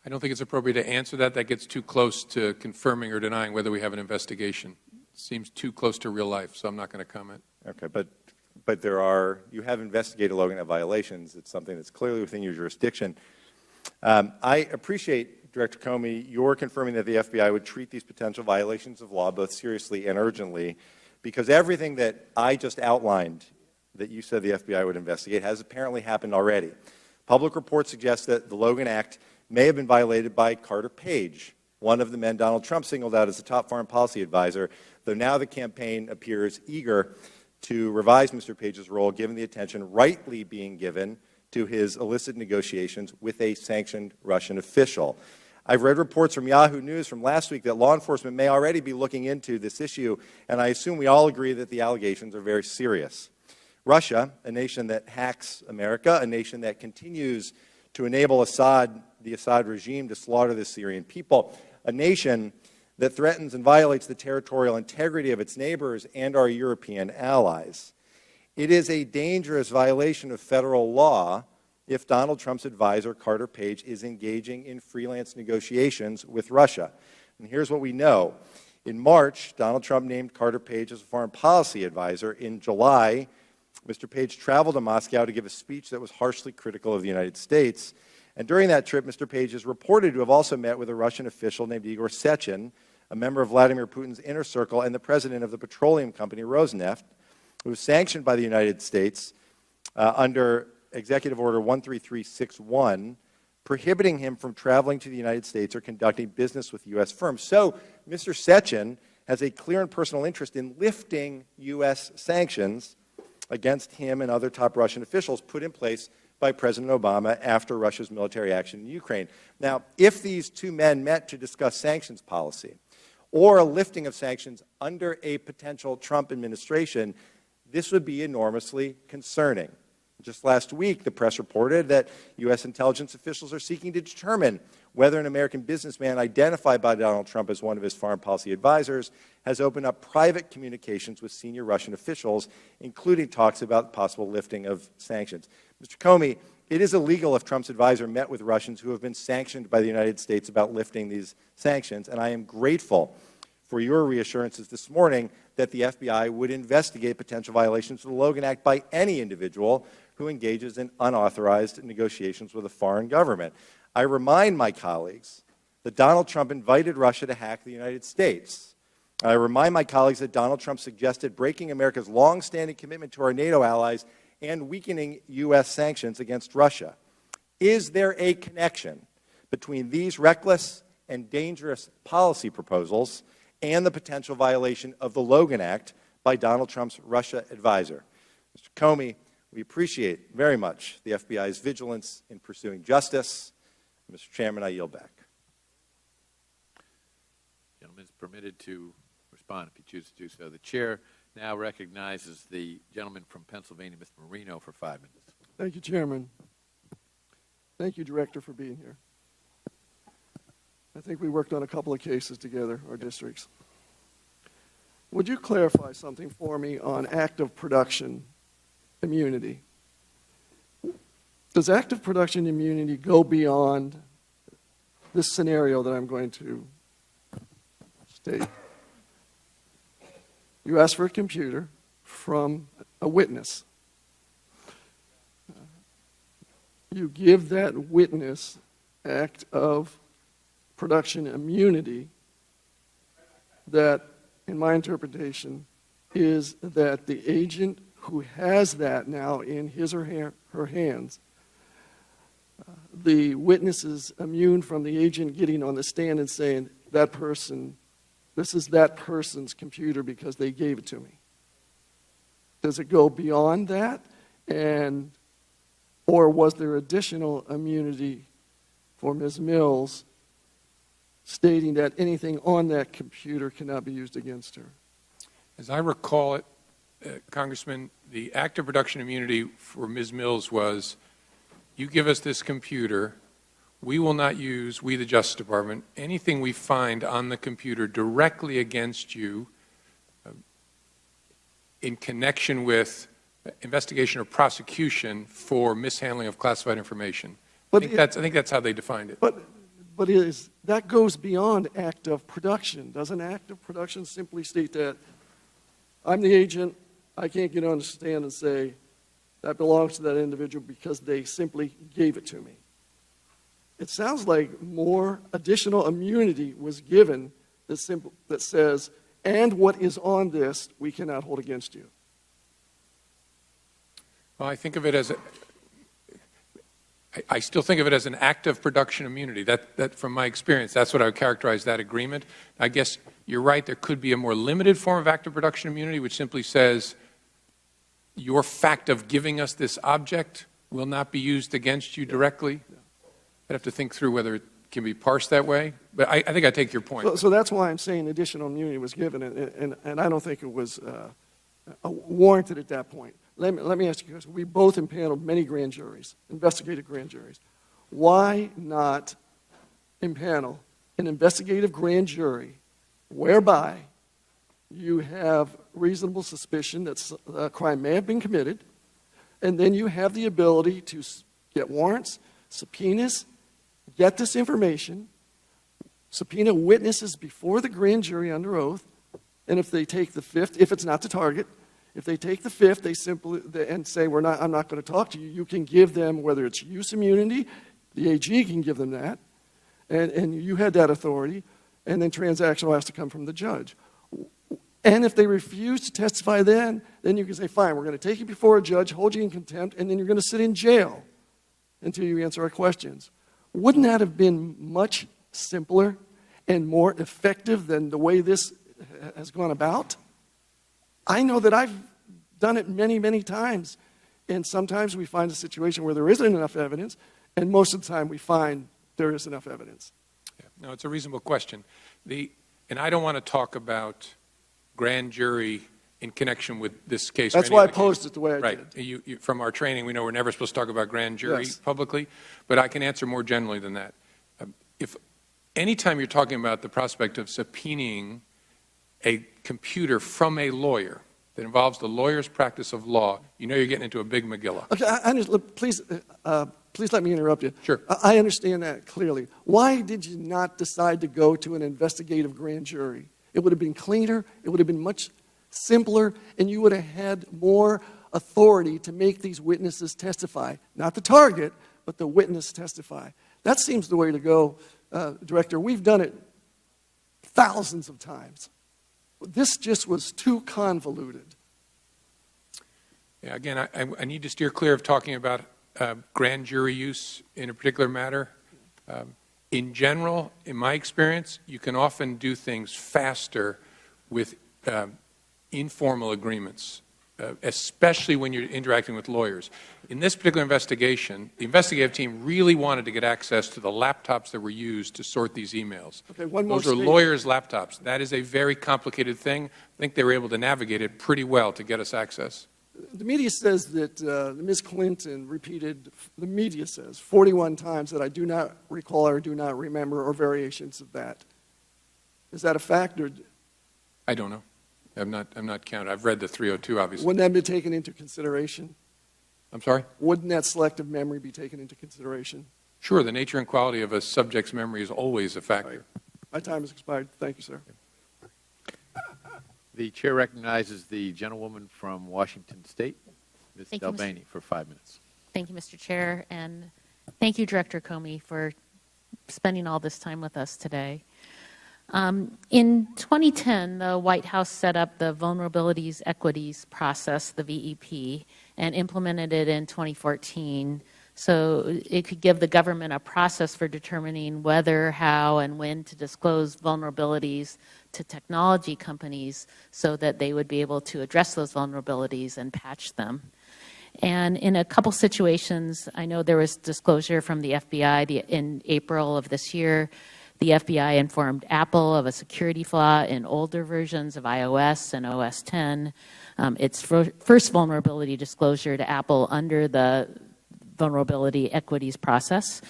I don't think it's appropriate to answer that. That gets too close to confirming or denying whether we have an investigation. It seems too close to real life, so I'm not going to comment. Okay, but you have investigated Logan Act violations. It's something that's clearly within your jurisdiction. I appreciate, Director Comey, your confirming that the FBI would treat these potential violations of law both seriously and urgently, because everything that I just outlined that you said the FBI would investigate has apparently happened already. Public reports suggest that the Logan Act may have been violated by Carter Page, one of the men Donald Trump singled out as the top foreign policy advisor, though now the campaign appears eager to revise Mr. Page's role, given the attention rightly being given to his illicit negotiations with a sanctioned Russian official. I've read reports from Yahoo News from last week that law enforcement may already be looking into this issue, and I assume we all agree that the allegations are very serious. Russia, a nation that hacks America, a nation that continues to enable the Assad regime to slaughter the Syrian people, a nation that threatens and violates the territorial integrity of its neighbors and our European allies. It is a dangerous violation of federal law if Donald Trump's advisor, Carter Page, is engaging in freelance negotiations with Russia. And here's what we know. In March, Donald Trump named Carter Page as a foreign policy advisor. In July, Mr. Page traveled to Moscow to give a speech that was harshly critical of the United States. And during that trip, Mr. Page is reported to have also met with a Russian official named Igor Sechin, a member of Vladimir Putin's inner circle and the president of the petroleum company Rosneft, who was sanctioned by the United States under Executive Order 13361, prohibiting him from traveling to the United States or conducting business with U.S. firms. So Mr. Sechin has a clear and personal interest in lifting U.S. sanctions against him and other top Russian officials put in place by President Obama after Russia's military action in Ukraine. Now, if these two men met to discuss sanctions policy or a lifting of sanctions under a potential Trump administration, this would be enormously concerning. Just last week, the press reported that U.S. intelligence officials are seeking to determine whether an American businessman identified by Donald Trump as one of his foreign policy advisors has opened up private communications with senior Russian officials, including talks about possible lifting of sanctions. Mr. Comey, it is illegal if Trump's advisor met with Russians who have been sanctioned by the United States about lifting these sanctions, and I am grateful for your reassurances this morning that the FBI would investigate potential violations of the Logan Act by any individual who engages in unauthorized negotiations with a foreign government. I remind my colleagues that Donald Trump invited Russia to hack the United States. I remind my colleagues that Donald Trump suggested breaking America's long-standing commitment to our NATO allies and weakening U.S. sanctions against Russia. Is there a connection between these reckless and dangerous policy proposals and the potential violation of the Logan Act by Donald Trump's Russia advisor? Mr. Comey, we appreciate very much the FBI's vigilance in pursuing justice. Mr. Chairman, I yield back. The gentleman is permitted to respond if he chooses to do so. The chair now recognizes the gentleman from Pennsylvania, Mr. Marino, for 5 minutes. Thank you, Chairman. Thank you, Director, for being here. I think we worked on a couple of cases together, our districts. Would you clarify something for me on active production immunity? Does active production immunity go beyond this scenario that I'm going to state? You ask for a computer from a witness. You give that witness act of production immunity that, in my interpretation, is that the agent who has that now in his or her hands, the witness is immune from the agent getting on the stand and saying, that person, this is that person's computer because they gave it to me. Does it go beyond that? Or was there additional immunity for Ms. Mills stating that anything on that computer cannot be used against her? As I recall it, Congressman, the active production immunity for Ms. Mills was, you give us this computer, we will not use, we the Justice Department, anything we find on the computer directly against you in connection with investigation or prosecution for mishandling of classified information. I think that's how they defined it. But that goes beyond act of production. Doesn't act of production simply state that I'm the agent, I can't get on the stand and say that belongs to that individual because they simply gave it to me? It sounds like more additional immunity was given that says, and what is on this we cannot hold against you. Well, I think of it as I still think of it as an active production immunity. That, from my experience, that's what I would characterize that agreement. I guess you're right, there could be a more limited form of active production immunity, which simply says your fact of giving us this object will not be used against you directly. I'd have to think through whether it can be parsed that way. But I think I take your point. So that's why I'm saying additional immunity was given, and I don't think it was warranted at that point. Let me ask you a question. We both impaneled many grand juries, investigative grand juries. Why not impanel an investigative grand jury whereby you have reasonable suspicion that a crime may have been committed, and then you have the ability to get warrants, subpoenas, get this information, subpoena witnesses before the grand jury under oath, and if they take the fifth, if it's not the target, if they take the fifth, they simply and say, I'm not going to talk to you, you can give them, whether it's use immunity, the AG can give them that, and you had that authority, and then transactional has to come from the judge. And if they refuse to testify then you can say, fine, we're going to take you before a judge, hold you in contempt, and then you're going to sit in jail until you answer our questions. Wouldn't that have been much simpler and more effective than the way this has gone about? I know that I've done it many, many times, and sometimes we find a situation where there isn't enough evidence, and most of the time we find there is enough evidence. Yeah. No, it's a reasonable question. And I don't want to talk about grand jury in connection with this case. That's why I posed it the way I did. Right. From our training, we know we're never supposed to talk about grand jury publicly, but I can answer more generally than that. If anytime you're talking about the prospect of subpoenaing a computer from a lawyer that involves the lawyer's practice of law, you know you're getting into a big Megillah. Okay, please let me interrupt you. Sure. I understand that clearly. Why did you not decide to go to an investigative grand jury? It would have been cleaner, it would have been much simpler, and you would have had more authority to make these witnesses testify. Not the target, but the witness testify. That seems the way to go, Director. We've done it thousands of times. This just was too convoluted. Yeah, again, I need to steer clear of talking about grand jury use in a particular matter. In general, in my experience, you can often do things faster with informal agreements, especially when you're interacting with lawyers. In this particular investigation, the investigative team really wanted to get access to the laptops that were used to sort these emails. Okay, one more Those are statement. lawyers' laptops. That is a very complicated thing. I think they were able to navigate it pretty well to get us access. The media says that Ms. Clinton repeated, the media says, 41 times that I do not recall or do not remember, or variations of that. Is that a fact? Or I don't know. I'm not counted. I've read the 302, obviously. wouldn't that be taken into consideration? I'm sorry? Wouldn't that selective memory be taken into consideration? Sure, the nature and quality of a subject's memory is always a factor. My time has expired. Thank you, sir. The chair recognizes the gentlewoman from Washington State, Ms. Thank you, Delbany, for 5 minutes. Thank you, Mr. Chair, and thank you, Director Comey, for spending all this time with us today. In 2010, the White House set up the Vulnerabilities Equities Process, the VEP, and implemented it in 2014 so it could give the government a process for determining whether, how, and when to disclose vulnerabilities to technology companies so that they would be able to address those vulnerabilities and patch them. And in a couple situations, I know there was disclosure from the FBI in April of this year. The FBI informed Apple of a security flaw in older versions of iOS and OS X. Its first vulnerability disclosure to Apple under the Vulnerability Equities Process.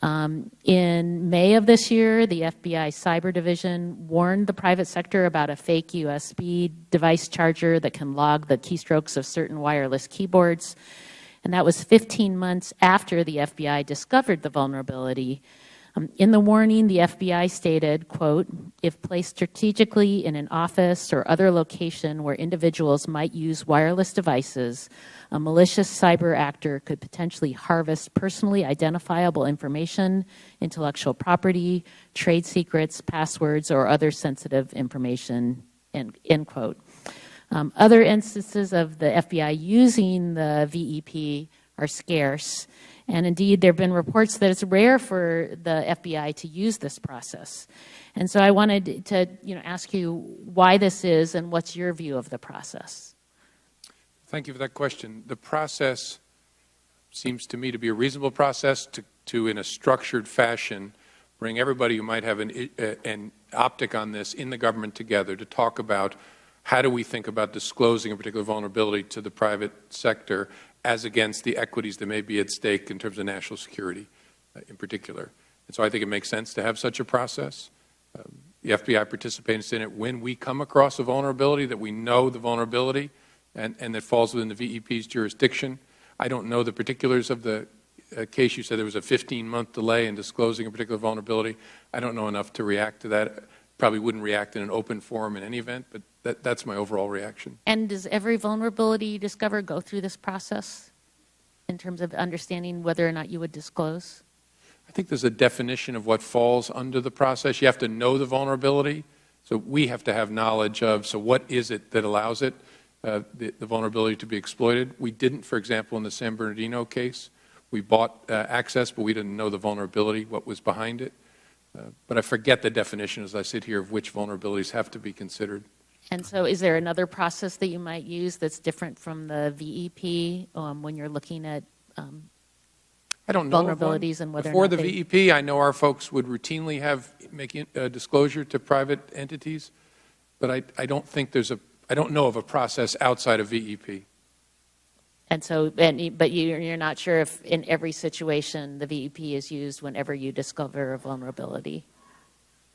In May of this year, the FBI Cyber Division warned the private sector about a fake USB device charger that can log the keystrokes of certain wireless keyboards. And that was 15 months after the FBI discovered the vulnerability. In the warning, the FBI stated, quote, if placed strategically in an office or other location where individuals might use wireless devices, a malicious cyber actor could potentially harvest personally identifiable information, intellectual property, trade secrets, passwords, or other sensitive information, end quote. Other instances of the FBI using the VEP are scarce. And indeed, there have been reports that it's rare for the FBI to use this process. And so I wanted to ask you why this is and what's your view of the process. Thank you for that question. The process seems to me to be a reasonable process to in a structured fashion, bring everybody who might have an optic on this in the government together to talk about how do we think about disclosing a particular vulnerability to the private sector as against the equities that may be at stake in terms of national security in particular. And so I think it makes sense to have such a process. The FBI participates in it when we come across a vulnerability that we know the vulnerability and that falls within the VEP's jurisdiction. I don't know the particulars of the case. You said there was a 15-month delay in disclosing a particular vulnerability. I don't know enough to react to that. Probably wouldn't react in an open forum in any event, but that's my overall reaction. And does every vulnerability you discover go through this process in terms of understanding whether or not you would disclose? I think there's a definition of what falls under the process. You have to know the vulnerability. So we have to have knowledge of, so what is it that allows it, the vulnerability to be exploited? We didn't, for example, in the San Bernardino case. We bought access, but we didn't know the vulnerability, what was behind it. But I forget the definition as I sit here of which vulnerabilities have to be considered. And so is there another process that you might use that's different from the VEP when you're looking at I don't know vulnerabilities and whether Before or not the VEP, I know our folks would routinely make disclosure to private entities, but I don't think there's I don't know of a process outside of VEP. And so, but you're not sure if in every situation the VEP is used whenever you discover a vulnerability.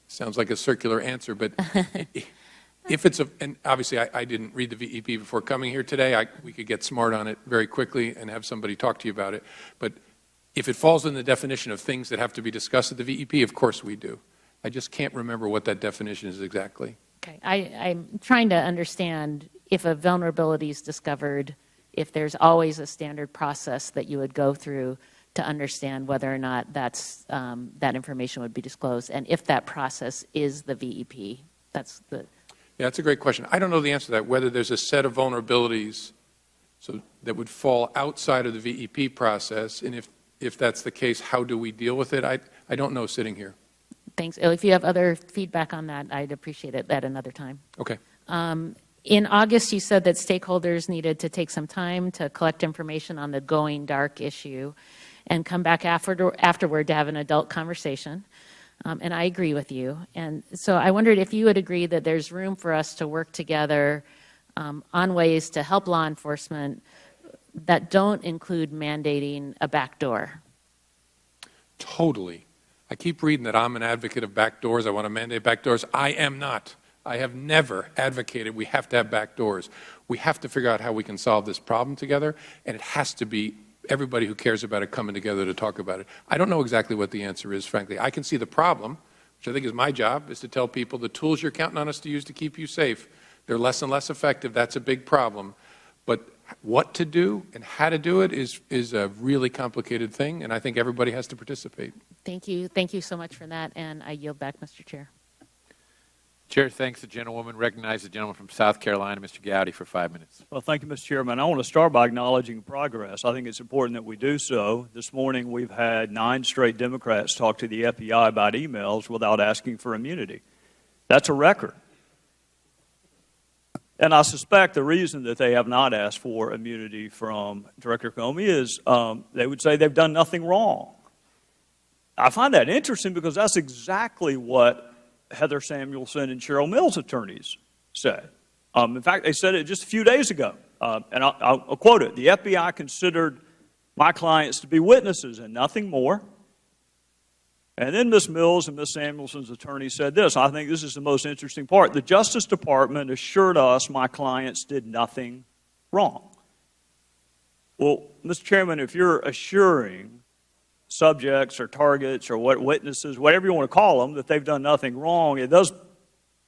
Sounds like a circular answer, but if it's and obviously I didn't read the VEP before coming here today. We could get smart on it very quickly and have somebody talk to you about it. But if it falls in the definition of things that have to be discussed at the VEP, of course we do. I just can't remember what that definition is exactly. Okay, I'm trying to understand if a vulnerability is discovered, if there's always a standard process that you would go through to understand whether or not that information would be disclosed, and if that process is the VEP. That's the... Yeah, that's a great question. I don't know the answer to that, whether there's a set of vulnerabilities that would fall outside of the VEP process, and if that's the case, how do we deal with it? I don't know sitting here. Thanks. If you have other feedback on that, I'd appreciate it at another time. Okay. In August, you said that stakeholders needed to take some time to collect information on the going dark issue and come back afterward to have an adult conversation. And I agree with you. And so I wondered if you would agree that there's room for us to work together on ways to help law enforcement that don't include mandating a backdoor. Totally. I keep reading that I'm an advocate of backdoors. I want to mandate backdoors. I am not. I have never advocated we have to have backdoors. We have to figure out how we can solve this problem together, and it has to be everybody who cares about it coming together to talk about it. I don't know exactly what the answer is, frankly. I can see the problem, which I think is my job, is to tell people the tools you're counting on us to use to keep you safe, they're less and less effective. That's a big problem. But what to do and how to do it is a really complicated thing, and I think everybody has to participate. Thank you. Thank you so much for that, and I yield back, Mr. Chair. Chair thanks the gentlewoman. Recognize the gentleman from South Carolina, Mr. Gowdy, for 5 minutes. Well, thank you, Mr. Chairman. I want to start by acknowledging progress. I think it's important that we do so. This morning we've had 9 straight Democrats talk to the FBI about emails without asking for immunity. That's a record. And I suspect the reason that they have not asked for immunity from Director Comey is they would say they've done nothing wrong. I find that interesting because that's exactly what Heather Samuelson and Cheryl Mills' attorneys said. In fact, they said it just a few days ago, and I'll quote it. The FBI considered my clients to be witnesses and nothing more. And then Ms. Mills and Ms. Samuelson's attorney said this. I think this is the most interesting part. The Justice Department assured us my clients did nothing wrong. Well, Mr. Chairman, if you're assuring subjects or targets or witnesses, whatever you want to call them, that they've done nothing wrong, it does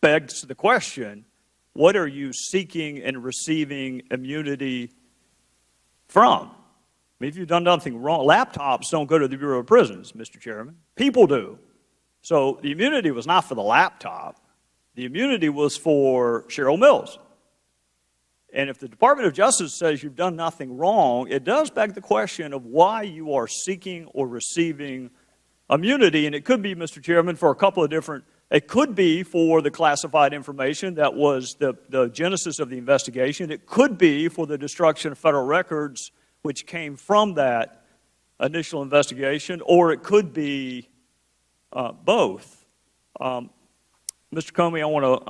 beg the question, what are you seeking and receiving immunity from? I mean, if you've done nothing wrong, laptops don't go to the Bureau of Prisons, Mr. Chairman. People do. So the immunity was not for the laptop. The immunity was for Cheryl Mills. And if the Department of Justice says you've done nothing wrong, it does beg the question of why you are seeking or receiving immunity. And it could be, Mr. Chairman, for a couple of different, it could be for the classified information that was the genesis of the investigation. It could be for the destruction of federal records which came from that initial investigation, or it could be both. Mr. Comey, I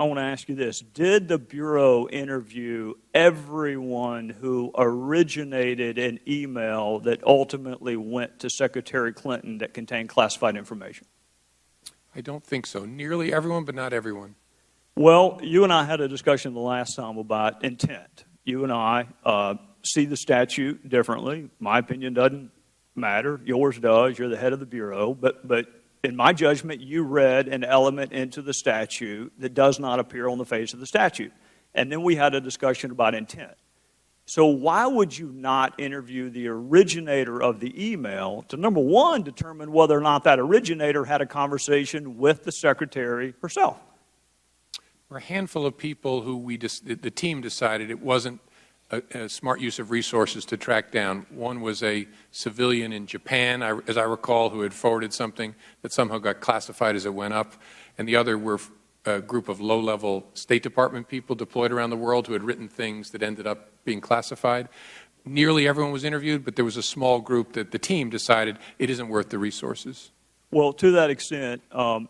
want to ask you this. Did the Bureau interview everyone who originated an email that ultimately went to Secretary Clinton that contained classified information? I don't think so. Nearly everyone, but not everyone. Well, you and I had a discussion the last time about intent. You and I see the statute differently. My opinion doesn't matter. Yours does. You're the head of the Bureau. But in my judgment, you read an element into the statute that does not appear on the face of the statute. And then we had a discussion about intent. So why would you not interview the originator of the email to, number one, determine whether or not that originator had a conversation with the Secretary herself? There were a handful of people who the team decided it wasn't a smart use of resources to track down. One was a civilian in Japan, as I recall, who had forwarded something that somehow got classified as it went up, and the other were a group of low-level State Department people deployed around the world who had written things that ended up being classified. Nearly everyone was interviewed, but there was a small group that the team decided it isn't worth the resources. Well, to that extent,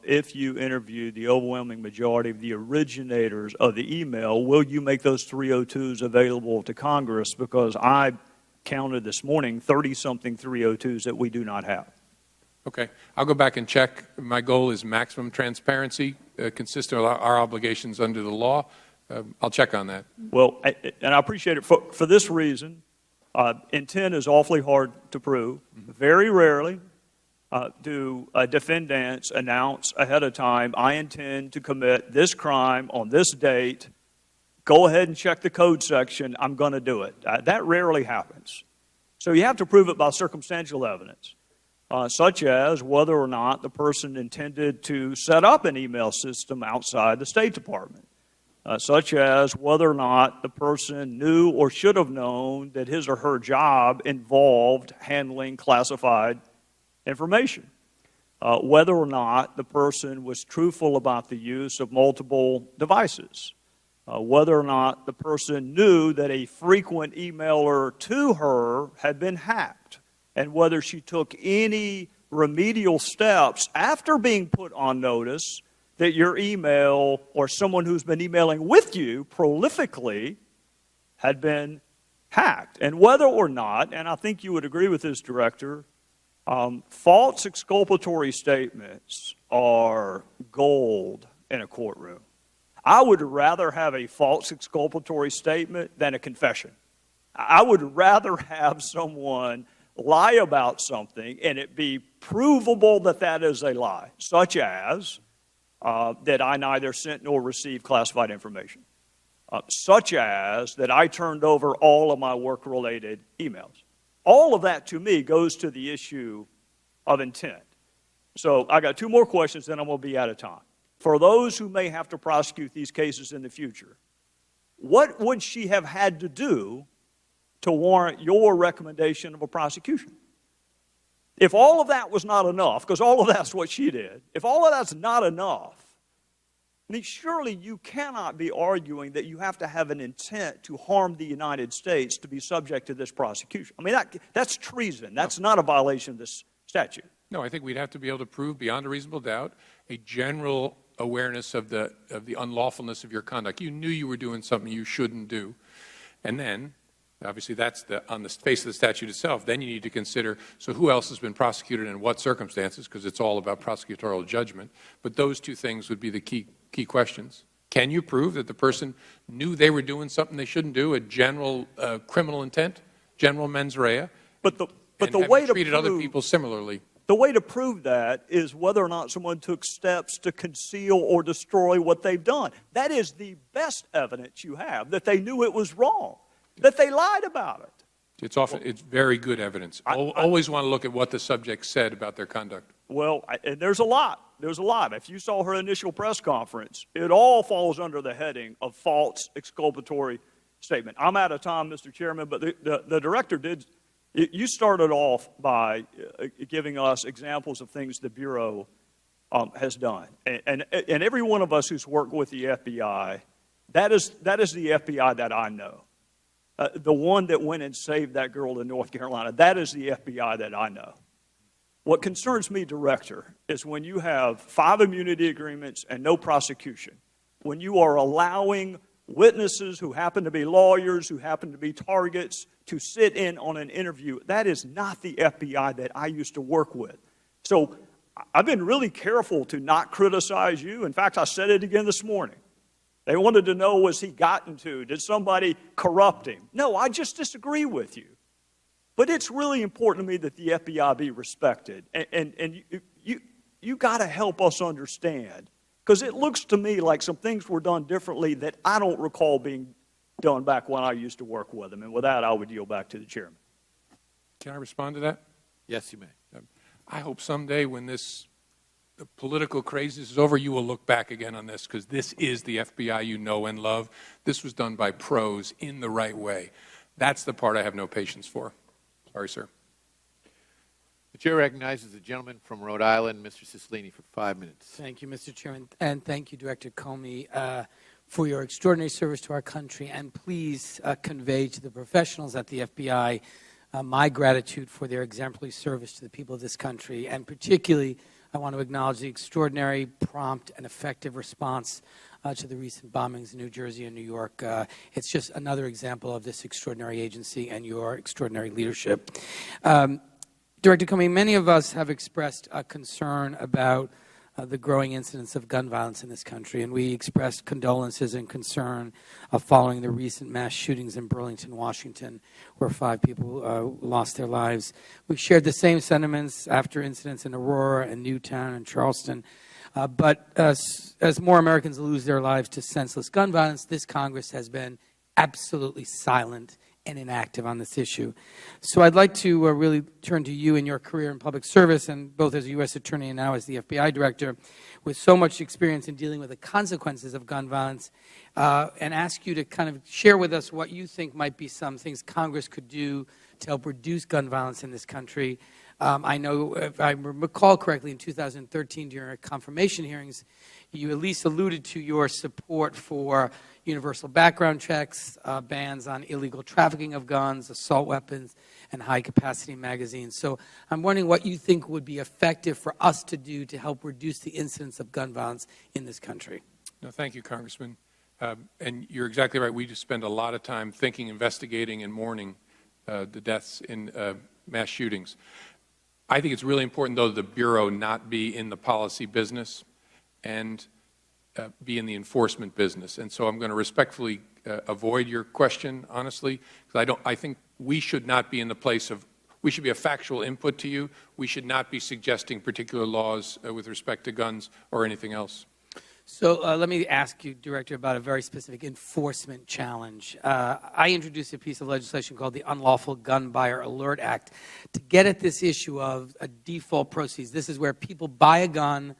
if you interview the overwhelming majority of the originators of the email, will you make those 302s available to Congress? Because I counted this morning 30-something 302s that we do not have. Okay. I'll go back and check. My goal is maximum transparency, consistent with our obligations under the law. I'll check on that. Well, and I appreciate it for this reason. Intent is awfully hard to prove. Very rarely do defendants announce ahead of time, I intend to commit this crime on this date. Go ahead and check the code section. I'm going to do it. That rarely happens. So you have to prove it by circumstantial evidence, such as whether or not the person intended to set up an email system outside the State Department, such as whether or not the person knew or should have known that his or her job involved handling classified information, whether or not the person was truthful about the use of multiple devices, whether or not the person knew that a frequent emailer to her had been hacked, and whether she took any remedial steps after being put on notice that your email or someone who's been emailing with you prolifically had been hacked. And whether or not, and I think you would agree with this, Director, false exculpatory statements are gold in a courtroom. I would rather have a false exculpatory statement than a confession. I would rather have someone lie about something and it be provable that that is a lie, such as that I neither sent nor received classified information, such as that I turned over all of my work-related emails. All of that, to me, goes to the issue of intent. So I got two more questions, then I'm going to be out of time. For those who may have to prosecute these cases in the future, what would she have had to do to warrant your recommendation of a prosecution? If all of that was not enough, because all of that's what she did, if all of that's not enough, I mean, surely you cannot be arguing that you have to have an intent to harm the United States to be subject to this prosecution. I mean, that's treason. That's not a violation of this statute. No, I think we'd have to be able to prove beyond a reasonable doubt a general awareness of the unlawfulness of your conduct. You knew you were doing something you shouldn't do. And then, obviously, that's on the face of the statute itself. Then you need to consider, so who else has been prosecuted and in what circumstances, because it's all about prosecutorial judgment. But those two things would be the key questions. Can you prove that the person knew they were doing something they shouldn't do, a general criminal intent, general mens rea, but the way to treated other people similarly? The way to prove that is whether or not someone took steps to conceal or destroy what they've done. That is the best evidence you have, that they knew it was wrong, that they lied about it. It's very good evidence. Always want to look at what the subject said about their conduct. Well, and there's a lot. There's a lot. If you saw her initial press conference, it all falls under the heading of false exculpatory statement. I'm out of time, Mr. Chairman, but the director did. You started off by giving us examples of things the Bureau has done. And every one of us who's worked with the FBI, that is the FBI that I know. The one that went and saved that girl in North Carolina, that is the FBI that I know. What concerns me, Director, is when you have 5 immunity agreements and no prosecution, when you are allowing witnesses who happen to be lawyers, who happen to be targets, to sit in on an interview. That is not the FBI that I used to work with. So I've been really careful to not criticize you. In fact, I said it again this morning. They wanted to know, was he gotten to? Did somebody corrupt him? No, I just disagree with you. But it's really important to me that the FBI be respected. And you got to help us understand. Because it looks to me like some things were done differently that I don't recall being done back when I used to work with them. And with that, I would yield back to the chairman. Can I respond to that? Yes, you may. I hope someday when the political craziness is over, you will look back again on this, because this is the FBI you know and love. This was done by pros in the right way. That's the part I have no patience for. Sorry, sir. The chair recognizes the gentleman from Rhode Island, Mr. Cicilline, for 5 minutes. Thank you, Mr. Chairman, and thank you, Director Comey, for your extraordinary service to our country. And please convey to the professionals at the FBI my gratitude for their exemplary service to the people of this country, and particularly I want to acknowledge the extraordinary, prompt, and effective response to the recent bombings in New Jersey and New York. It's just another example of this extraordinary agency and your extraordinary leadership. Director Comey, many of us have expressed a concern about the growing incidence of gun violence in this country, and we expressed condolences and concern following the recent mass shootings in Burlington, Washington, where 5 people lost their lives. We shared the same sentiments after incidents in Aurora and Newtown and Charleston. But as more Americans lose their lives to senseless gun violence, this Congress has been absolutely silent and inactive on this issue. So I'd like to really turn to you in your career in public service, and both as a U.S. Attorney and now as the FBI Director, with so much experience in dealing with the consequences of gun violence, and ask you to kind of share with us what you think might be some things Congress could do to help reduce gun violence in this country. I know, if I recall correctly, in 2013 during our confirmation hearings, you at least alluded to your support for universal background checks, bans on illegal trafficking of guns, assault weapons, and high-capacity magazines. So I'm wondering what you think would be effective for us to do to help reduce the incidence of gun violence in this country. No, thank you, Congressman. And you're exactly right. We just spend a lot of time thinking, investigating, and mourning the deaths in mass shootings. I think it's really important, though, the Bureau not be in the policy business and be in the enforcement business. And so I'm going to respectfully avoid your question, honestly, because I think we should not be in the place of, we should be a factual input to you. We should not be suggesting particular laws with respect to guns or anything else. So let me ask you, Director, about a very specific enforcement challenge. I introduced a piece of legislation called the Unlawful Gun Buyer Alert Act to get at this issue of a default proceeds. This is where people buy a gun,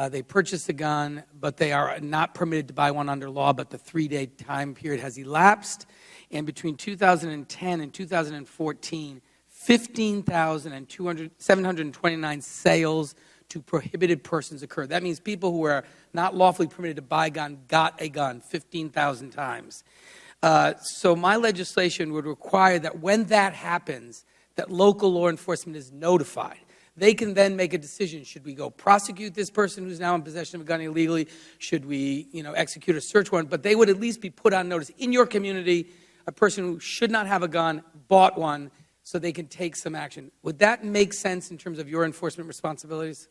they purchase a gun, but they are not permitted to buy one under law, but the 3-day time period has elapsed. And between 2010 and 2014, 15,729 sales to prohibited persons occurred. That means people who were not lawfully permitted to buy a gun got a gun 15,000 times. So my legislation would require that when that happens, that local law enforcement is notified. They can then make a decision. Should we go prosecute this person who's now in possession of a gun illegally? Should we, execute a search warrant? But they would at least be put on notice. In your community, a person who should not have a gun bought one, so they can take some action. Would that make sense in terms of your enforcement responsibilities?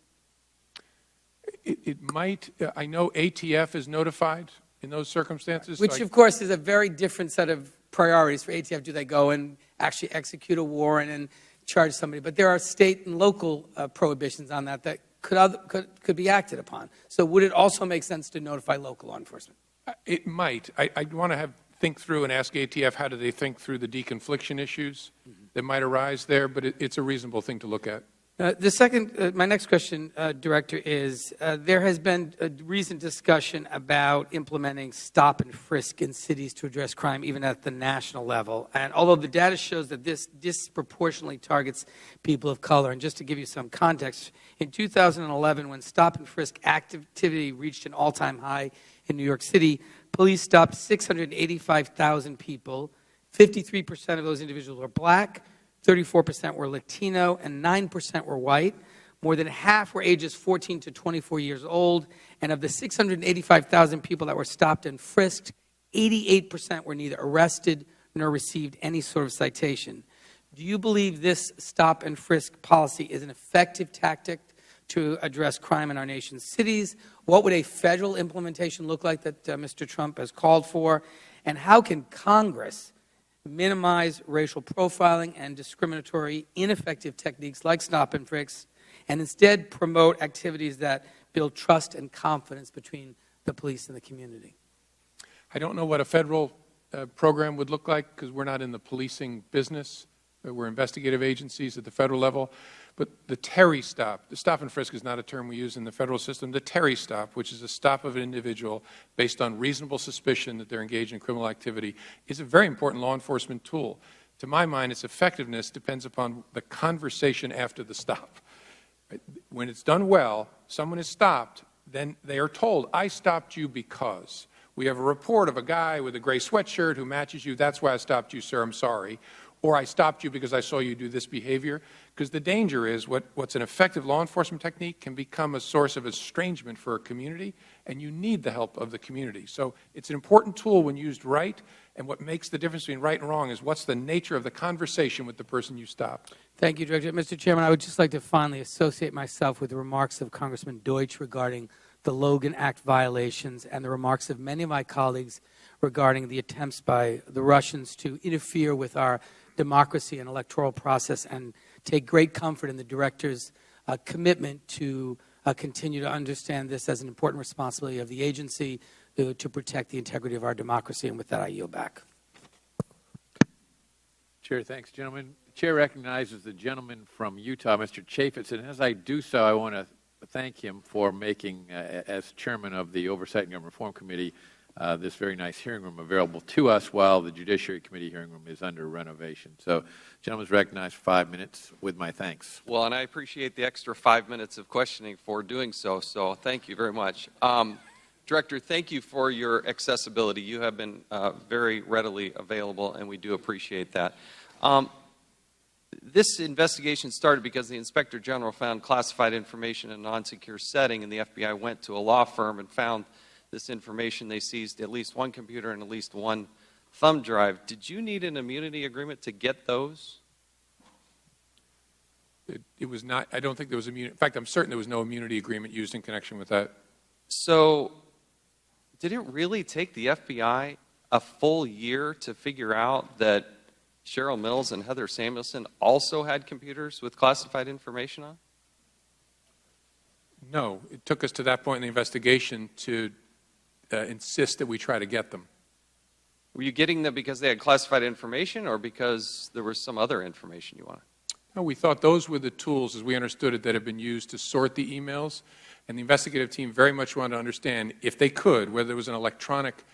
It might. I know ATF is notified in those circumstances. Which, of course, is a very different set of priorities for ATF. Do they go and actually execute a warrant and charge somebody? But there are state and local prohibitions on that that could be acted upon. So would it also make sense to notify local law enforcement? It might. I'd want to think through and ask ATF how do they think through the deconfliction issues that might arise there, but it's a reasonable thing to look at. My next question, Director, is there has been a recent discussion about implementing stop and frisk in cities to address crime, even at the national level. And although the data shows that this disproportionately targets people of color, and just to give you some context, in 2011, when stop and frisk activity reached an all-time high in New York City, police stopped 685,000 people. 53% of those individuals were black, 34% were Latino, and 9% were white. More than half were ages 14 to 24 years old. And of the 685,000 people that were stopped and frisked, 88% were neither arrested nor received any sort of citation. Do you believe this stop and frisk policy is an effective tactic to address crime in our nation's cities? What would a federal implementation look like that Mr. Trump has called for? And how can Congress minimize racial profiling and discriminatory, ineffective techniques like stop and frisk, and instead promote activities that build trust and confidence between the police and the community? I don't know what a federal program would look like because we're not in the policing business. We're investigative agencies at the federal level. But the Terry stop, the stop and frisk is not a term we use in the federal system. The Terry stop, which is a stop of an individual based on reasonable suspicion that they're engaged in criminal activity, is a very important law enforcement tool. To my mind, its effectiveness depends upon the conversation after the stop. When it's done well, someone is stopped, then they are told, I stopped you because we have a report of a guy with a gray sweatshirt who matches you. That's why I stopped you, sir. I'm sorry. or I stopped you because I saw you do this behavior. Because the danger is what's an effective law enforcement technique can become a source of estrangement for a community, and you need the help of the community. So it's an important tool when used right, and what makes the difference between right and wrong is what's the nature of the conversation with the person you stopped. Thank you, Director. Mr. Chairman, I would just like to finally associate myself with the remarks of Congressman Deutsch regarding the Logan Act violations and the remarks of many of my colleagues regarding the attempts by the Russians to interfere with our democracy and electoral process, and take great comfort in the Director's commitment to continue to understand this as an important responsibility of the agency to protect the integrity of our democracy. And with that, I yield back. Chair, thanks, gentlemen. The Chair recognizes the gentleman from Utah, Mr. Chaffetz, and as I do so, I want to thank him for making, as chairman of the Oversight and Government Reform Committee, this very nice hearing room available to us while the Judiciary Committee hearing room is under renovation. So, gentlemen is recognized for 5 minutes with my thanks. Well, and I appreciate the extra 5 minutes of questioning for doing so, so thank you very much. Director, thank you for your accessibility. You have been very readily available, and we do appreciate that. This investigation started because the Inspector General found classified information in a non-secure setting, and the FBI went to a law firm and found this information. They seized at least one computer and at least one thumb drive. Did you need an immunity agreement to get those? It was not, I don't think there was immunity. In fact, I'm certain there was no immunity agreement used in connection with that. So, did it really take the FBI a full year to figure out that Cheryl Mills and Heather Samuelson also had computers with classified information on? No, it took us to that point in the investigation to insist that we try to get them. Were you getting them because they had classified information or because there was some other information you wanted? No, we thought those were the tools, as we understood it, that had been used to sort the emails. And the investigative team very much wanted to understand, if they could, whether there was an electronic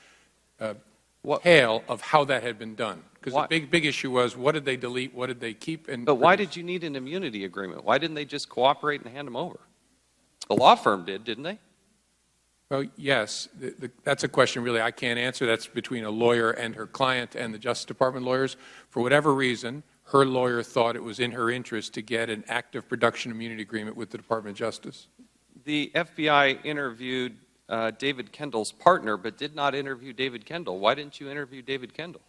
hail of how that had been done. Because the big issue was, what did they delete, what did they keep? But why did you need an immunity agreement? Why didn't they just cooperate and hand them over? The law firm did, didn't they? Well, yes. That's a question really I can't answer. That's between a lawyer and her client and the Justice Department lawyers. For whatever reason, her lawyer thought it was in her interest to get an active production immunity agreement with the Department of Justice. The FBI interviewed David Kendall's partner, but did not interview David Kendall. Why didn't you interview David Kendall?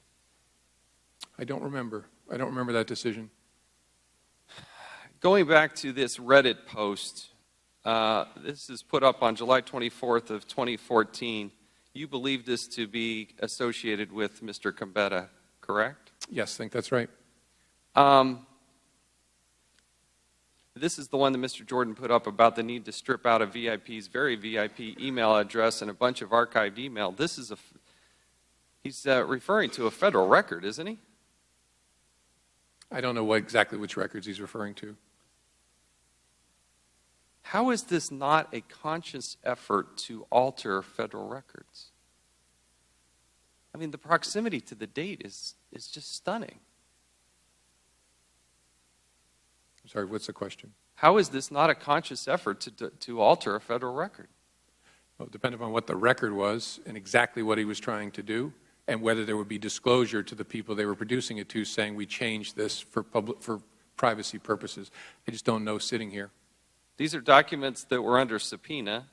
I don't remember. I don't remember that decision. Going back to this Reddit post, this is put up on July 24th of 2014. You believe this to be associated with Mr. Gambetta, correct? Yes, I think that's right. This is the one that Mr. Jordan put up about the need to strip out a VIP's very VIP email address and a bunch of archived email. This is he's referring to a federal record, isn't he? I don't know exactly which records he's referring to. How is this not a conscious effort to alter federal records? I mean, the proximity to the date is just stunning. I'm sorry, what's the question? How is this not a conscious effort to alter a federal record? Well, it depended on what the record was and exactly what he was trying to do, and whether there would be disclosure to the people they were producing it to, saying we changed this for privacy purposes. I just don't know sitting here. These are documents that were under subpoena.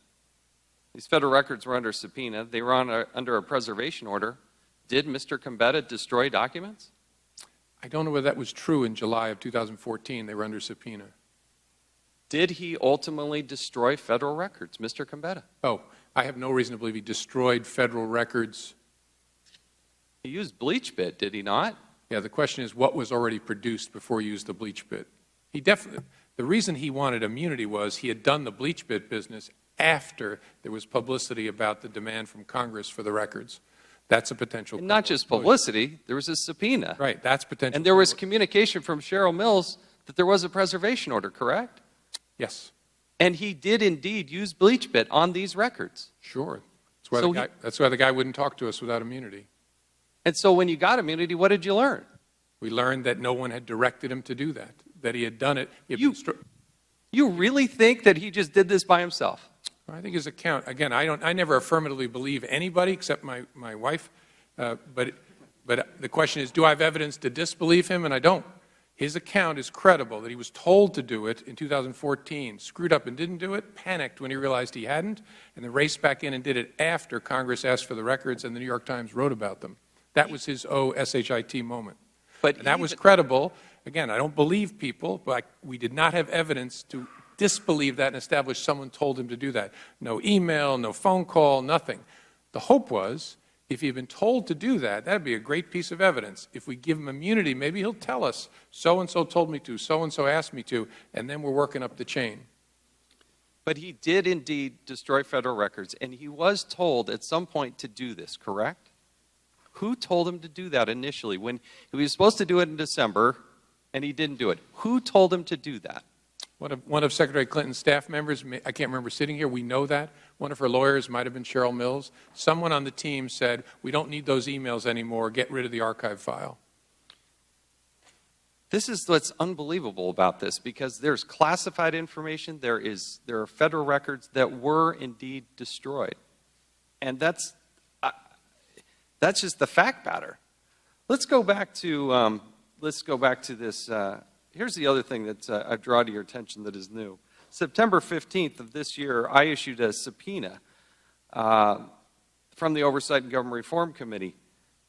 These federal records were under subpoena. They were under a preservation order. Did Mr. Gambetta destroy documents? I don't know whether that was true in July of 2014. They were under subpoena. Did he ultimately destroy federal records, Mr. Gambetta? Oh, I have no reason to believe he destroyed federal records. He used bleach bit, did he not? Yeah, the question is what was already produced before he used the bleach bit. He definitely, the reason he wanted immunity was he had done the bleach bit business after there was publicity about the demand from Congress for the records. That's a potential. And not just publicity, there was a subpoena. Right, that's potential. And there was communication from Cheryl Mills that there was a preservation order, correct? Yes. And he did indeed use bleach bit on these records. Sure. That's why the guy wouldn't talk to us without immunity. And so when you got immunity, what did you learn? We learned that no one had directed him to do that, that he had done it. You really think that he just did this by himself? I think his account, again, I never affirmatively believe anybody except my wife, but But the question is, do I have evidence to disbelieve him? And I don't. His account is credible that he was told to do it in 2014, screwed up and didn't do it, panicked when he realized he hadn't, and then raced back in and did it after Congress asked for the records and the New York Times wrote about them. That was his shit moment. And that was credible. Again, I don't believe people, but we did not have evidence to disbelieve that and establish someone told him to do that. No email, no phone call, nothing. The hope was, if he had been told to do that, that would be a great piece of evidence. If we give him immunity, maybe he'll tell us, so-and-so told me to, so-and-so asked me to, and then we're working up the chain. But he did indeed destroy federal records, and he was told at some point to do this, correct? Who told him to do that initially? When he was supposed to do it in December, and he didn't do it. Who told him to do that? One of Secretary Clinton's staff members, I can't remember sitting here, we know that. One of her lawyers might have been Cheryl Mills. Someone on the team said, we don't need those emails anymore, get rid of the archive file. This is what's unbelievable about this, because there's classified information, there are federal records that were indeed destroyed. And that's just the fact pattern. Let's go back to this. Here's the other thing that I draw to your attention that is new. September 15th of this year, I issued a subpoena from the Oversight and Government Reform Committee.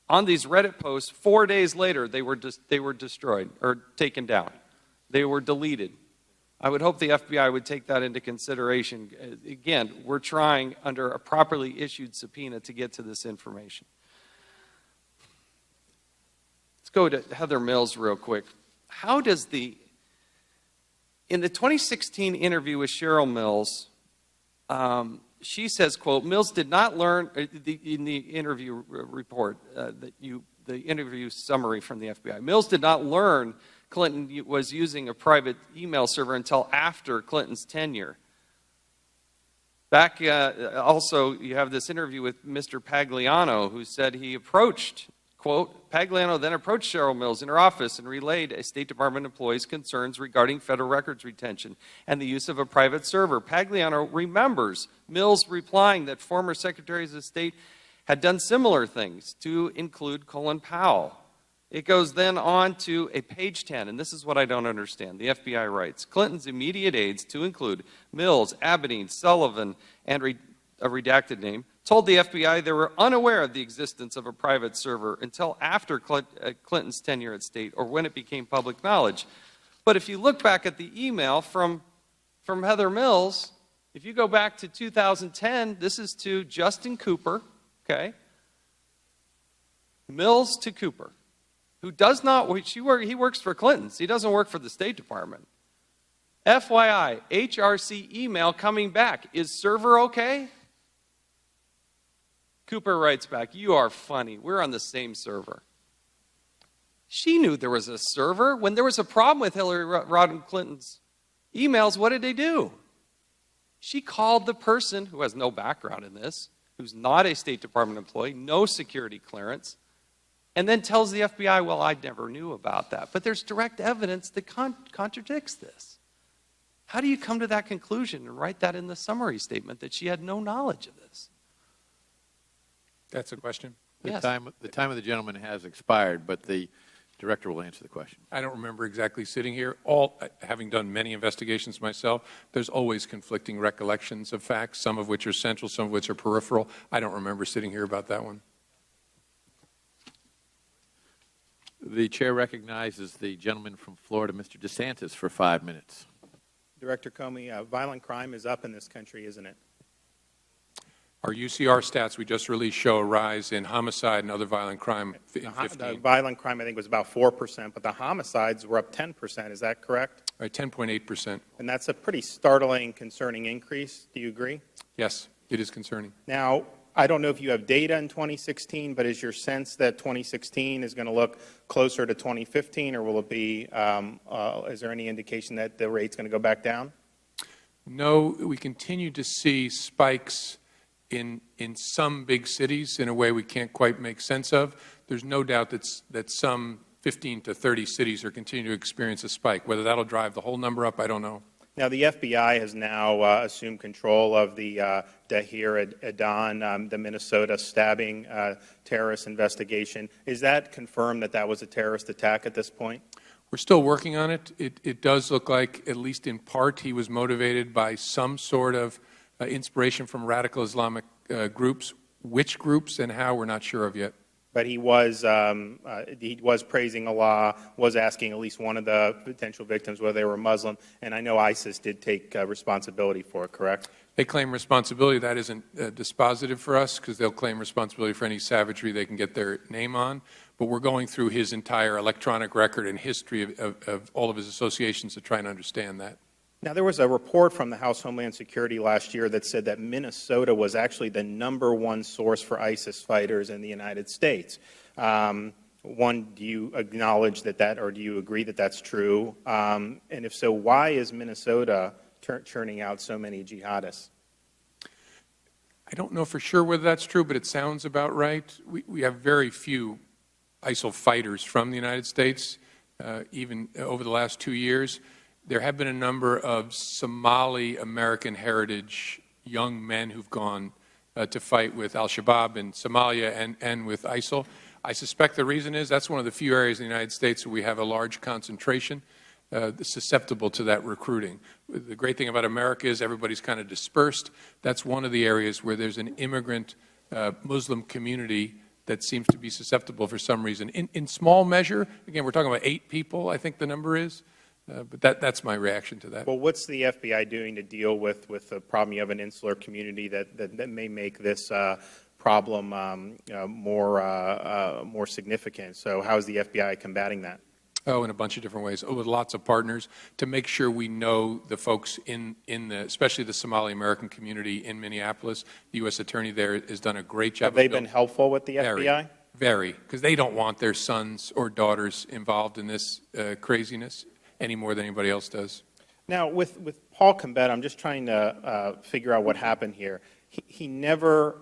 On these Reddit posts, 4 days later, they were destroyed or taken down. They were deleted. I would hope the FBI would take that into consideration. Again, we're trying under a properly issued subpoena to get to this information. Let's go to Heather Mills real quick. How does in the 2016 interview with Cheryl Mills, she says, quote, Mills did not learn, in the interview report, the interview summary from the FBI, Mills did not learn Clinton was using a private email server until after Clinton's tenure. Back, also, you have this interview with Mr. Pagliano, who said he approached, quote, Pagliano then approached Cheryl Mills in her office and relayed a State Department employee's concerns regarding federal records retention and the use of a private server. Pagliano remembers Mills replying that former secretaries of state had done similar things, to include Colin Powell. It goes then on to a page 10, and this is what I don't understand. The FBI writes, Clinton's immediate aides, to include Mills, Abedin, Sullivan, and a redacted name, told the FBI they were unaware of the existence of a private server until after Clinton's tenure at State or when it became public knowledge. But if you look back at the email from Heather Mills, if you go back to 2010, this is to Justin Cooper, okay? Mills to Cooper, who does not, he works for Clinton's. He doesn't work for the State Department. FYI, HRC email coming back. Is server okay? Cooper writes back, you are funny. We're on the same server. She knew there was a server. When there was a problem with Hillary Rodham Clinton's emails, what did they do? She called the person who has no background in this, who's not a State Department employee, no security clearance, and then tells the FBI, well, I never knew about that. But there's direct evidence that contradicts this. How do you come to that conclusion and write that in the summary statement that she had no knowledge of this? That's a question? Yes. The time of the gentleman has expired, but the director will answer the question. I don't remember exactly sitting here. Having done many investigations myself, there's always conflicting recollections of facts, some of which are central, some of which are peripheral. I don't remember sitting here about that one. The chair recognizes the gentleman from Florida, Mr. DeSantis, for 5 minutes. Director Comey, violent crime is up in this country, isn't it? Our UCR stats we just released show a rise in homicide and other violent crime in 15. The violent crime, I think, was about 4%, but the homicides were up 10%. Is that correct? Right, 10.8%. And that's a pretty startling, concerning increase. Do you agree? Yes, it is concerning. Now, I don't know if you have data in 2016, but is your sense that 2016 is going to look closer to 2015, or will it be, is there any indication that the rate's going to go back down? No, we continue to see spikes in some big cities in a way we can't quite make sense of. There's no doubt that some 15 to 30 cities are continuing to experience a spike. Whether that'll drive the whole number up, I don't know. Now, the FBI has now assumed control of the Dahir Adan, the Minnesota stabbing terrorist investigation. Is that confirmed that that was a terrorist attack at this point? We're still working on it. It does look like, at least in part, he was motivated by some sort of inspiration from radical Islamic groups. Which groups and how, we're not sure of yet. But he was praising Allah, was asking at least one of the potential victims whether they were Muslim, and I know ISIS did take responsibility for it, correct? They claim responsibility. That isn't dispositive for us, because they'll claim responsibility for any savagery they can get their name on. But we're going through his entire electronic record and history of all of his associations to try and understand that. Now, there was a report from the House Homeland Security last year that said that Minnesota was actually the #1 source for ISIS fighters in the United States. One, do you acknowledge that, or do you agree that that's true? And if so, why is Minnesota churning out so many jihadists? I don't know for sure whether that's true, but it sounds about right. We have very few ISIL fighters from the United States, even over the last 2 years. There have been a number of Somali American heritage young men who've gone to fight with al-Shabaab in Somalia and with ISIL. I suspect the reason is that's one of the few areas in the United States where we have a large concentration susceptible to that recruiting. The great thing about America is everybody's kind of dispersed. That's one of the areas where there's an immigrant Muslim community that seems to be susceptible for some reason. In small measure, again, we're talking about 8 people, I think the number is. But that's my reaction to that. Well, what's the FBI doing to deal with the problem? You have an insular community that may make this problem more significant. So how is the FBI combating that? Oh, in a bunch of different ways, with lots of partners to make sure we know the folks especially the Somali American community in Minneapolis. The U.S. Attorney there has done a great job. Have they been helpful with the FBI? Very, because they don't want their sons or daughters involved in this craziness any more than anybody else does. Now, with Paul Combetta, I'm just trying to figure out what happened here. He never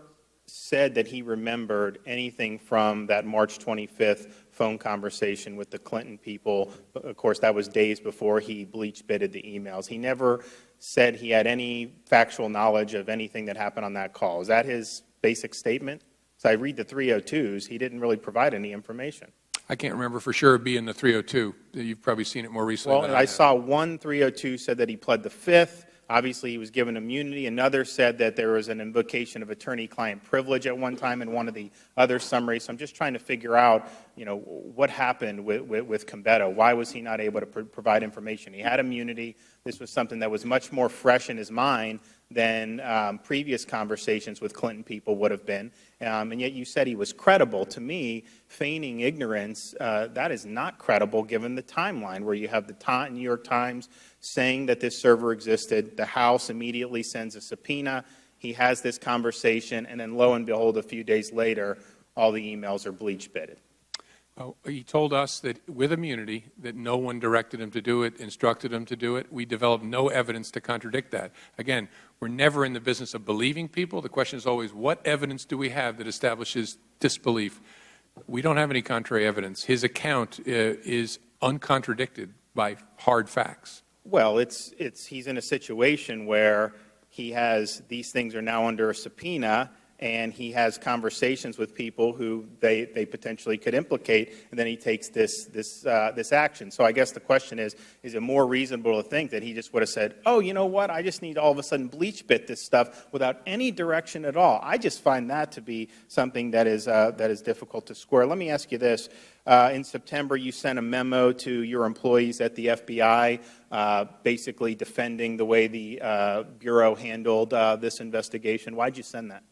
said that he remembered anything from that March 25th phone conversation with the Clinton people. Of course, that was days before he bleach-bitted the emails. He never said he had any factual knowledge of anything that happened on that call. Is that his basic statement? So I read the 302s. He didn't really provide any information. I can't remember for sure it being the 302. You've probably seen it more recently. Well, I saw one 302 said that he pled the Fifth. Obviously, he was given immunity. Another said that there was an invocation of attorney-client privilege at one time in one of the other summaries. So I'm just trying to figure out, what happened with Combetta. Why was he not able to provide information? He had immunity. This was something that was much more fresh in his mind than previous conversations with Clinton people would have been. And yet you said he was credible. To me, feigning ignorance, that is not credible given the timeline where you have the New York Times saying that this server existed. The House immediately sends a subpoena. He has this conversation, and then lo and behold, a few days later, all the emails are bleach-bitted. Oh, he told us that with immunity, that no one directed him to do it, instructed him to do it. We developed no evidence to contradict that. Again, we're never in the business of believing people. The question is always, what evidence do we have that establishes disbelief? We don't have any contrary evidence. His account is uncontradicted by hard facts. Well, he's in a situation where these things are now under a subpoena, and he has conversations with people who they potentially could implicate, and then he takes this action. So I guess the question is it more reasonable to think that he just would have said, oh, you know what, I just need to all of a sudden bleach-bit this stuff without any direction at all? I just find that to be something that is difficult to square. Let me ask you this. In September, you sent a memo to your employees at the FBI basically defending the way the Bureau handled this investigation. Why did you send that?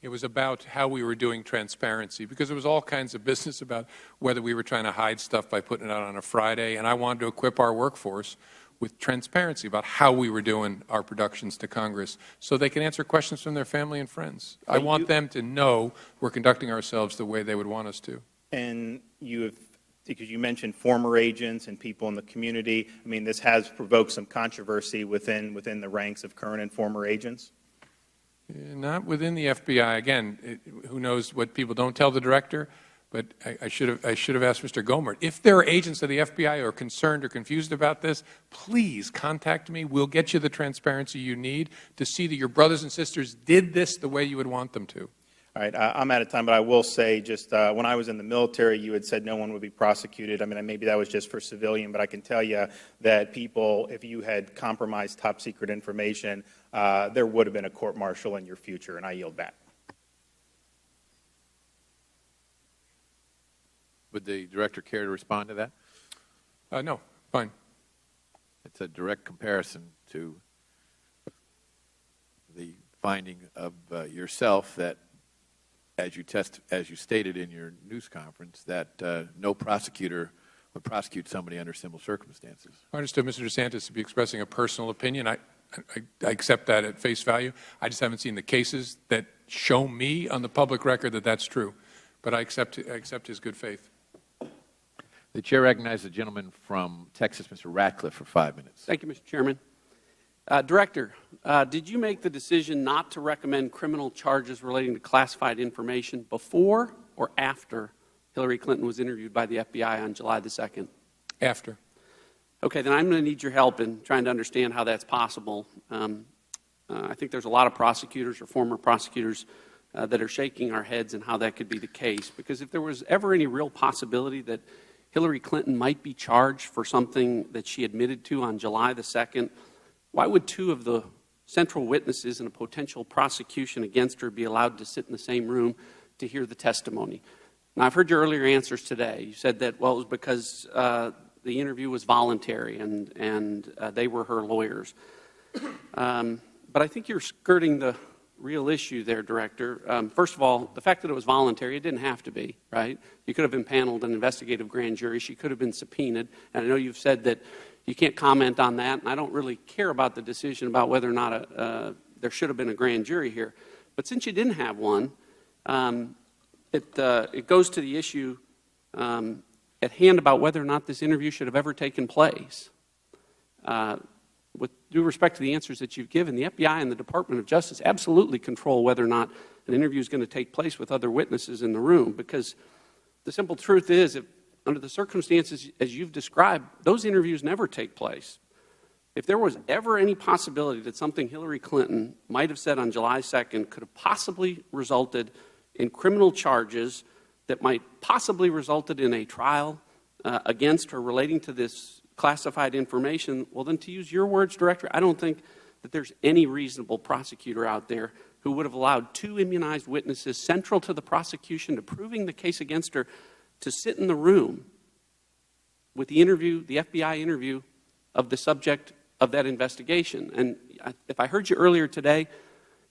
It was about how we were doing transparency, because there was all kinds of business about whether we were trying to hide stuff by putting it out on a Friday, and I wanted to equip our workforce with transparency about how we were doing our productions to Congress so they can answer questions from their family and friends. I want them to know we're conducting ourselves the way they would want us to. And because you mentioned former agents and people in the community, I mean, this has provoked some controversy within the ranks of current and former agents? Not within the FBI. Again, who knows what people don't tell the director, but I should have asked Mr. Gohmert. If there are agents of the FBI who are concerned or confused about this, please contact me. We'll get you the transparency you need to see that your brothers and sisters did this the way you would want them to. All right, I'm out of time, but I will say just when I was in the military, you had said no one would be prosecuted. I mean, maybe that was just for civilian, but I can tell you that people, if you had compromised top secret information, there would have been a court-martial in your future, and I yield back. Would the Director care to respond to that? No, fine. It's a direct comparison to the finding of yourself that, as you stated in your news conference, that no prosecutor would prosecute somebody under similar circumstances. I understood Mr. DeSantis to be expressing a personal opinion. I accept that at face value. I just haven't seen the cases that show me on the public record that that's true. But I accept his good faith. The Chair recognizes the gentleman from Texas, Mr. Ratcliffe, for 5 minutes. Thank you, Mr. Chairman. Director, did you make the decision not to recommend criminal charges relating to classified information before or after Hillary Clinton was interviewed by the FBI on July the 2nd? After. Okay, then I'm going to need your help in trying to understand how that's possible. I think there's a lot of prosecutors or former prosecutors that are shaking our heads in how that could be the case. Because if there was ever any real possibility that Hillary Clinton might be charged for something that she admitted to on July the 2nd, why would two of the central witnesses in a potential prosecution against her be allowed to sit in the same room to hear the testimony? Now, I've heard your earlier answers today. You said that, well, it was because the interview was voluntary and they were her lawyers. But I think you're skirting the real issue there, Director. First of all, the fact that it was voluntary, it didn't have to be, right? You could have impaneled an investigative grand jury. She could have been subpoenaed. And I know you've said that you can't comment on that, and I don't really care about the decision about whether or not there should have been a grand jury here. But since you didn't have one, it goes to the issue at hand about whether or not this interview should have ever taken place. With due respect to the answers that you've given, the FBI and the Department of Justice absolutely control whether or not an interview is going to take place with other witnesses in the room, because the simple truth is, if, under the circumstances as you've described, those interviews never take place. If there was ever any possibility that something Hillary Clinton might have said on July 2nd could have possibly resulted in criminal charges that might possibly resulted in a trial against her relating to this classified information, well, then to use your words, Director, I don't think that there's any reasonable prosecutor out there who would have allowed two immunized witnesses central to the prosecution to proving the case against her to sit in the room with the interview, the FBI interview of the subject of that investigation. And if I heard you earlier today,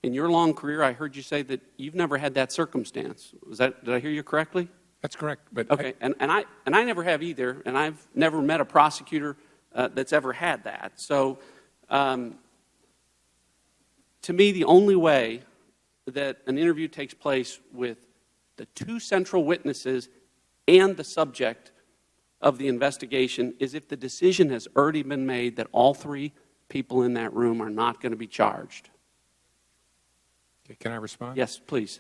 in your long career, I heard you say that you've never had that circumstance. Did I hear you correctly? That's correct. But okay, and I never have either, and I've never met a prosecutor that's ever had that. So, to me, the only way that an interview takes place with the two central witnesses and the subject of the investigation is if the decision has already been made that all three people in that room are not going to be charged. Okay, can I respond? Yes, please.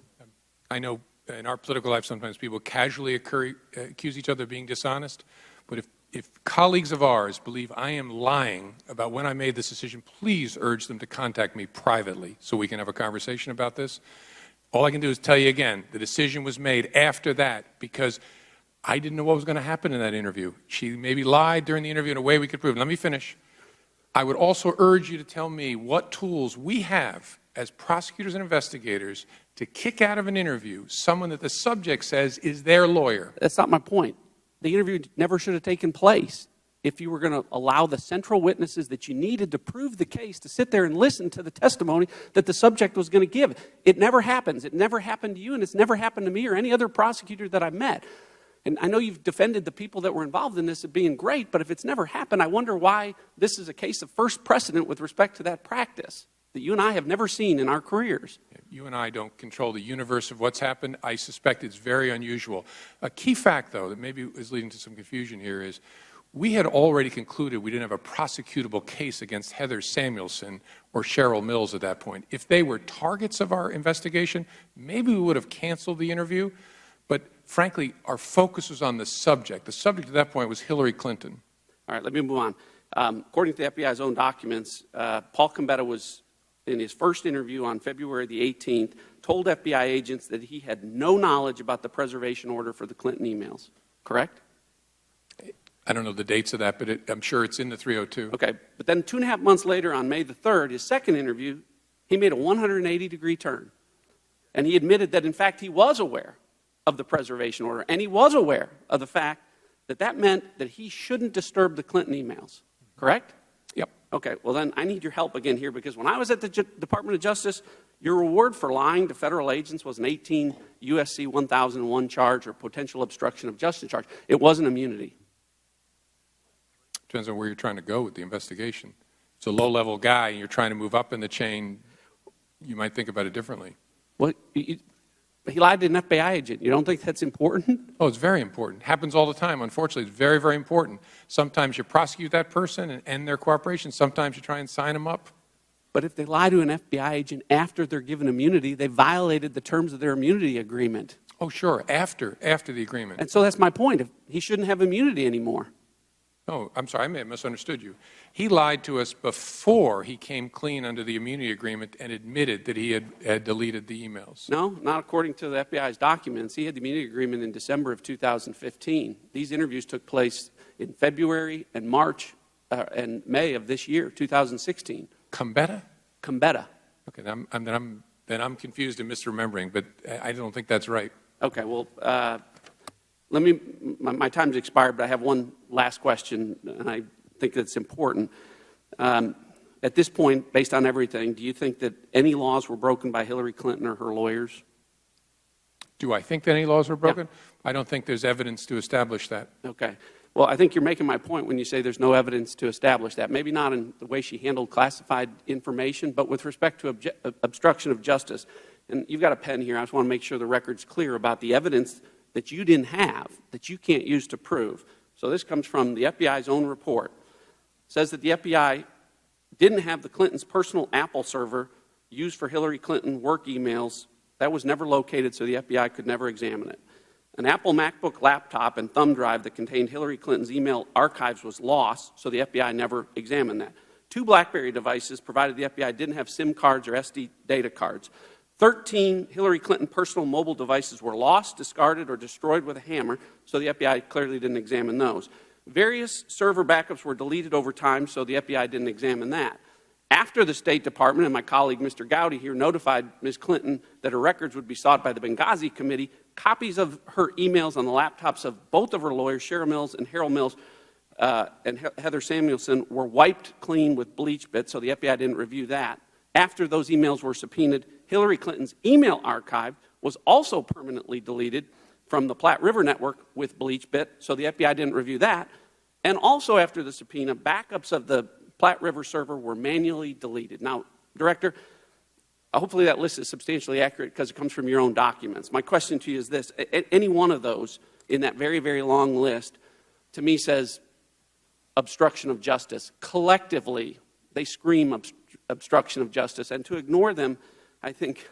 I know in our political life sometimes people casually accuse each other of being dishonest, but if colleagues of ours believe I am lying about when I made this decision, please urge them to contact me privately so we can have a conversation about this. All I can do is tell you again, the decision was made after that because I didn't know what was going to happen in that interview. She maybe lied during the interview in a way we could prove. Let me finish. I would also urge you to tell me what tools we have as prosecutors and investigators to kick out of an interview someone that the subject says is their lawyer. That's not my point. The interview never should have taken place if you were going to allow the central witnesses that you needed to prove the case to sit there and listen to the testimony that the subject was going to give. It never happens. It never happened to you, and it's never happened to me or any other prosecutor that I've met. And I know you've defended the people that were involved in this as being great, but if it's never happened, I wonder why this is a case of first precedent with respect to that practice that you and I have never seen in our careers. You and I don't control the universe of what's happened. I suspect it's very unusual. A key fact, though, that maybe is leading to some confusion here is we had already concluded we didn't have a prosecutable case against Heather Samuelson or Cheryl Mills at that point. If they were targets of our investigation, maybe we would have canceled the interview. But frankly, our focus was on the subject. The subject at that point was Hillary Clinton. All right, let me move on. According to the FBI's own documents, Paul Gambetta was, in his first interview on February the 18th, told FBI agents that he had no knowledge about the preservation order for the Clinton emails. Correct? I don't know the dates of that, but I'm sure it's in the 302. Okay, but then 2.5 months later, on May the 3rd, his second interview, he made a 180-degree turn. And he admitted that, in fact, he was aware of the preservation order, and he was aware of the fact that that meant that he shouldn't disturb the Clinton emails. Correct? Yep. Okay, well then I need your help again here, because when I was at the Department of Justice, your reward for lying to federal agents was an 18 U.S.C. 1001 charge or potential obstruction of justice charge. It wasn't immunity. Depends on where you're trying to go with the investigation. If it's a low-level guy and you're trying to move up in the chain, you might think about it differently. Well, he lied to an FBI agent. You don't think that's important? Oh, it's very important. Happens all the time. Unfortunately, it's very, very important. Sometimes you prosecute that person and end their cooperation. Sometimes you try and sign them up. But if they lie to an FBI agent after they're given immunity, they violated the terms of their immunity agreement. Oh, sure, after the agreement. And so that's my point. He shouldn't have immunity anymore. Oh, I'm sorry, I may have misunderstood you. He lied to us before he came clean under the immunity agreement and admitted that he had deleted the emails. No, not according to the FBI's documents. He had the immunity agreement in December of 2015. These interviews took place in February and March and May of this year, 2016. Gambetta? Gambetta. Okay, then I'm confused and misremembering, but I don't think that's right. Okay, well, my time's expired, but I have one last question, and I think it's important. At this point, based on everything, do you think that any laws were broken by Hillary Clinton or her lawyers? Do I think that any laws were broken? Yeah. I don't think there's evidence to establish that. Okay. Well, I think you're making my point when you say there's no evidence to establish that. Maybe not in the way she handled classified information, but with respect to obstruction of justice. And you've got a pen here. I just want to make sure the record's clear about the evidence that you didn't have, that you can't use to prove. So this comes from the FBI's own report. It says that the FBI didn't have the Clintons' personal Apple server used for Hillary Clinton work emails. That was never located, so the FBI could never examine it. An Apple MacBook laptop and thumb drive that contained Hillary Clinton's email archives was lost, so the FBI never examined that. 2 BlackBerry devices, provided the FBI didn't have SIM cards or SD data cards. 13 Hillary Clinton personal mobile devices were lost, discarded, or destroyed with a hammer, so the FBI clearly didn't examine those. Various server backups were deleted over time, so the FBI didn't examine that. After the State Department and my colleague Mr. Gowdy here notified Ms. Clinton that her records would be sought by the Benghazi Committee, copies of her emails on the laptops of both of her lawyers, Cheryl Mills and Harold Mills, and Heather Samuelson, were wiped clean with bleach bits, so the FBI didn't review that. After those emails were subpoenaed, Hillary Clinton's email archive was also permanently deleted from the Platte River Network with bleach bit, so the FBI didn't review that. And also after the subpoena, backups of the Platte River server were manually deleted. Now, Director, hopefully that list is substantially accurate because it comes from your own documents. My question to you is this. Any one of those in that very, very long list, to me, says obstruction of justice. Collectively, they scream obstruction of justice. And to ignore them, I think,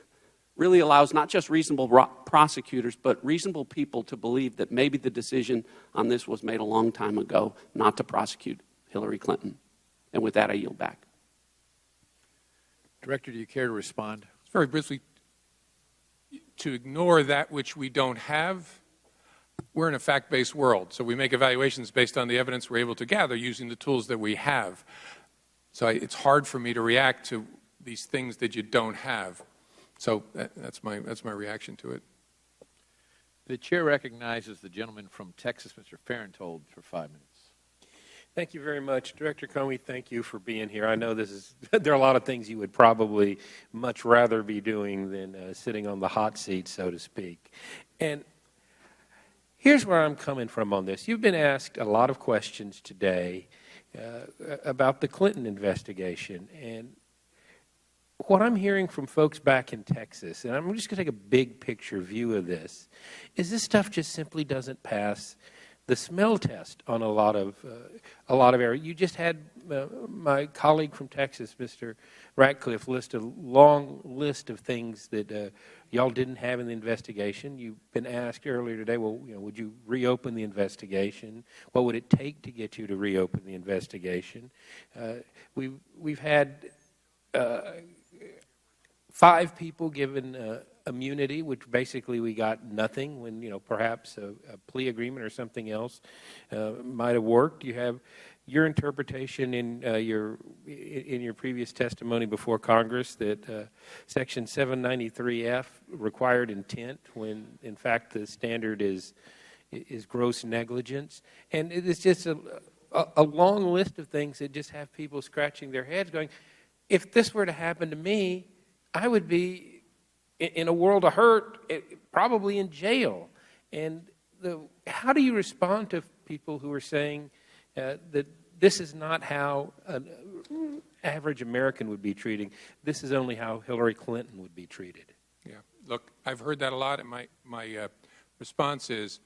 really allows not just reasonable prosecutors, but reasonable people to believe that maybe the decision on this was made a long time ago not to prosecute Hillary Clinton. And with that, I yield back. Director, do you care to respond? Very briefly, to ignore that which we don't have, we're in a fact-based world. So we make evaluations based on the evidence we're able to gather using the tools that we have. So it's hard for me to react to these things that you don't have. So that's my reaction to it. The chair recognizes the gentleman from Texas, Mr. Farenthold, for 5 minutes. Thank you very much. Director Comey, thank you for being here. I know there are a lot of things you would probably much rather be doing than sitting on the hot seat, so to speak. And here's where I'm coming from on this. You've been asked a lot of questions today about the Clinton investigation. And what I'm hearing from folks back in Texas, and I'm just going to take a big picture view of this, is this stuff just simply doesn't pass the smell test on a lot of areas. You just had my colleague from Texas, Mr. Ratcliffe, list a long list of things that y'all didn't have in the investigation. You've been asked earlier today, well, would you reopen the investigation? What would it take to get you to reopen the investigation? We've had 5 people given immunity, which basically we got nothing when, perhaps a plea agreement or something else might have worked. You have your interpretation in your previous testimony before Congress that Section 793F required intent when, in fact, the standard is gross negligence. And it is just a long list of things that just have people scratching their heads going, if this were to happen to me, I would be in a world of hurt, probably in jail. And how do you respond to people who are saying that this is not how an average American would be treating, this is only how Hillary Clinton would be treated? Yeah, look, I've heard that a lot, and my response is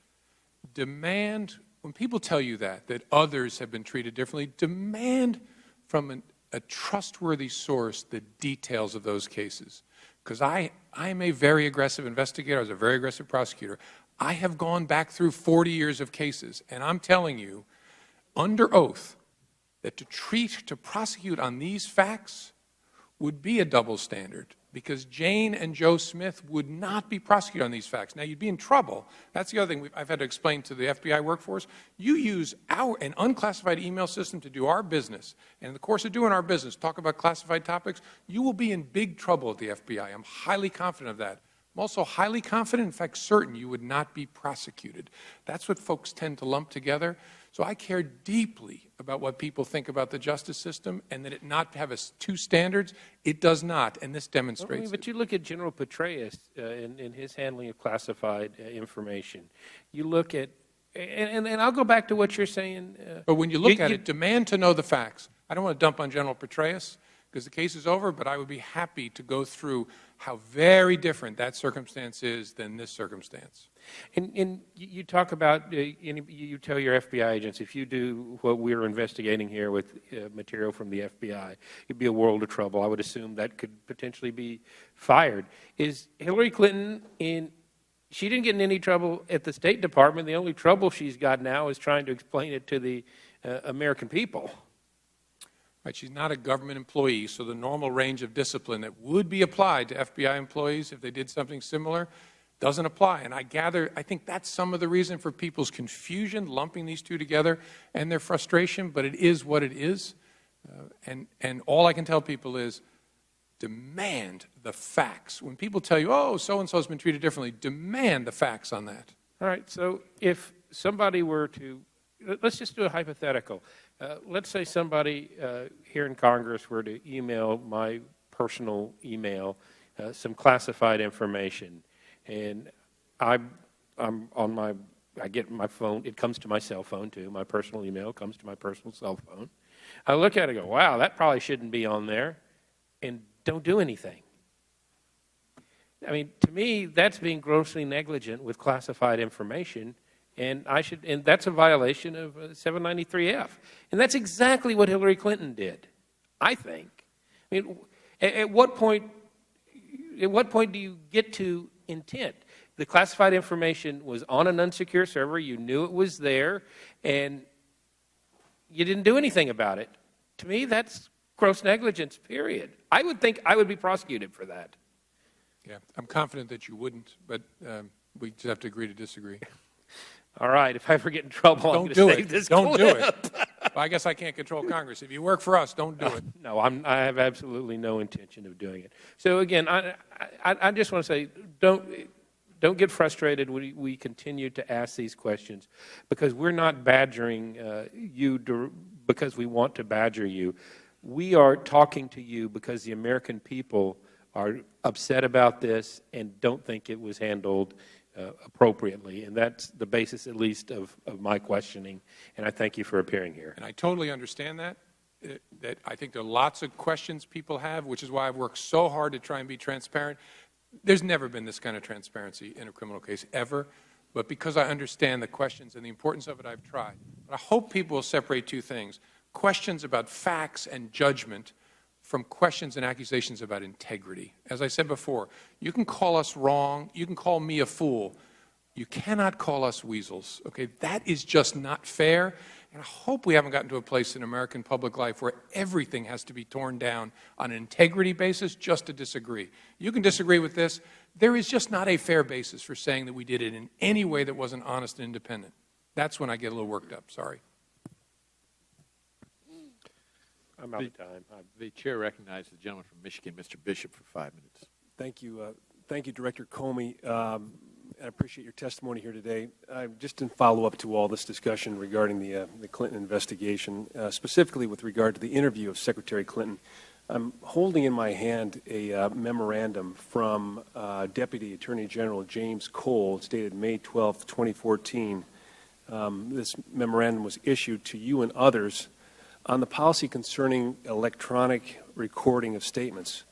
demand, when people tell you that others have been treated differently, demand from a trustworthy source the details of those cases. Because I am a very aggressive investigator. I was a very aggressive prosecutor. I have gone back through 40 years of cases, and I'm telling you, under oath, that to prosecute on these facts would be a double standard, because Jane and Joe Smith would not be prosecuted on these facts. Now, you'd be in trouble. That's the other thing I've had to explain to the FBI workforce. You use an unclassified email system to do our business, and in the course of doing our business, talk about classified topics, you will be in big trouble at the FBI. I'm highly confident of that. I'm also highly confident, in fact certain, you would not be prosecuted. That's what folks tend to lump together. So I care deeply about what people think about the justice system, and that it not have 2 standards. It does not, and this demonstrates But you look at General Petraeus in his handling of classified information. You look at, and I'll go back to what you're saying. But when you look at it, demand to know the facts. I don't want to dump on General Petraeus, because the case is over, but I would be happy to go through how very different that circumstance is than this circumstance. And you talk about, you tell your FBI agents, if you do what we're investigating here with material from the FBI, you'd be a world of trouble. I would assume that could potentially be fired. Is Hillary Clinton she didn't get in any trouble at the State Department. The only trouble she's got now is trying to explain it to the American people. Right, she's not a government employee, so the normal range of discipline that would be applied to FBI employees if they did something similar doesn't apply. And I think that's some of the reason for people's confusion, lumping these two together, and their frustration, but it is what it is. And all I can tell people is demand the facts. When people tell you, oh, so-and-so has been treated differently, demand the facts on that. All right, so if somebody were to, let's just do a hypothetical. Let's say somebody here in Congress were to email my personal email some classified information, and I get my phone, it comes to my cell phone too, my personal email comes to my personal cell phone. I look at it and go, wow, that probably shouldn't be on there, and don't do anything. I mean, to me, that's being grossly negligent with classified information. And that's a violation of 793F. And that's exactly what Hillary Clinton did, I think. I mean, at what point do you get to intent? The classified information was on an unsecure server, you knew it was there, and you didn't do anything about it. To me, that's gross negligence, period. I would think I would be prosecuted for that. Yeah, I'm confident that you wouldn't, but we just have to agree to disagree. All right, if I ever get in trouble, I'm going to save this clip. Don't do it. Well, I guess I can't control Congress. If you work for us, don't do it. No, I have absolutely no intention of doing it. So again, I just want to say, don't get frustrated when we continue to ask these questions, because we're not badgering you because we want to badger you. We are talking to you because the American people are upset about this and don't think it was handled appropriately, and that's the basis, at least, of my questioning, and I thank you for appearing here. And I totally understand that I think there are lots of questions people have, which is why I've worked so hard to try and be transparent. There's never been this kind of transparency in a criminal case, ever. but because I understand the questions and the importance of it, I've tried. But I hope people will separate two things: questions about facts and judgment from questions and accusations about integrity. As I said before, you can call us wrong, you can call me a fool, you cannot call us weasels. Okay, that is just not fair. And I hope we haven't gotten to a place in American public life where everything has to be torn down on an integrity basis just to disagree. You can disagree with this. There is just not a fair basis for saying that we did it in any way that wasn't honest and independent. That's when I get a little worked up. Sorry. I'm out of time. The chair recognizes the gentleman from Michigan, Mr. Bishop, for 5 minutes. Thank you. Thank you, Director Comey. I appreciate your testimony here today. Just in follow-up to all this discussion regarding the Clinton investigation, specifically with regard to the interview of Secretary Clinton, I'm holding in my hand a memorandum from Deputy Attorney General James Cole. It's dated May 12, 2014. This memorandum was issued to you and others on the policy concerning electronic recording of statements.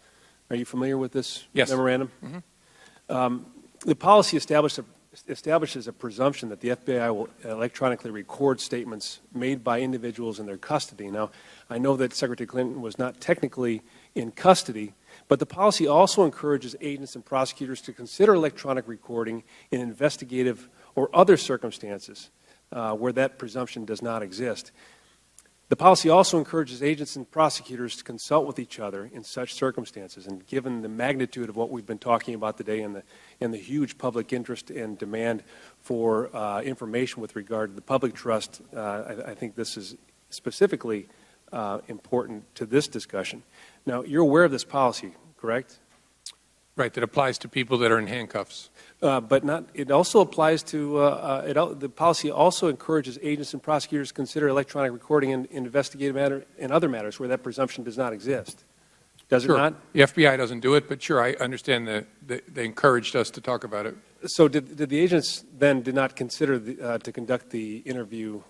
Are you familiar with this memorandum? Mm-hmm. The policy establishes a presumption that the FBI will electronically record statements made by individuals in their custody. Now, I know that Secretary Clinton was not technically in custody, but the policy also encourages agents and prosecutors to consider electronic recording in investigative or other circumstances where that presumption does not exist. The policy also encourages agents and prosecutors to consult with each other in such circumstances. And given the magnitude of what we've been talking about today and the huge public interest and demand for information with regard to the public trust, I think this is specifically important to this discussion. Now, you're aware of this policy, correct? Right, that applies to people that are in handcuffs. But not. It also applies to the policy also encourages agents and prosecutors to consider electronic recording in investigative matter and other matters where that presumption does not exist. Does Sure. it not? The FBI doesn't do it, but sure, I understand that they encouraged us to talk about it. So did the agents then did not consider to conduct the interview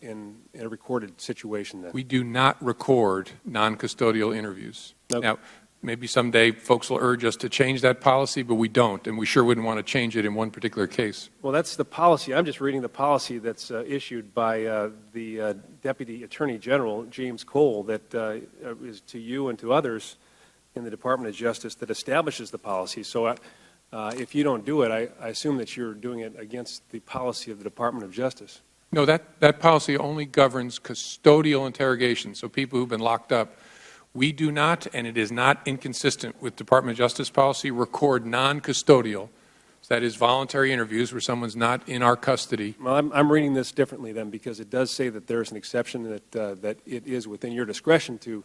in a recorded situation then? We do not record non-custodial interviews. Okay. Now, maybe someday folks will urge us to change that policy, but we don't, and we sure wouldn't want to change it in one particular case. Well, that's the policy. I'm just reading the policy that's issued by the Deputy Attorney General, James Cole, that is to you and to others in the Department of Justice that establishes the policy. So if you don't do it, I assume that you're doing it against the policy of the Department of Justice. No, that policy only governs custodial interrogation, so people who've been locked up. We do not, and it is not inconsistent with Department of Justice policy, record non-custodial, so that is voluntary interviews where someone's not in our custody. Well, I'm reading this differently then, because it does say that there's an exception that it is within your discretion to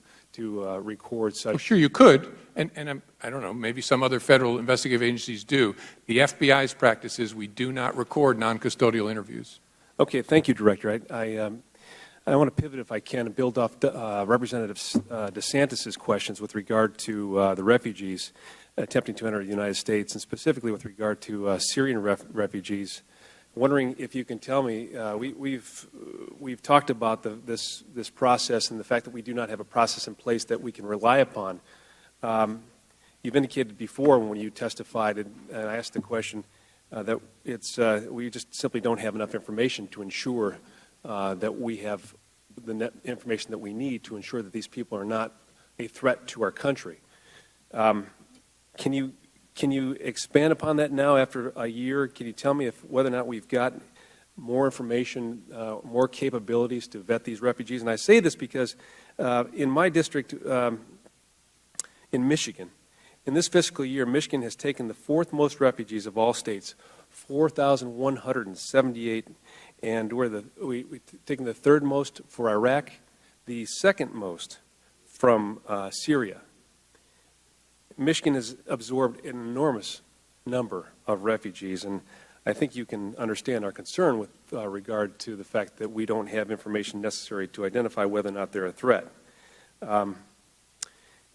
record such. Well, sure, you could, and I don't know, maybe some other federal investigative agencies do. The FBI's practice is we do not record non-custodial interviews. Okay, thank you, Director. I want to pivot, if I can, and build off Representative DeSantis' questions with regard to the refugees attempting to enter the United States, and specifically with regard to Syrian refugees. Wondering if you can tell me, we've talked about this process and the fact that we do not have a process in place that we can rely upon. You've indicated before when you testified, and I asked the question, that we just simply don't have enough information to ensure that we have the information that we need to ensure that these people are not a threat to our country. Can you expand upon that now after a year? Can you tell me whether or not we've got more information, more capabilities to vet these refugees? And I say this because in my district in Michigan, in this fiscal year, Michigan has taken the fourth most refugees of all states, 4,178, and we've taken the third most for Iraq, the second most from Syria. Michigan has absorbed an enormous number of refugees, and I think you can understand our concern with regard to the fact that we don't have information necessary to identify whether or not they're a threat.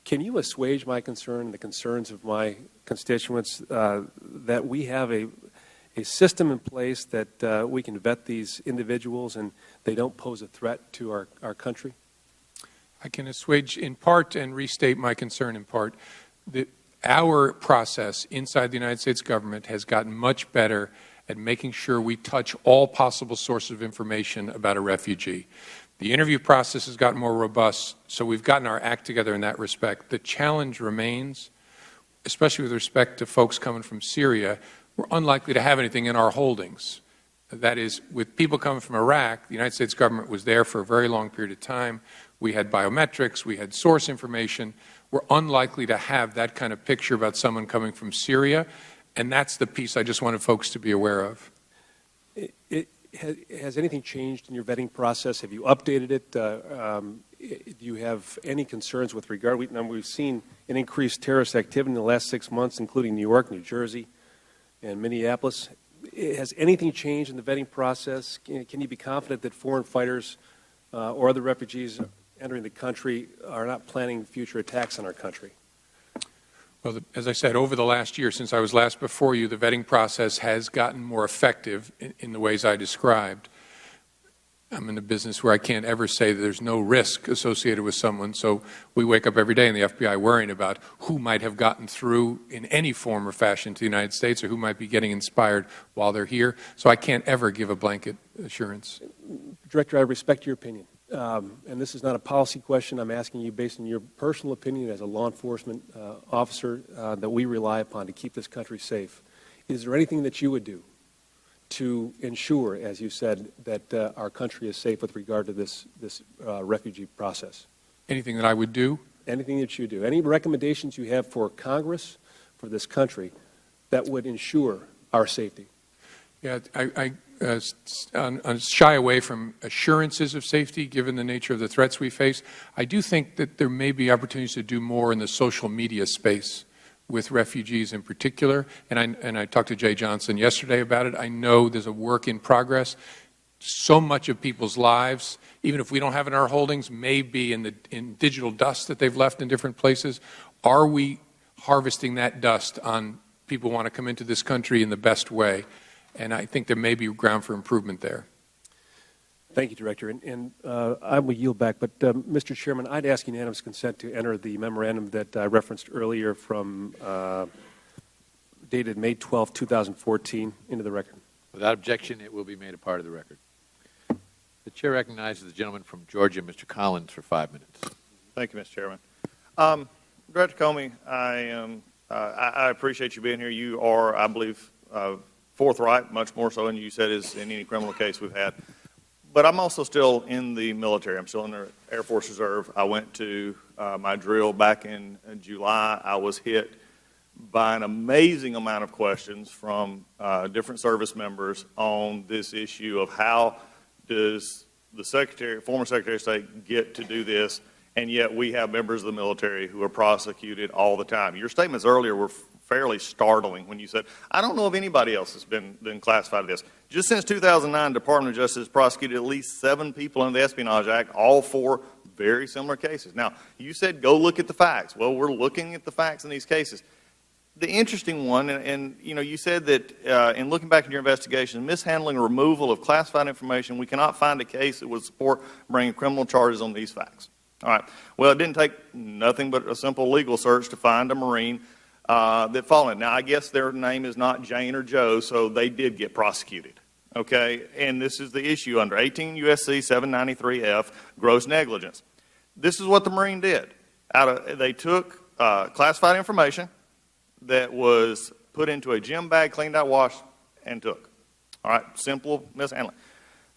Can you assuage my concern and the concerns of my constituents that we have a system in place that we can vet these individuals and they don't pose a threat to our country? I can assuage in part and restate my concern in part. Our process inside the United States government has gotten much better at making sure we touch all possible sources of information about a refugee. The interview process has gotten more robust, so we've gotten our act together in that respect. The challenge remains, especially with respect to folks coming from Syria. We're unlikely to have anything in our holdings. That is, with people coming from Iraq, the United States government was there for a very long period of time. We had biometrics, we had source information. We're unlikely to have that kind of picture about someone coming from Syria, and that's the piece I just wanted folks to be aware of. Has anything changed in your vetting process? Have you updated it? Do you have any concerns with regard? We've seen an increased terrorist activity in the last 6 months, including New York, New Jersey, and Minneapolis. Has anything changed in the vetting process? Can you be confident that foreign fighters or other refugees entering the country are not planning future attacks on our country? Well, as I said, over the last year, since I was last before you, the vetting process has gotten more effective in the ways I described. I'm in a business where I can't ever say that there's no risk associated with someone, so we wake up every day in the FBI worrying about who might have gotten through in any form or fashion to the United States or who might be getting inspired while they're here. So I can't ever give a blanket assurance. Director, I respect your opinion. And this is not a policy question. I'm asking you based on your personal opinion as a law enforcement officer that we rely upon to keep this country safe. Is there anything that you would do to ensure, as you said, that our country is safe with regard to this refugee process? Anything that I would do? Anything that you do. Any recommendations you have for Congress, for this country, that would ensure our safety? Yeah, I shy away from assurances of safety given the nature of the threats we face. I do think that there may be opportunities to do more in the social media space with refugees in particular, and I talked to Jay Johnson yesterday about it. I know there's a work in progress. So much of people's lives, even if we don't have it in our holdings, may be in digital dust that they've left in different places. Are we harvesting that dust on people who want to come into this country in the best way? And I think there may be ground for improvement there. Thank you, Director. And I will yield back. But, Mr. Chairman, I'd ask unanimous consent to enter the memorandum that I referenced earlier from dated May 12, 2014, into the record. Without objection, it will be made a part of the record. The Chair recognizes the gentleman from Georgia, Mr. Collins, for 5 minutes. Thank you, Mr. Chairman. Director Comey, I appreciate you being here. You are, I believe, forthright, much more so than you said is in any criminal case we've had. But I'm also still in the military. I'm still in the Air Force Reserve. I went to my drill back in July. I was hit by an amazing amount of questions from different service members on this issue of how does the former Secretary of State get to do this, and yet we have members of the military who are prosecuted all the time. Your statements earlier were fairly startling when you said, I don't know if anybody else has been classified as this. Just since 2009, the Department of Justice has prosecuted at least 7 people under the Espionage Act, all for very similar cases. Now, you said go look at the facts. Well, we're looking at the facts in these cases. The interesting one, and you know, you said that in looking back at your investigation, mishandling or removal of classified information, we cannot find a case that would support bringing criminal charges on these facts. All right. Well, it didn't take nothing but a simple legal search to find a Marine that fallen. Now, I guess their name is not Jane or Joe, so they did get prosecuted. Okay? And this is the issue under 18 U.S.C. 793F, gross negligence. This is what the Marine did. They took classified information that was put into a gym bag, cleaned out, washed, and took. All right? Simple mishandling.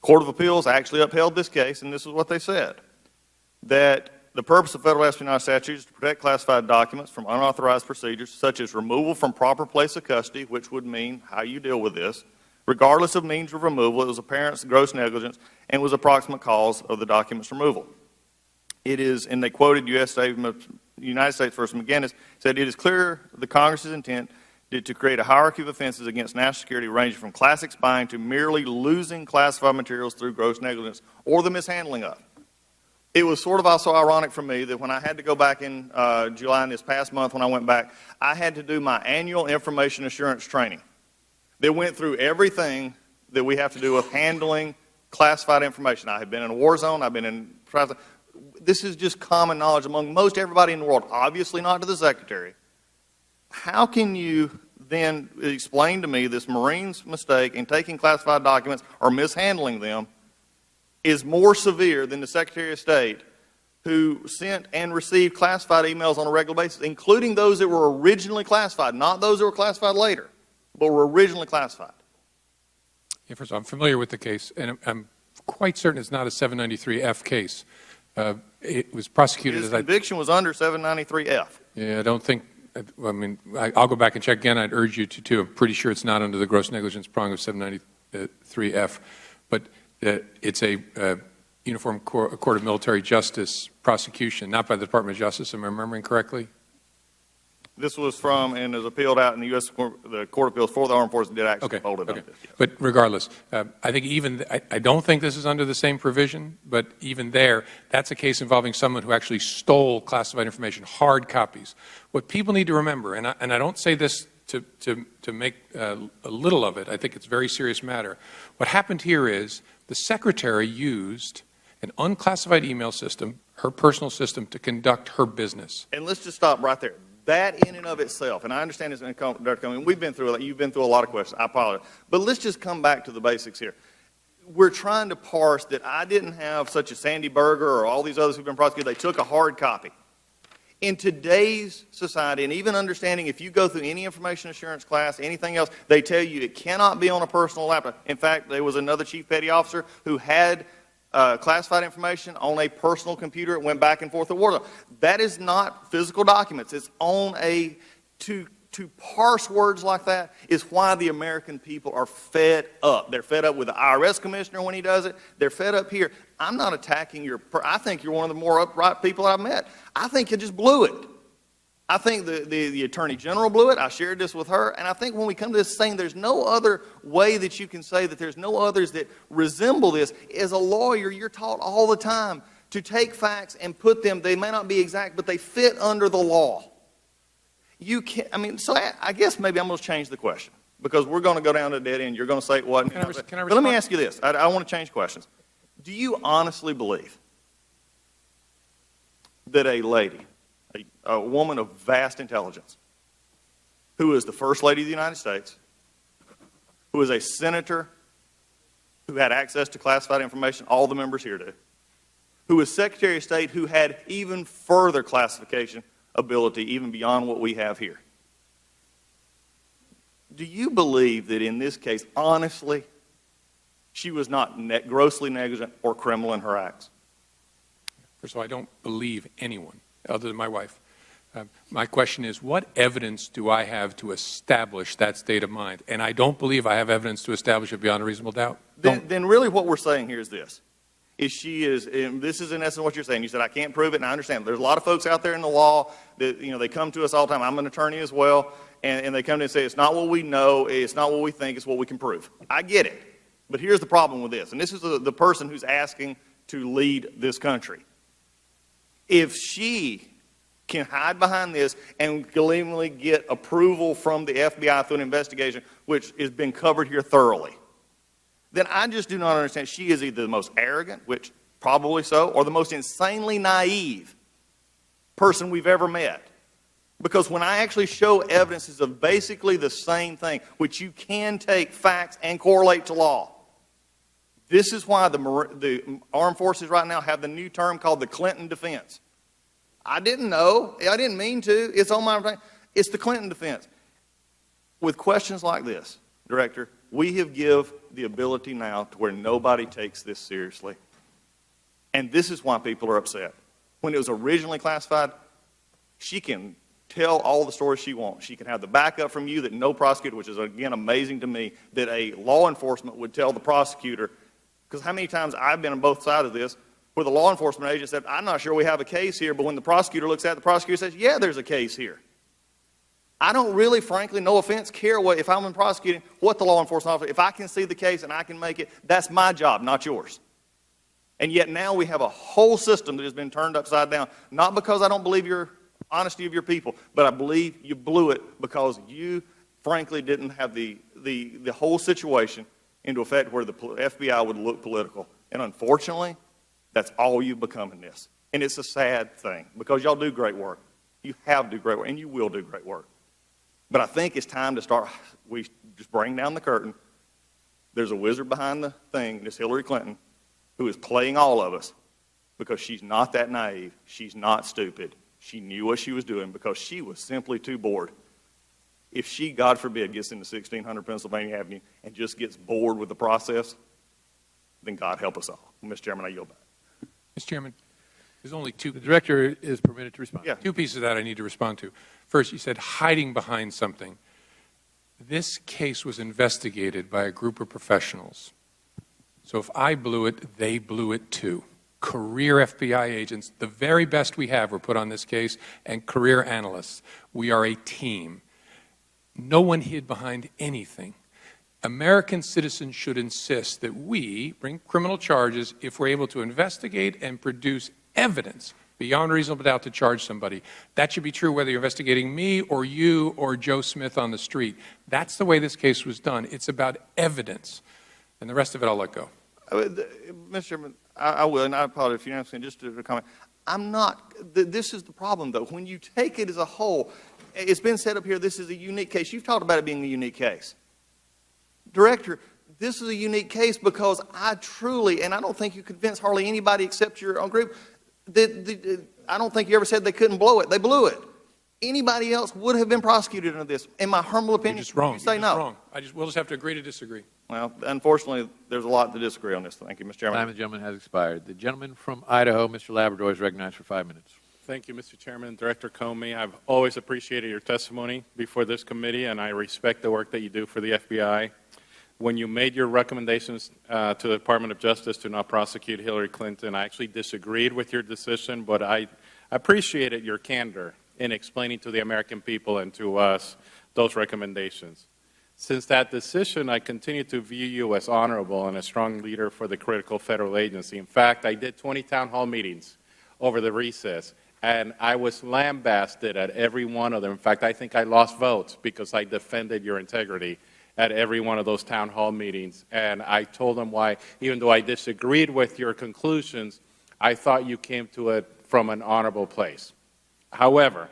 Court of Appeals actually upheld this case, and this is what they said. That the purpose of federal espionage statute is to protect classified documents from unauthorized procedures, such as removal from proper place of custody, which would mean how you deal with this. Regardless of means of removal, it was apparent gross negligence and was approximate cause of the document's removal. It is, and they quoted United States v. McGinnis, said, it is clear the Congress's intent to create a hierarchy of offenses against national security ranging from classic spying to merely losing classified materials through gross negligence or the mishandling of. It was sort of also ironic for me that when I had to go back in July in this past month when I went back, I had to do my annual information assurance training that went through everything that we have to do with handling classified information. I have been in a war zone. I've been in this is just common knowledge among most everybody in the world, obviously not to the Secretary. How can you then explain to me this Marine's mistake in taking classified documents or mishandling them is more severe than the Secretary of State who sent and received classified emails on a regular basis, including those that were originally classified, not those that were classified later, but were originally classified. Yeah, first of all, I'm familiar with the case, and I'm quite certain it's not a 793F case. It was prosecuted His as conviction was under 793F. Yeah, I don't think, I mean, I'll go back and check again. I'd urge you to, too. I'm pretty sure it's not under the gross negligence prong of 793F. But it's a Uniform Court of Military Justice prosecution, not by the Department of Justice. Am I remembering correctly? This was from and is appealed out in the U.S. Court of Appeals for the Armed Forces did actually hold it on this. Yes. But regardless, I think even, I don't think this is under the same provision, but even there, that's a case involving someone who actually stole classified information, hard copies. What people need to remember, and I don't say this to make a little of it, I think it's a very serious matter. What happened here is the Secretary used an unclassified email system, her personal system, to conduct her business. And let's just stop right there. That in and of itself, and I understand this, Dr. Comey, we've been through, you've been through a lot of questions. I apologize. But let's just come back to the basics here. We're trying to parse that I didn't have such a Sandy Berger or all these others who've been prosecuted. They took a hard copy. In today's society, and even understanding if you go through any information assurance class, anything else, they tell you it cannot be on a personal laptop. In fact, there was another chief petty officer who had classified information on a personal computer. It went back and forth to war zone. That is not physical documents. It's on a, to parse words like that is why the American people are fed up. They're fed up with the IRS commissioner when he does it. They're fed up here. I'm not attacking your, I think you're one of the more upright people I've met. I think you just blew it. I think the Attorney General blew it. I shared this with her. And I think when we come to this thing, there's no other way that you can say that there's no others that resemble this. As a lawyer, you're taught all the time to take facts and put them, they may not be exact, but they fit under the law. You can't, I mean, so I guess maybe I'm going to change the question because we're going to go down to a dead end. You're going to say it wasn't. But let me ask you this. I want to change questions. Do you honestly believe that a lady, a woman of vast intelligence, who is the First Lady of the United States, who is a senator who had access to classified information, all the members here do, who was Secretary of State who had even further classification ability, even beyond what we have here. Do you believe that in this case, honestly, she was not grossly negligent or criminal in her acts? First of all, I don't believe anyone other than my wife. My question is, what evidence do I have to establish that state of mind? And I don't believe I have evidence to establish it beyond a reasonable doubt. Then really what we're saying here is this. Is she is, and this is in essence what you're saying. You said, I can't prove it, and I understand. There's a lot of folks out there in the law that, they come to us all the time. I'm an attorney as well, and they come to us and say, it's not what we know, it's not what we think, it's what we can prove. I get it. But here's the problem with this, and this is the person who's asking to lead this country. If she can hide behind this and gleefully get approval from the FBI through an investigation, which has been covered here thoroughly, then I just do not understand. She is either the most arrogant, which probably so, or the most insanely naive person we've ever met. Because when I actually show evidences of basically the same thing, which you can take facts and correlate to law, this is why the armed forces right now have the new term called the Clinton defense. I didn't know. I didn't mean to. It's on my. It's the Clinton defense. With questions like this, Director, we have given the ability now to where nobody takes this seriously. And this is why people are upset. When it was originally classified, she can tell all the stories she wants. She can have the backup from you that no prosecutor, which is, again, amazing to me, that a law enforcement would tell the prosecutor. Because how many times I've been on both sides of this, where the law enforcement agent said, I'm not sure we have a case here, but when the prosecutor looks at it, the prosecutor says, yeah, there's a case here. I don't really, frankly, no offense, care what, if I'm prosecuting, what the law enforcement officer, if I can see the case and I can make it, that's my job, not yours. And yet now we have a whole system that has been turned upside down, not because I don't believe your honesty of your people, but I believe you blew it because you, frankly, didn't have the whole situation into effect where the FBI would look political. And unfortunately, that's all you've become in this. And it's a sad thing because y'all do great work. You have do great work, and you will do great work. But I think it's time to start, we just bring down the curtain. There's a wizard behind the thing, and it's Hillary Clinton, who is playing all of us because she's not that naive. She's not stupid. She knew what she was doing because she was simply too bored. If she, God forbid, gets into 1600 Pennsylvania Avenue and just gets bored with the process, then God help us all. Mr. Chairman, I yield back. Mr. Chairman, there's only two. The Director is permitted to respond. Yeah. Two pieces of that I need to respond to. First, you said hiding behind something. This case was investigated by a group of professionals. So if I blew it, they blew it too. Career FBI agents, the very best we have, were put on this case, and career analysts. We are a team. No one hid behind anything. American citizens should insist that we bring criminal charges if we're able to investigate and produce evidence beyond reasonable doubt to charge somebody. That should be true whether you're investigating me or you or Joe Smith on the street. That's the way this case was done. It's about evidence. And the rest of it I'll let go. Mr. Chairman, I will, and I apologize if you're asking just to comment. I'm not, this is the problem, though. When you take it as a whole, it's been set up here, this is a unique case. You've talked about it being a unique case. Director, this is a unique case because I truly, and I don't think you convinced hardly anybody except your own group, I don't think you ever said they couldn't blow it. They blew it. Anybody else would have been prosecuted under this. In my humble opinion, You're just wrong. You say You're just no. wrong. We'll just have to agree to disagree. Well, unfortunately, there's a lot to disagree on this. Thank you, Mr. Chairman. Time of the gentleman has expired. The gentleman from Idaho, Mr. Labrador, is recognized for 5 minutes. Thank you, Mr. Chairman. Director Comey, I've always appreciated your testimony before this committee, and I respect the work that you do for the FBI. When you made your recommendations to the Department of Justice to not prosecute Hillary Clinton, I actually disagreed with your decision, but I appreciated your candor in explaining to the American people and to us those recommendations. Since that decision, I continue to view you as honorable and a strong leader for the critical federal agency. In fact, I did 20 town hall meetings over the recess, and I was lambasted at every one of them. In fact, I think I lost votes because I defended your integrity at every one of those town hall meetings. And I told them why, even though I disagreed with your conclusions, I thought you came to it from an honorable place. However,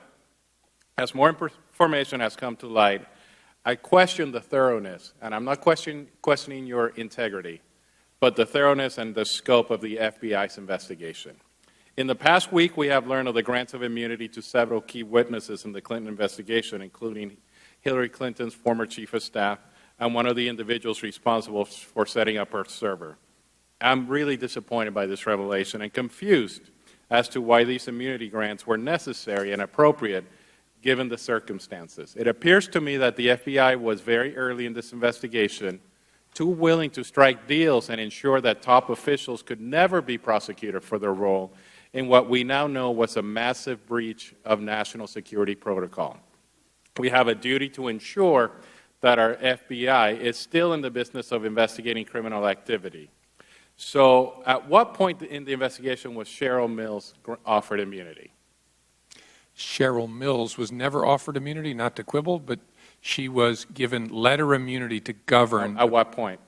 as more information has come to light, I question the thoroughness, and I'm not questioning your integrity, but the thoroughness and the scope of the FBI's investigation. In the past week, we have learned of the grants of immunity to several key witnesses in the Clinton investigation, including Hillary Clinton's former chief of staff and one of the individuals responsible for setting up her server. I'm really disappointed by this revelation and confused as to why these immunity grants were necessary and appropriate given the circumstances. It appears to me that the FBI was very early in this investigation too willing to strike deals and ensure that top officials could never be prosecuted for their role in what we now know was a massive breach of national security protocol. We have a duty to ensure that our FBI is still in the business of investigating criminal activity. So at what point in the investigation was Cheryl Mills offered immunity? Cheryl Mills was never offered immunity, not to quibble, but she was given letter immunity to govern. At what point?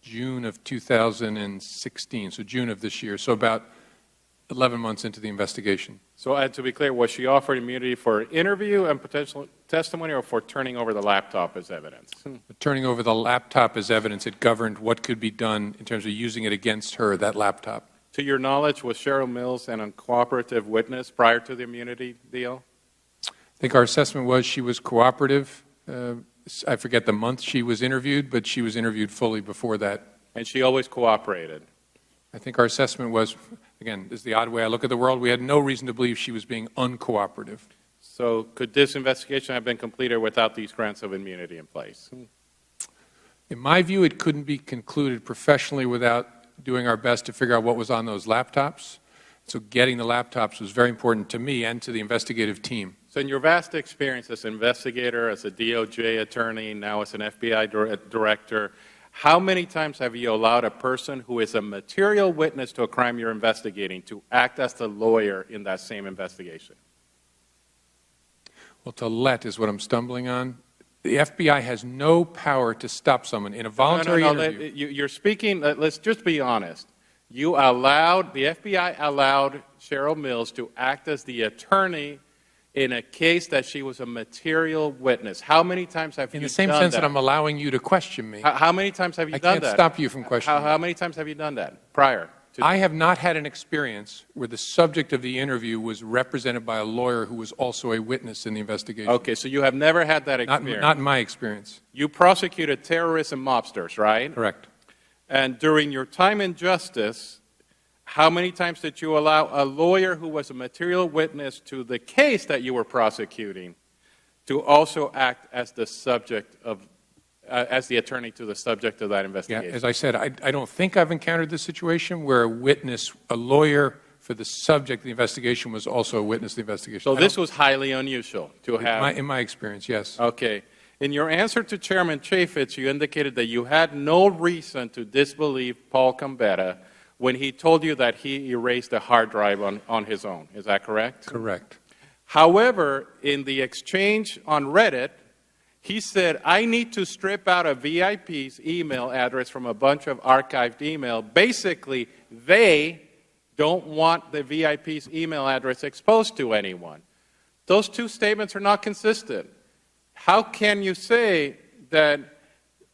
June of 2016, so June of this year, so about 11 months into the investigation. So to be clear, was she offered immunity for interview and potential testimony or for turning over the laptop as evidence? Turning over the laptop as evidence, it governed what could be done in terms of using it against her, that laptop. To your knowledge, was Cheryl Mills an uncooperative witness prior to the immunity deal? I think our assessment was she was cooperative. I forget the month she was interviewed, but she was interviewed fully before that. And she always cooperated? I think our assessment was, again, this is the odd way I look at the world, we had no reason to believe she was being uncooperative. So could this investigation have been completed without these grants of immunity in place? In my view, it couldn't be concluded professionally without doing our best to figure out what was on those laptops. So getting the laptops was very important to me and to the investigative team. So in your vast experience as an investigator, as a DOJ attorney, now as an FBI director, how many times have you allowed a person who is a material witness to a crime you're investigating to act as the lawyer in that same investigation? Well, to let is what I'm stumbling on. The FBI has no power to stop someone in a voluntary interview. You're speaking, let's just be honest. The FBI allowed Cheryl Mills to act as the attorney in a case that she was a material witness? How many times have you done that? In the same sense that I'm allowing you to question me. How many times have you done that? I can't stop you from questioning. How many times have you done that prior? I have not had an experience where the subject of the interview was represented by a lawyer who was also a witness in the investigation. Okay, so you have never had that experience? Not in my experience. You prosecuted terrorists and mobsters, right? Correct. And during your time in justice, how many times did you allow a lawyer who was a material witness to the case that you were prosecuting to also act as the subject of as the attorney to the subject of that investigation? Yeah, as I said, I don't think I've encountered this situation where a witness, a lawyer for the subject of the investigation was also a witness of the investigation. So this was highly unusual to have? In my experience, yes. Okay. In your answer to Chairman Chaffetz, you indicated that you had no reason to disbelieve Paul Gambetta when he told you that he erased a hard drive on his own. Is that correct? Correct. However, in the exchange on Reddit, he said, I need to strip out a VIP's email address from a bunch of archived email. Basically, they don't want the VIP's email address exposed to anyone. Those two statements are not consistent. How can you say that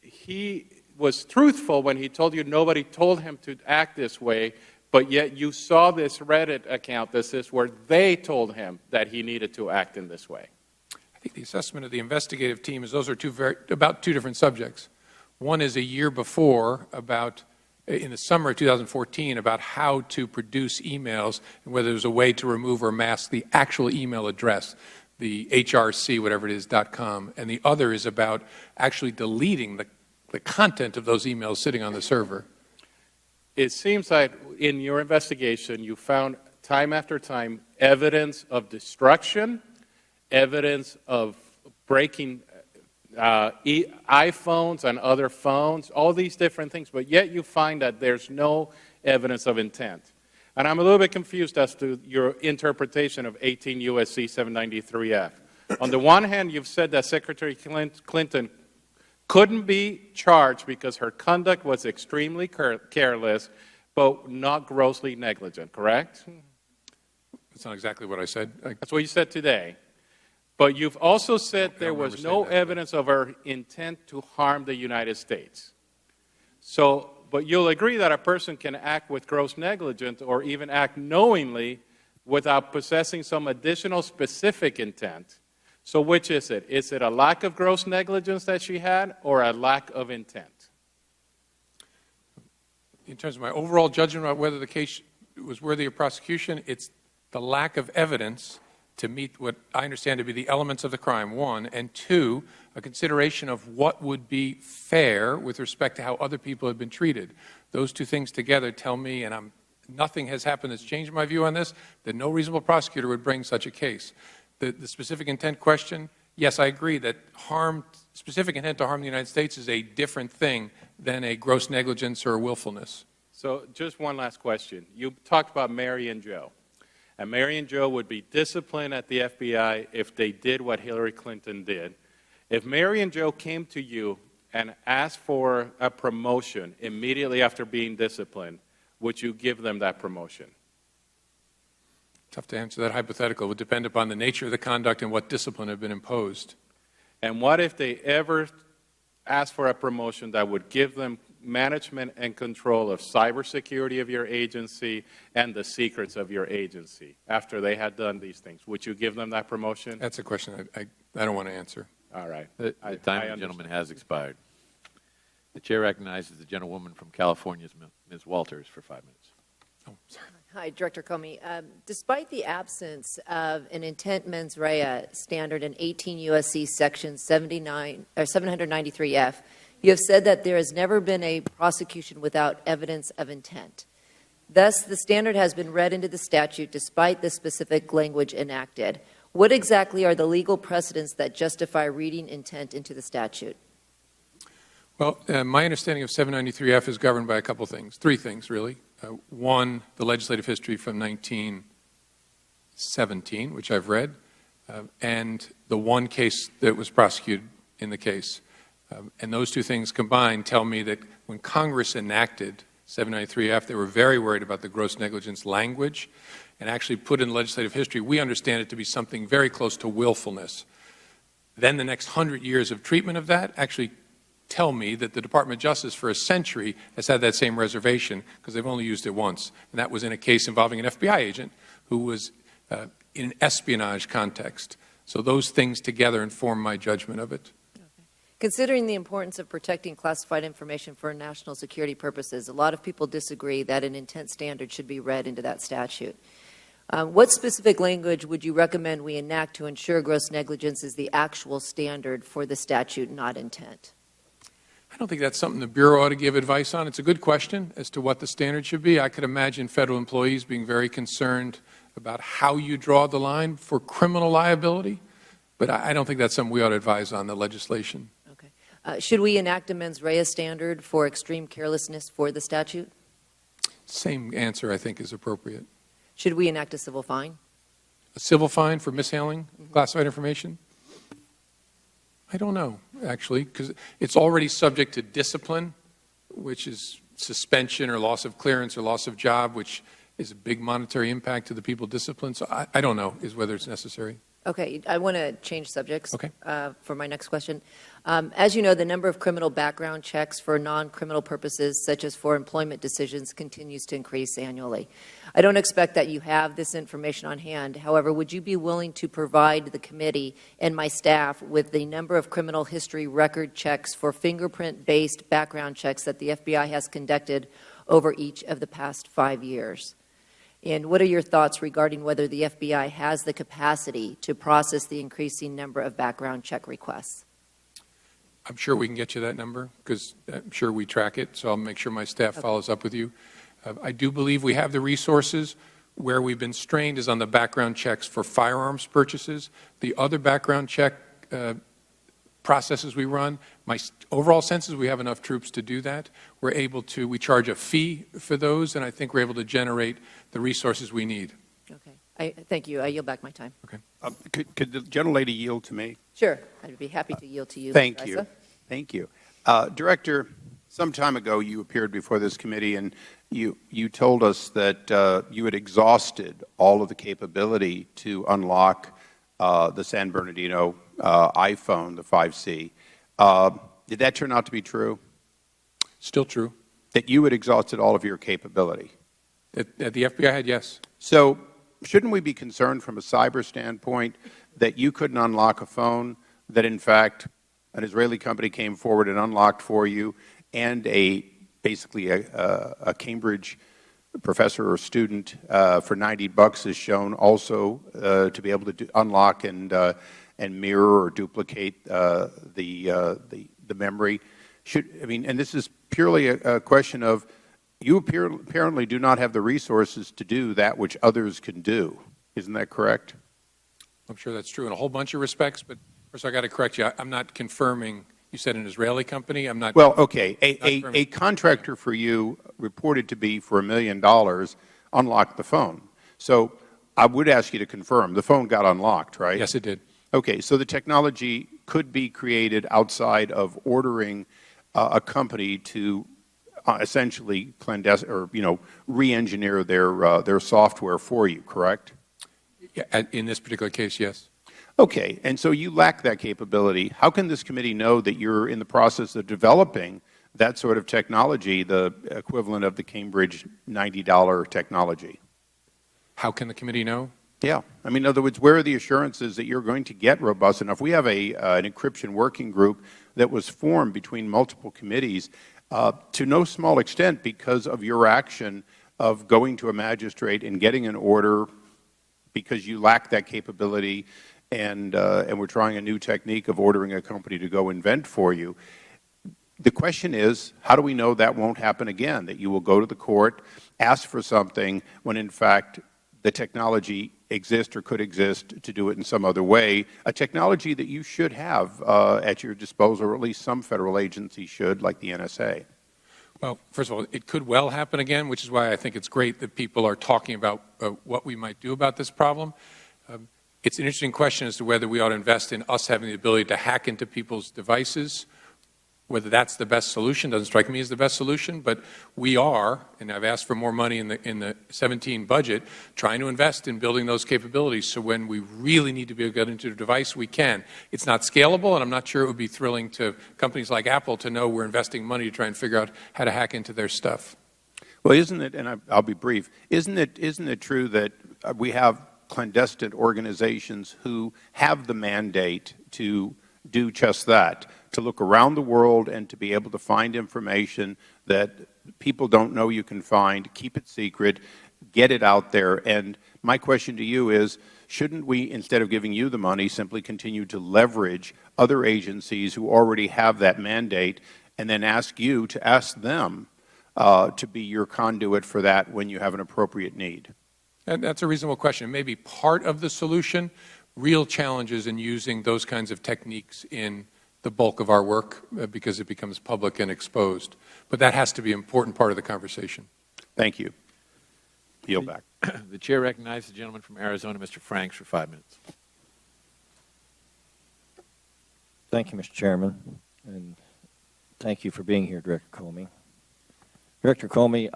he was truthful when he told you nobody told him to act this way, but yet you saw this Reddit account that says where they told him that he needed to act in this way? I think the assessment of the investigative team is those are about two different subjects. One is a year before, in the summer of 2014, about how to produce emails and whether there's a way to remove or mask the actual email address, the HRC, whatever it is, .com. And the other is about actually deleting the content of those emails sitting on the server. It seems like in your investigation you found time after time evidence of destruction, evidence of breaking iPhones and other phones, all these different things, but yet you find that there's no evidence of intent. And I'm a little bit confused as to your interpretation of 18 U.S.C. 793F. On the one hand, you've said that Secretary Clinton couldn't be charged because her conduct was extremely careless, but not grossly negligent, correct? That's not exactly what I said. That's what you said today. But you've also said there was no evidence of her intent to harm the United States. So, but you'll agree that a person can act with gross negligence or even act knowingly without possessing some additional specific intent. So which is it? Is it a lack of gross negligence that she had or a lack of intent? In terms of my overall judgment about whether the case was worthy of prosecution, it's the lack of evidence to meet what I understand to be the elements of the crime, one, and two, a consideration of what would be fair with respect to how other people have been treated. Those two things together tell me, and nothing has happened that's changed my view on this, that no reasonable prosecutor would bring such a case. The specific intent question, yes, I agree that specific intent to harm the United States is a different thing than a gross negligence or willfulness. So just one last question. You talked about Mary and Joe. And Mary and Joe would be disciplined at the FBI if they did what Hillary Clinton did. If Mary and Joe came to you and asked for a promotion immediately after being disciplined, would you give them that promotion? Tough to answer that hypothetical. It would depend upon the nature of the conduct and what discipline had been imposed. And what if they ever asked for a promotion that would give them management and control of cybersecurity of your agency and the secrets of your agency after they had done these things? Would you give them that promotion? That's a question I don't want to answer. All right. The time of the gentleman has expired. The chair recognizes the gentlewoman from California, Ms. Walters, for 5 minutes. Oh, sorry. Hi, Director Comey. Despite the absence of an intent mens rea standard in 18 U.S.C. Section 793F, you have said that there has never been a prosecution without evidence of intent. Thus, the standard has been read into the statute despite the specific language enacted. What exactly are the legal precedents that justify reading intent into the statute? Well, my understanding of 793F is governed by a couple things, three things, really. One, the legislative history from 1917, which I've read, and the one case that was prosecuted in the case. And those two things combined tell me that when Congress enacted 793F. They were very worried about the gross negligence language and actually put in legislative history, we understand it to be something very close to willfulness. Then the next 100 years of treatment of that actually tell me that the Department of Justice for a century has had that same reservation because they've only used it once. And that was in a case involving an FBI agent who was in an espionage context. So those things together inform my judgment of it. Considering the importance of protecting classified information for national security purposes, a lot of people disagree that an intent standard should be read into that statute. What specific language would you recommend we enact to ensure gross negligence is the actual standard for the statute, not intent? I don't think that's something the Bureau ought to give advice on. It's a good question as to what the standard should be. I could imagine federal employees being very concerned about how you draw the line for criminal liability, but I don't think that's something we ought to advise on, the legislation. Should we enact a mens rea standard for extreme carelessness for the statute? Same answer, I think, is appropriate. Should we enact a civil fine? A civil fine for mishandling classified information? I don't know, actually, because it's already subject to discipline, which is suspension or loss of clearance or loss of job, which is a big monetary impact to the people disciplined. So I don't know is whether it's necessary. Okay, I want to change subjects for my next question. As you know, the number of criminal background checks for non-criminal purposes, such as for employment decisions, continues to increase annually. I don't expect that you have this information on hand. However, would you be willing to provide the committee and my staff with the number of criminal history record checks for fingerprint-based background checks that the FBI has conducted over each of the past 5 years? And what are your thoughts regarding whether the FBI has the capacity to process the increasing number of background check requests? I'm sure we can get you that number because I'm sure we track it, so I'll make sure my staff follows up with you. I do believe we have the resources. Where we've been strained is on the background checks for firearms purchases. The other background check processes we run, my overall sense is we have enough troops to do that. We charge a fee for those, and I think we're able to generate the resources we need. Okay. Thank you. I yield back my time. Okay. Could the gentlelady yield to me? Sure. I'd be happy to yield to you. Thank you. Thank you. Director, some time ago you appeared before this committee and you told us that you had exhausted all of the capability to unlock the San Bernardino iPhone, the 5C. Did that turn out to be true? Still true. That you had exhausted all of your capability? At the FBI had, yes. So shouldn't we be concerned from a cyber standpoint that you couldn't unlock a phone that, in fact, an Israeli company came forward and unlocked for you, and basically a Cambridge professor or student for $90 is shown also to be able to unlock and mirror or duplicate the memory? And this is purely a question of you apparently do not have the resources to do that which others can do. Isn't that correct? I'm sure that's true in a whole bunch of respects, but first I got to correct you. I'm not confirming. You said an Israeli company. I'm not. Well, okay. A contractor for you reported to be for $1 million unlocked the phone. So I would ask you to confirm the phone got unlocked, right? Yes, it did. Okay. So the technology could be created outside of ordering a company to essentially re-engineer their software for you, correct? Yeah, in this particular case, yes. Okay, and so you lack that capability. How can this committee know that you're in the process of developing that sort of technology, the equivalent of the Cambridge $90 technology? How can the committee know? Yeah. I mean, in other words, where are the assurances that you're going to get robust enough? We have an encryption working group that was formed between multiple committees to no small extent because of your action of going to a magistrate and getting an order because you lack that capability, and we're trying a new technique of ordering a company to go invent for you. The question is, how do we know that won't happen again, that you will go to the court, ask for something when, in fact, the technology exists or could exist to do it in some other way, a technology that you should have at your disposal, or at least some federal agency should, like the NSA? Well, first of all, it could well happen again, which is why I think it's great that people are talking about what we might do about this problem. It's an interesting question as to whether we ought to invest in us having the ability to hack into people's devices Whether that's the best solution doesn't strike me as the best solution, but we are, and I've asked for more money in the 17 budget, trying to invest in building those capabilities so when we really need to be able to get into the device, we can. It's not scalable, and I'm not sure it would be thrilling to companies like Apple to know we're investing money to try and figure out how to hack into their stuff. Well, isn't it, and I'll be brief, isn't it true that we have clandestine organizations who have the mandate to do just that, to look around the world and to be able to find information that people don't know you can find, keep it secret, get it out there? And my question to you is, shouldn't we, instead of giving you the money, simply continue to leverage other agencies who already have that mandate and then ask you to ask them to be your conduit for that when you have an appropriate need? And that's a reasonable question. It may be part of the solution. Real challenges in using those kinds of techniques in the bulk of our work because it becomes public and exposed. But that has to be an important part of the conversation. Thank you. Yield back. The chair recognizes the gentleman from Arizona, Mr. Franks, for 5 minutes. Thank you, Mr. Chairman, and thank you for being here, Director Comey. Director Comey,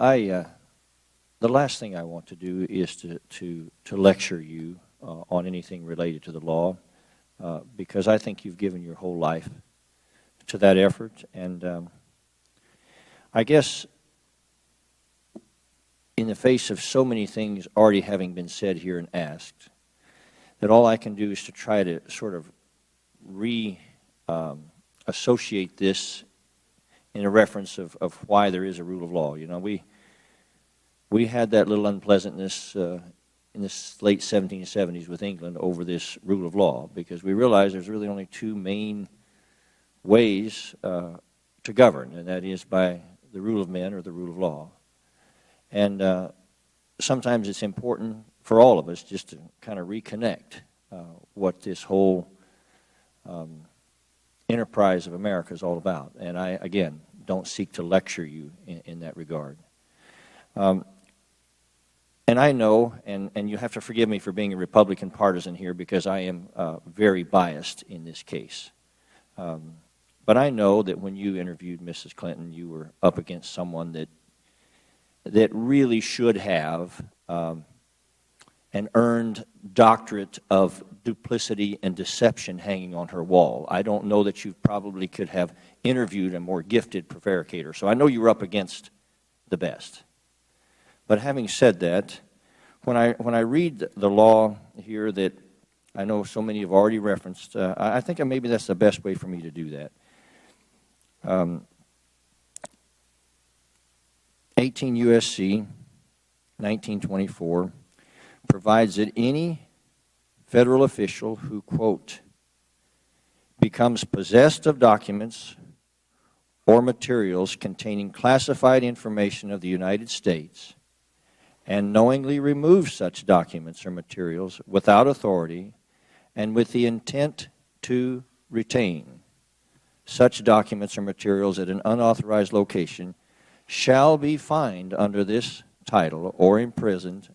the last thing I want to do is to lecture you on anything related to the law, because I think you've given your whole life to that effort. And I guess in the face of so many things already having been said here and asked, that all I can do is to try to sort of associate this in a reference of why there is a rule of law. You know, we had that little unpleasantness in the late 1770s with England over this rule of law, because we realized there's really only two main ways to govern, and that is by the rule of men or the rule of law. And sometimes it's important for all of us just to kind of reconnect what this whole enterprise of America is all about. And I, again, don't seek to lecture you in that regard. And I know, and you have to forgive me for being a Republican partisan here, because I am very biased in this case. But I know that when you interviewed Mrs. Clinton, you were up against someone that really should have an earned doctorate of duplicity and deception hanging on her wall. I don't know that you probably could have interviewed a more gifted prevaricator. So I know you were up against the best. But having said that, when I read the law here that I know so many have already referenced, I think maybe that's the best way for me to do that. 18 U.S.C. 1924 provides that any federal official who, quote, becomes possessed of documents or materials containing classified information of the United States and knowingly removes such documents or materials without authority and with the intent to retain such documents or materials at an unauthorized location shall be fined under this title or imprisoned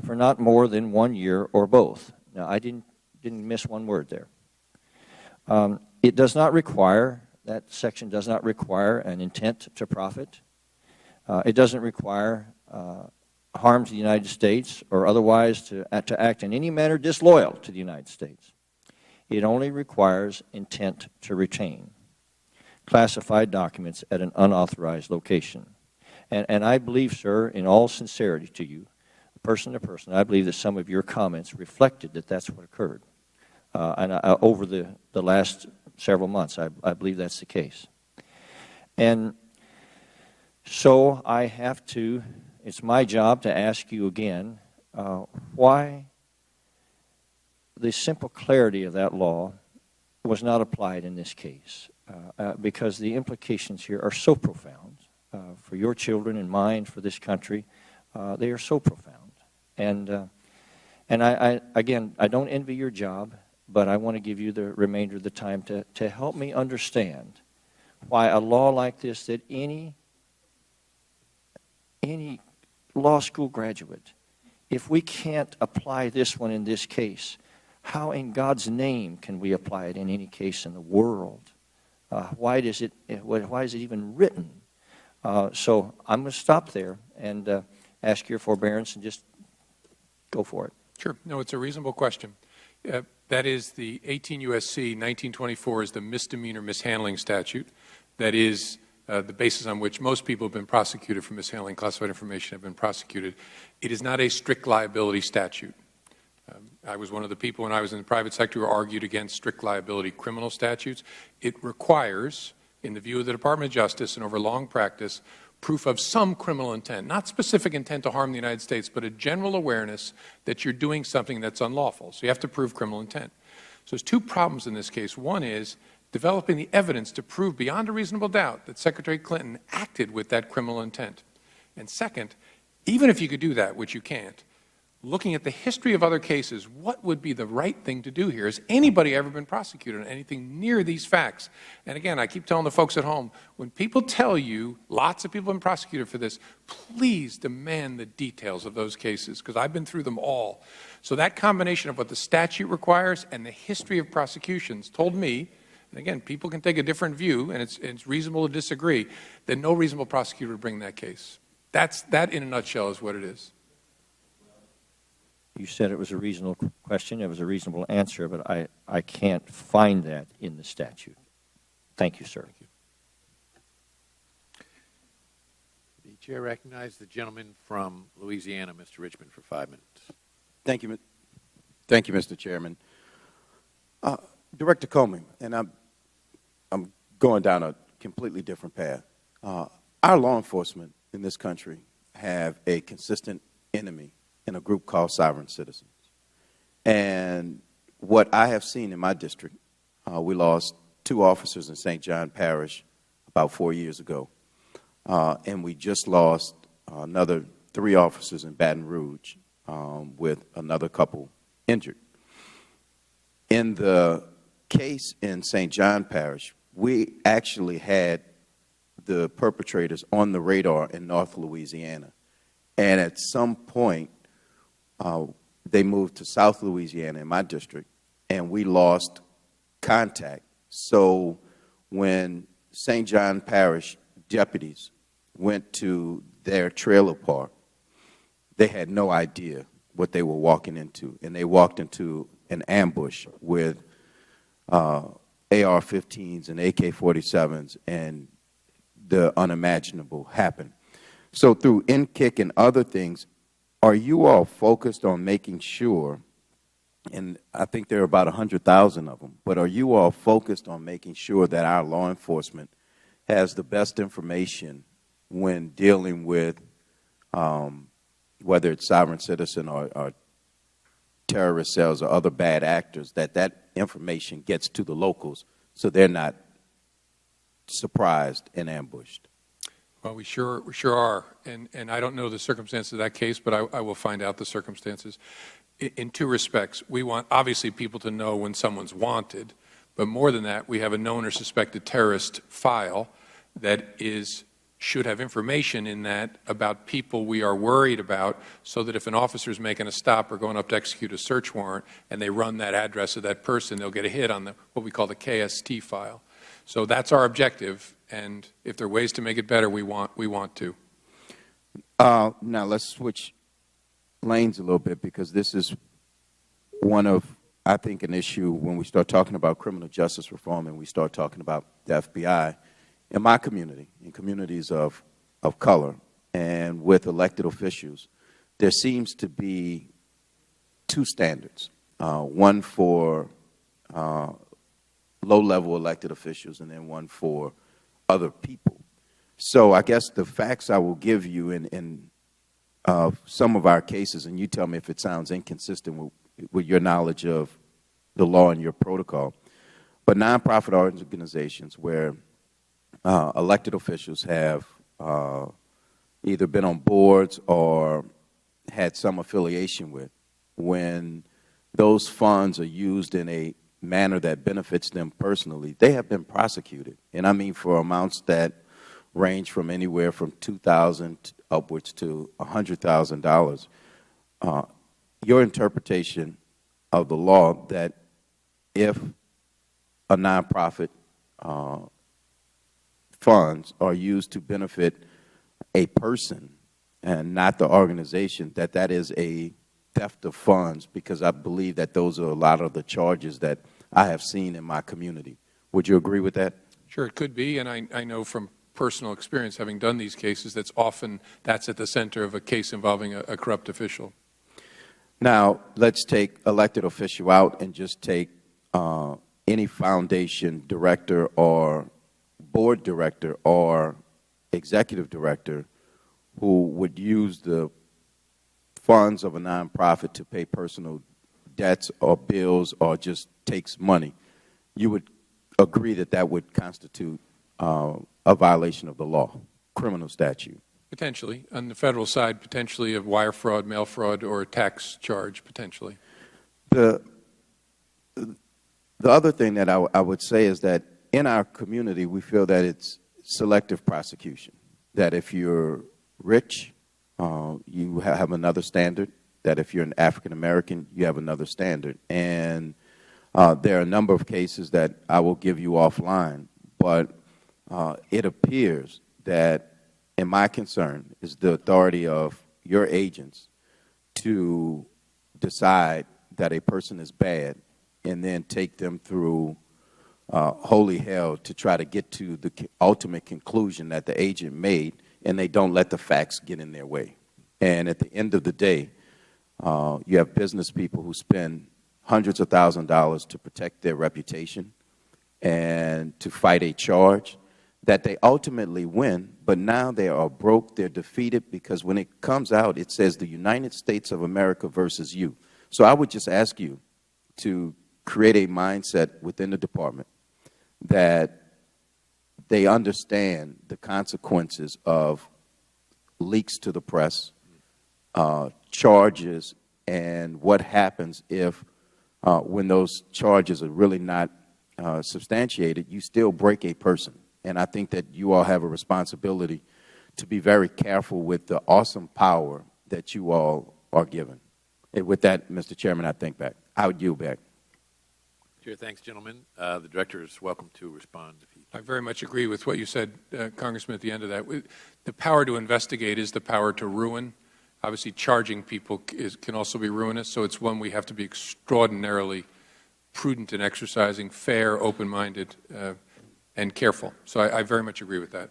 for not more than 1 year or both. Now, I didn't miss one word there. It does not require, that section does not require an intent to profit. It doesn't require harm to the United States or otherwise to act in any manner disloyal to the United States. It only requires intent to retain classified documents at an unauthorized location. And I believe, sir, in all sincerity to you, person to person, I believe that some of your comments reflected that that's what occurred. Over the last several months, I believe that's the case. And so I have to, it's my job to ask you again, why the simple clarity of that law was not applied in this case, because the implications here are so profound for your children and mine, for this country. They are so profound. And I again, I don't envy your job, but I want to give you the remainder of the time to help me understand why a law like this, that any law school graduate, if we can't apply this one in this case, how in God's name can we apply it in any case in the world why is it even written? So I'm going to stop there and ask your forbearance and just go for it. Sure. No, it's a reasonable question. That is the 18 U.S.C. 1924 is the misdemeanor mishandling statute. That is the basis on which most people have been prosecuted for mishandling classified information have been prosecuted. It is not a strict liability statute. I was one of the people when I was in the private sector who argued against strict liability criminal statutes. It requires, in the view of the Department of Justice and over long practice, proof of some criminal intent, not specific intent to harm the United States, but a general awareness that you're doing something that's unlawful. So you have to prove criminal intent. So there's two problems in this case. One is developing the evidence to prove beyond a reasonable doubt that Secretary Clinton acted with that criminal intent. And second, even if you could do that, which you can't, looking at the history of other cases, what would be the right thing to do here? Has anybody ever been prosecuted on anything near these facts? And again, I keep telling the folks at home, when people tell you lots of people have been prosecuted for this, please demand the details of those cases, because I've been through them all. So that combination of what the statute requires and the history of prosecutions told me, and again, people can take a different view, and it's reasonable to disagree, that no reasonable prosecutor would bring that case. That, in a nutshell, is what it is. You said it was a reasonable question. It was a reasonable answer, but I can't find that in the statute. Thank you, sir. Thank you. The chair recognizes the gentleman from Louisiana, Mr. Richmond, for 5 minutes. Thank you, Mr. Chairman. Director Comey, and I'm going down a completely different path. Our law enforcement in this country have a consistent enemy in a group called sovereign citizens. And what I have seen in my district, we lost 2 officers in St. John Parish about 4 years ago. And we just lost another 3 officers in Baton Rouge with another couple injured. In the case in St. John Parish, we actually had the perpetrators on the radar in North Louisiana. And at some point, they moved to South Louisiana in my district, and we lost contact. So when St. John Parish deputies went to their trailer park, they had no idea what they were walking into, and they walked into an ambush with AR-15s and AK-47s, and the unimaginable happened. So through in-kick and other things, are you all focused on making sure, and I think there are about 100,000 of them, but are you all focused on making sure that our law enforcement has the best information when dealing with whether it's sovereign citizen or terrorist cells or other bad actors, that information gets to the locals so they're not surprised and ambushed? Well, we sure are, and I don't know the circumstances of that case, but I will find out the circumstances. In 2 respects, we want, obviously, people to know when someone's wanted, but more than that, we have a known or suspected terrorist file that should have information in that about people we are worried about, so that if an officer is making a stop or going up to execute a search warrant and they run that address of that person, they'll get a hit on what we call the KST file. So that's our objective, and if there are ways to make it better, we want to. Now let's switch lanes a little bit, because this is one of, I think, an issue when we start talking about criminal justice reform and we start talking about the FBI. In my community, in communities of color, and with elected officials, there seems to be 2 standards, one for low-level elected officials and then one for other people. So I guess the facts I will give you in some of our cases, and you tell me if it sounds inconsistent with your knowledge of the law and your protocol, but nonprofit organizations where elected officials have either been on boards or had some affiliation with, when those funds are used in a manner that benefits them personally, they have been prosecuted. And I mean for amounts that range from anywhere from $2,000 upwards to $100,000. Your interpretation of the law that if a nonprofit funds are used to benefit a person and not the organization, that is a theft of funds, because I believe that those are a lot of the charges that I have seen in my community. Would you agree with that? Sure, it could be, and I know from personal experience, having done these cases, that's at the center of a case involving a corrupt official. Now, let's take elected official out and just take any foundation director or board director or executive director who would use the funds of a nonprofit to pay personal debts or bills or just takes money. You would agree that that would constitute a violation of the law, criminal statute? Potentially. On the federal side, potentially of wire fraud, mail fraud, or a tax charge, potentially. The other thing that I would say is that in our community, we feel that it's selective prosecution, that if you're rich, you have another standard, that if you're an African American, you have another standard. And there are a number of cases that I will give you offline, but it appears that, and my concern is the authority of your agents to decide that a person is bad and then take them through holy hell to try to get to the ultimate conclusion that the agent made, and they don't let the facts get in their way. And at the end of the day, you have business people who spend hundreds of thousands of dollars to protect their reputation and to fight a charge that they ultimately win, but now they are broke, they're defeated, because when it comes out, it says the United States of America versus you. So I would just ask you to create a mindset within the department that they understand the consequences of leaks to the press, charges, and what happens if, when those charges are really not substantiated, you still break a person. And I think that you all have a responsibility to be very careful with the awesome power that you all are given. And with that, Mr. Chairman, I think back. I would yield back. Chair, thanks, gentlemen. The director is welcome to respond. I very much agree with what you said, Congressman, at the end of that. The power to investigate is the power to ruin. Obviously, charging people can also be ruinous, so it's one we have to be extraordinarily prudent in exercising, fair, open-minded, and careful. So I very much agree with that.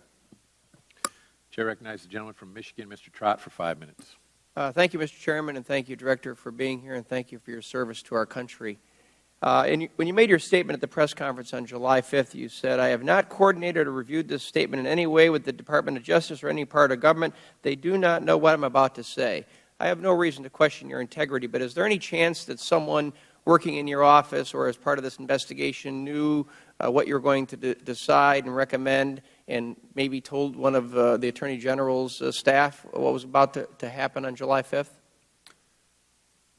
Chair recognizes the gentleman from Michigan, Mr. Trott, for 5 minutes. Thank you, Mr. Chairman, and thank you, Director, for being here, and thank you for your service to our country. When you made your statement at the press conference on July 5th, you said, "I have not coordinated or reviewed this statement in any way with the Department of Justice or any part of government. They do not know what I'm about to say." I have no reason to question your integrity, but is there any chance that someone working in your office or as part of this investigation knew what you're going to decide and recommend, and maybe told one of the Attorney General's staff what was about to happen on July 5th?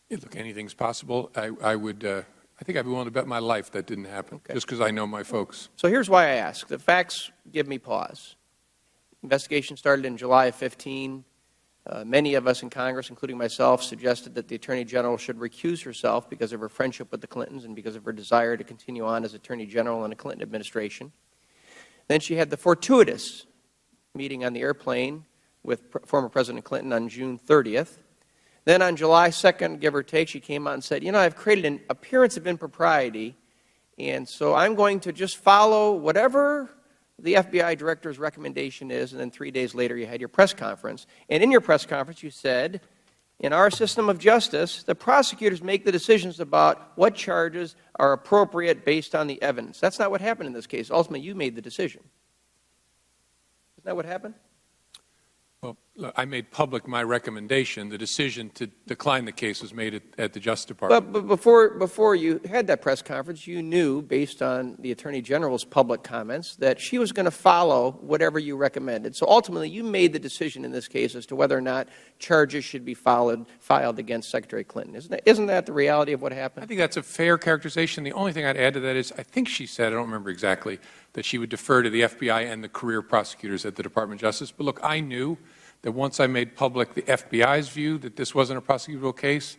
Yeah, look, anything's possible. I think I'd be willing to bet my life that didn't happen, just because I know my folks. So here's why I ask. The facts give me pause. Investigation started in July of 15. Many of us in Congress, including myself, suggested that the Attorney General should recuse herself because of her friendship with the Clintons and because of her desire to continue on as Attorney General in the Clinton administration. Then she had the fortuitous meeting on the airplane with former President Clinton on June 30th. Then on July 2nd, give or take, she came out and said, I've created an appearance of impropriety, and so I'm going to just follow whatever the FBI director's recommendation is. And then 3 days later, you had your press conference. And in your press conference, you said, in our system of justice, the prosecutors make the decisions about what charges are appropriate based on the evidence. That's not what happened in this case. Ultimately, you made the decision. Isn't that what happened? Well, look, I made public my recommendation. The decision to decline the case was made at the Justice Department. But before you had that press conference, you knew, based on the Attorney General's public comments, that she was going to follow whatever you recommended. So ultimately, you made the decision in this case as to whether or not charges should be filed against Secretary Clinton. Isn't that the reality of what happened? I think that's a fair characterization. The only thing I'd add to that is I think she said, I don't remember exactly, that she would defer to the FBI and the career prosecutors at the Department of Justice. But look, I knew that once I made public the FBI's view that this wasn't a prosecutable case,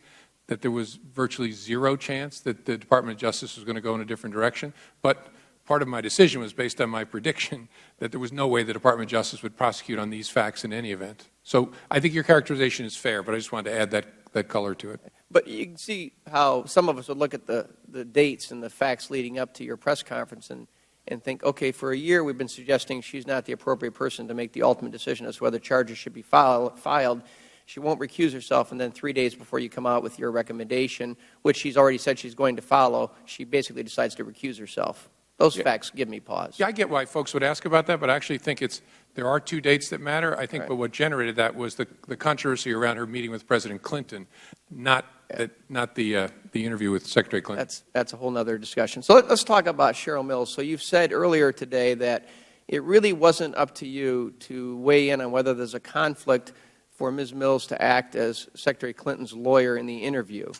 that there was virtually zero chance that the Department of Justice was going to go in a different direction. But part of my decision was based on my prediction that there was no way the Department of Justice would prosecute on these facts in any event. So I think your characterization is fair, but I just wanted to add that color to it. But you can see how some of us would look at the dates and the facts leading up to your press conference and think, okay, for a year we've been suggesting she's not the appropriate person to make the ultimate decision as to whether charges should be filed. She won't recuse herself, and then 3 days before you come out with your recommendation, which she's already said she's going to follow, she basically decides to recuse herself. Those facts give me pause. Yeah, I get why folks would ask about that, but I actually think there are 2 dates that matter. I think, but what generated that was the controversy around her meeting with President Clinton, not the interview with Secretary Clinton. That's a whole other discussion. So let's talk about Cheryl Mills. So you've said earlier today that it really wasn't up to you to weigh in on whether there's a conflict for Ms. Mills to act as Secretary Clinton's lawyer in the interview.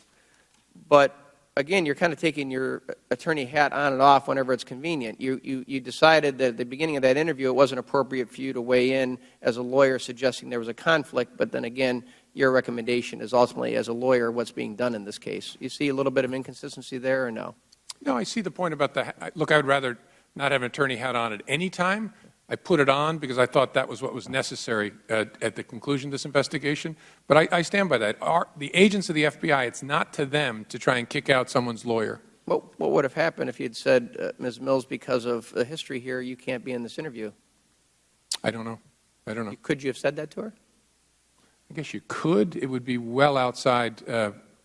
But again, you're kind of taking your attorney hat on and off whenever it's convenient. You decided that at the beginning of that interview it wasn't appropriate for you to weigh in as a lawyer suggesting there was a conflict, but then again, your recommendation is ultimately, as a lawyer, what's being done in this case. You see a little bit of inconsistency there, or no? No, I see the point about the look, I would rather not have an attorney hat on at any time. I put it on because I thought that was what was necessary at the conclusion of this investigation. But I stand by that. The agents of the FBI, it's not to them to try and kick out someone's lawyer. What would have happened if you had said, Ms. Mills, because of the history here, you can't be in this interview? I don't know. I don't know. Could you have said that to her? I guess you could. It would be well outside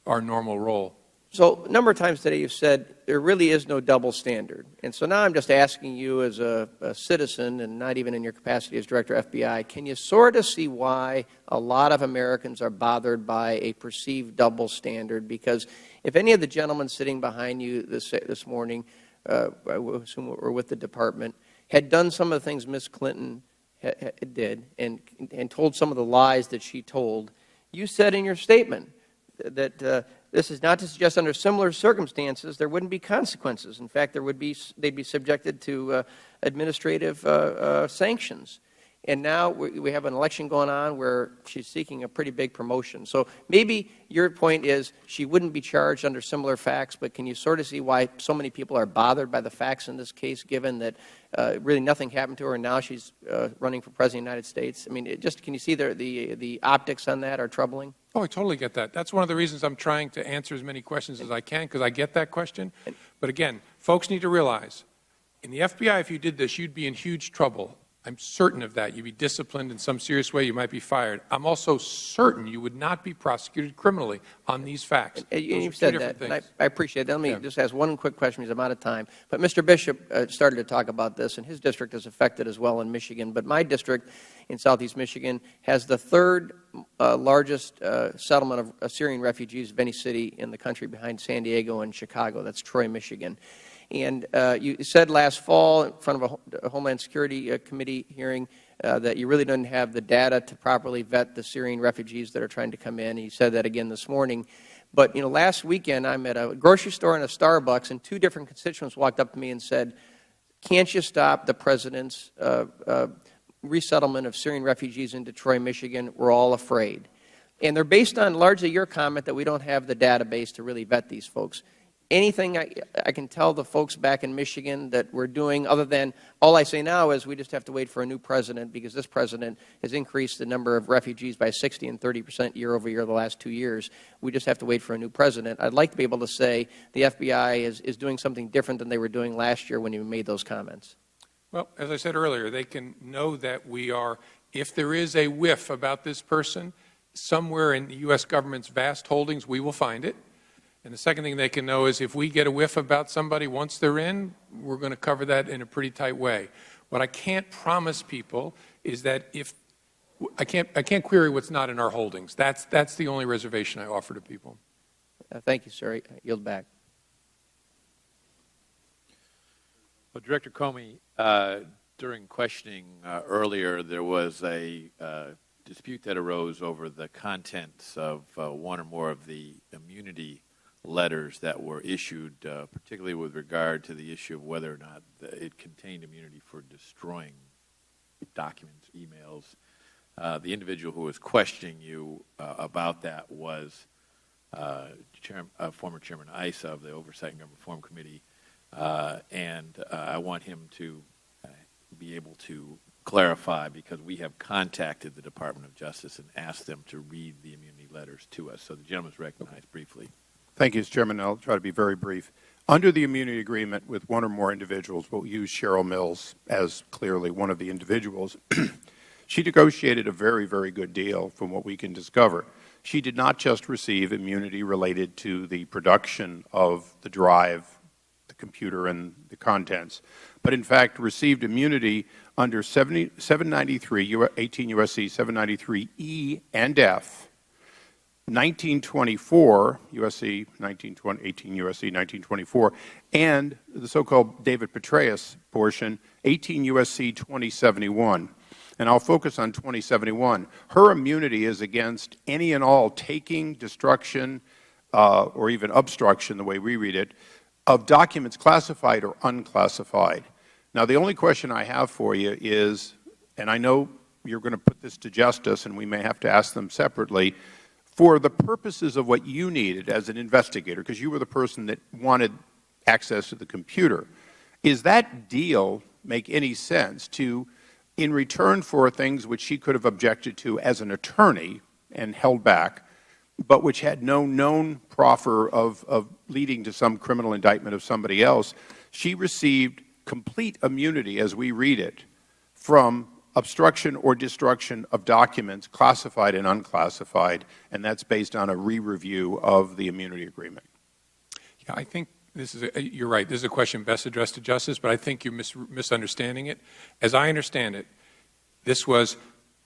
our normal role. So a number of times today you've said there really is no double standard. And so now I'm just asking you as a citizen, and not even in your capacity as Director of FBI, can you sort of see why a lot of Americans are bothered by a perceived double standard? Because if any of the gentlemen sitting behind you this morning, I assume were with the department, had done some of the things Ms. Clinton did and told some of the lies that she told, you said in your statement that this is not to suggest under similar circumstances there wouldn't be consequences. In fact, they'd be subjected to administrative sanctions. And now we have an election going on where she's seeking a pretty big promotion. So maybe your point is she wouldn't be charged under similar facts, but can you sort of see why so many people are bothered by the facts in this case, given that really nothing happened to her and now she's running for President of the United States? I mean, can you see the optics on that are troubling? Oh, I totally get that. That's one of the reasons I'm trying to answer as many questions as I can, because I get that question. But again, folks need to realize, in the FBI, if you did this, you'd be in huge trouble. I'm certain of that. You'd be disciplined in some serious way. You might be fired. I'm also certain you would not be prosecuted criminally on these facts. And you've said that, and I appreciate that. Let me just ask one quick question because I'm out of time. But Mr. Bishop started to talk about this, and his district is affected as well in Michigan. But my district in southeast Michigan has the third largest settlement of Syrian refugees of any city in the country behind San Diego and Chicago. That's Troy, Michigan. And you said last fall in front of a Homeland Security Committee hearing that you really didn't have the data to properly vet the Syrian refugees that are trying to come in. And you said that again this morning. But, last weekend I'm at a grocery store and a Starbucks, and 2 different constituents walked up to me and said, can't you stop the President's resettlement of Syrian refugees into Troy, Michigan? We're all afraid. And they're based on largely your comment that we don't have the database to really vet these folks. Anything I can tell the folks back in Michigan that we're doing other than all I say now is we just have to wait for a new president because this president has increased the number of refugees by 60% and 30% year over year the last 2 years. We just have to wait for a new president. I'd like to be able to say the FBI is doing something different than they were doing last year when you made those comments. Well, as I said earlier, they can know that we are, if there is a whiff about this person, somewhere in the U.S. government's vast holdings, we will find it. And the second thing they can know is if we get a whiff about somebody once they're in, we're going to cover that in a pretty tight way. What I can't promise people is that if I can't query what's not in our holdings. That's the only reservation I offer to people. Thank you, sir. I yield back. Well, Director Comey, during questioning earlier, there was a dispute that arose over the contents of one or more of the immunity letters that were issued, particularly with regard to the issue of whether or not it contained immunity for destroying documents, emails. The individual who was questioning you about that was former Chairman Issa of the Oversight and Government Reform Committee. and I want him to be able to clarify, because we have contacted the Department of Justice and asked them to read the immunity letters to us. So the gentleman is recognized briefly. Thank you, Mr. Chairman. I'll try to be very brief. Under the immunity agreement with one or more individuals, we'll use Cheryl Mills as clearly one of the individuals. She negotiated a very, very good deal from what we can discover. She did not just receive immunity related to the production of the drive, the computer, and the contents, but in fact received immunity under 793, 18 U.S.C. 793E and F, 1924 U.S.C. 1920, 18 U.S.C. 1924, and the so-called David Petraeus portion, 18 U.S.C. 2071. And I'll focus on 2071. Her immunity is against any and all taking, destruction, or even obstruction, the way we read it, of documents classified or unclassified. Now, the only question I have for you is, and I know you're going to put this to justice, and we may have to ask them separately, for the purposes of what you needed as an investigator, because you were the person that wanted access to the computer, is that deal make any sense to, in return for things which she could have objected to as an attorney and held back, but which had no known proffer of leading to some criminal indictment of somebody else, she received complete immunity, as we read it, from obstruction or destruction of documents classified and unclassified, and that's based on a re-review of the immunity agreement. Yeah, I think this is you're right. This is a question best addressed to Justice, but I think you're misunderstanding it. As I understand it, this was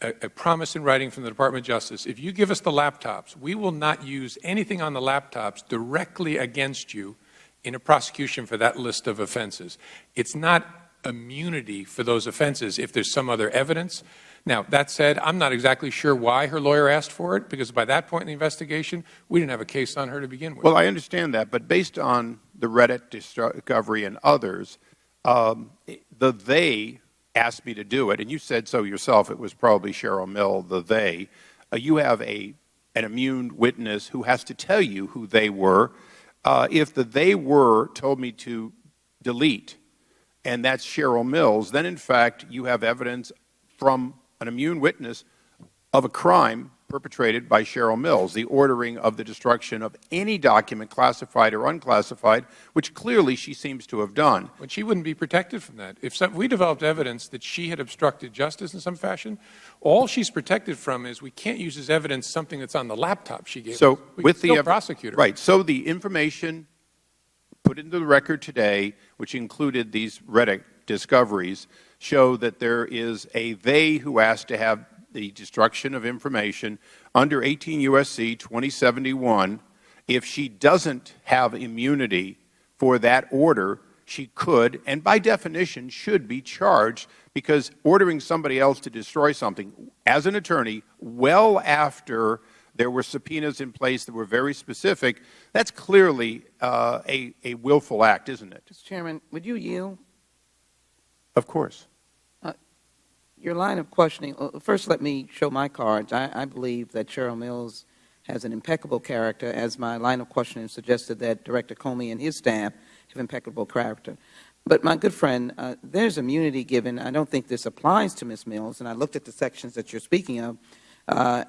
a promise in writing from the Department of Justice. If you give us the laptops, we will not use anything on the laptops directly against you in a prosecution for that list of offenses. It's not immunity for those offenses if there's some other evidence. Now, that said, I'm not exactly sure why her lawyer asked for it, because by that point in the investigation, we didn't have a case on her to begin with. Well, I understand that, but based on the Reddit discovery and others, they asked me to do it, and you said so yourself, it was probably Cheryl Mill, they. You have an immune witness who has to tell you who they were. If they were told me to delete, and that's Cheryl Mills, then in fact you have evidence from an immune witness of a crime perpetrated by Cheryl Mills, the ordering of the destruction of any document classified or unclassified, which clearly she seems to have done. But she wouldn't be protected from that. If we developed evidence that she had obstructed justice in some fashion, all she's protected from is we can't use as evidence something that's on the laptop she gave us. We can still prosecute her. Right. So the information put into the record today, which included these Reddit discoveries, show that there is a they who asked to have the destruction of information under 18 U.S.C. 2071. If she doesn't have immunity for that order, she could, and by definition should be charged, because ordering somebody else to destroy something as an attorney well after there were subpoenas in place that were very specific, that's clearly a willful act, isn't it? Mr. Chairman, would you yield? Of course. Your line of questioning, first let me show my cards. I believe that Cheryl Mills has an impeccable character, as my line of questioning suggested that Director Comey and his staff have impeccable character. But my good friend, there's immunity given. I don't think this applies to Ms. Mills, and I looked at the sections that you're speaking of.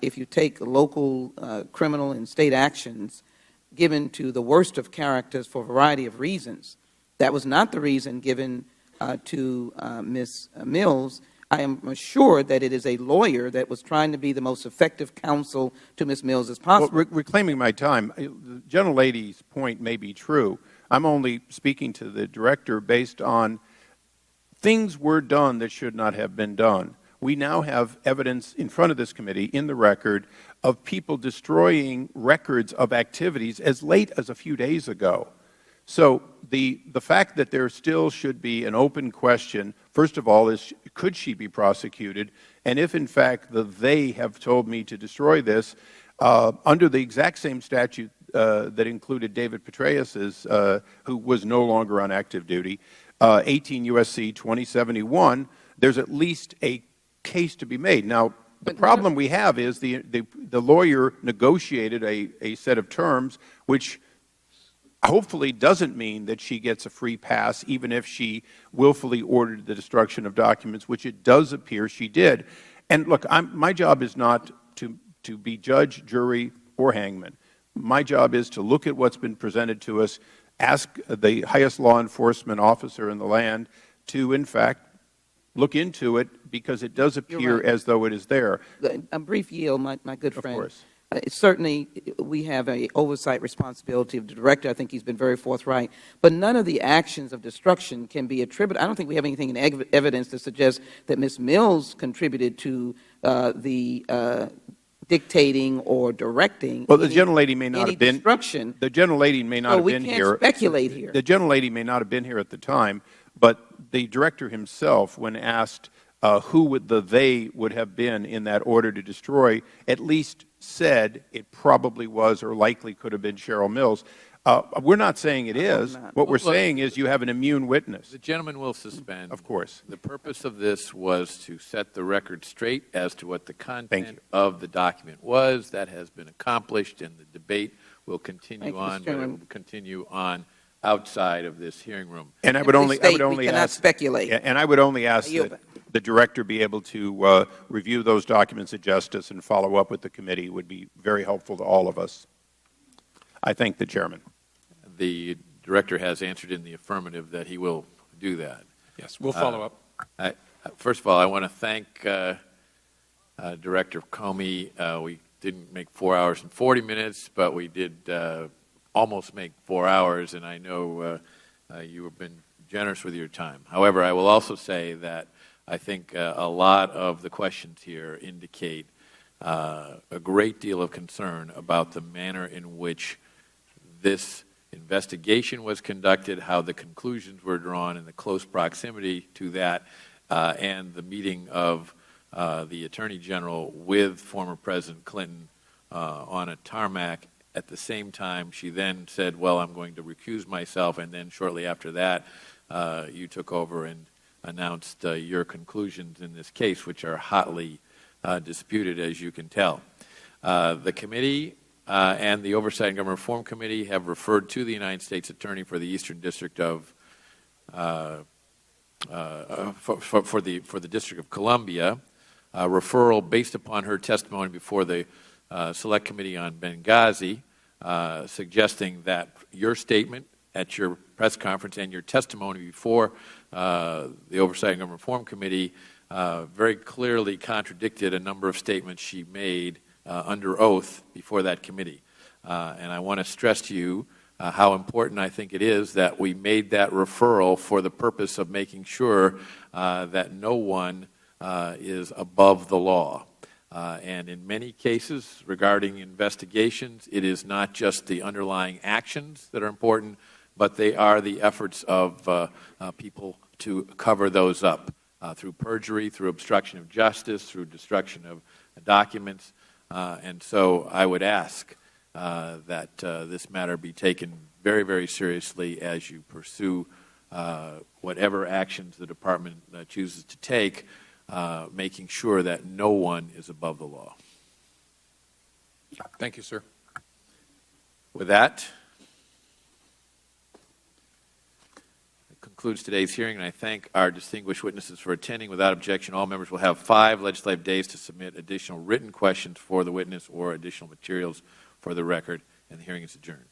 If you take local criminal and state actions given to the worst of characters for a variety of reasons, that was not the reason given to Ms. Mills. I am assured that it is a lawyer that was trying to be the most effective counsel to Ms. Mills as possible. Well, reclaiming my time, the gentlelady's point may be true. I'm only speaking to the director based on things were done that should not have been done. We now have evidence in front of this committee, in the record, of people destroying records of activities as late as a few days ago. So the fact that there still should be an open question, first of all, is could she be prosecuted? And if, in fact, they have told me to destroy this, under the exact same statute that included David Petraeus's, who was no longer on active duty, 18 U.S.C. 2071, there's at least a case to be made. Now, the problem we have is the lawyer negotiated a set of terms which hopefully doesn't mean that she gets a free pass even if she willfully ordered the destruction of documents, which it does appear she did. And look, my job is not to be judge, jury, or hangman. My job is to look at what's been presented to us, ask the highest law enforcement officer in the land to, in fact, look into it, because it does appear right. as though it is there. A brief yield, my good friend. Of course. Certainly, we have an oversight responsibility of the director. I think he's been very forthright. But none of the actions of destruction can be attributed. I don't think we have anything in evidence to suggest that Ms. Mills contributed to the dictating or directing. Well, the gentlelady may not have been. Destruction. The gentlelady may not have been here. We can't speculate here. The gentlelady may not have been here at the time, but the director himself, when asked who would they would have been in that order to destroy, at least said it probably was or likely could have been Cheryl Mills. We're not saying it is. What we're saying is you have an immune witness. The gentleman will suspend. Of course. The purpose of this was to set the record straight as to what the content of the document was. That has been accomplished, and the debate will continue on. But it will continue on outside of this hearing room. And I would only ask, speculate. And I would only ask that the director be able to review those documents at Justice and follow up with the committee. Would be very helpful to all of us. I thank the chairman. The director has answered in the affirmative that he will do that. Yes, we'll follow up. First of all, I want to thank Director Comey. We didn't make 4 hours and 40 minutes, but we did almost make 4 hours, and I know you have been generous with your time. However, I will also say that I think a lot of the questions here indicate a great deal of concern about the manner in which this investigation was conducted, how the conclusions were drawn, and the close proximity to that, and the meeting of the Attorney General with former President Clinton on a tarmac. At the same time, she then said, well, I'm going to recuse myself, and then shortly after that, you took over and announced your conclusions in this case, which are hotly disputed, as you can tell. The committee and the Oversight and Government Reform Committee have referred to the United States Attorney for the Eastern District of for the District of Columbia, referral based upon her testimony before the Select Committee on Benghazi, suggesting that your statement at your press conference and your testimony before the Oversight and Government Reform Committee very clearly contradicted a number of statements she made under oath before that committee. And I want to stress to you how important I think it is that we made that referral for the purpose of making sure that no one is above the law. And in many cases regarding investigations, it is not just the underlying actions that are important, but they are the efforts of people to cover those up through perjury, through obstruction of justice, through destruction of documents. And so I would ask that this matter be taken very, very seriously as you pursue whatever actions the Department chooses to take, making sure that no one is above the law. Thank you, sir. With that, concludes today's hearing, and I thank our distinguished witnesses for attending. Without objection, all members will have 5 legislative days to submit additional written questions for the witness or additional materials for the record, and the hearing is adjourned.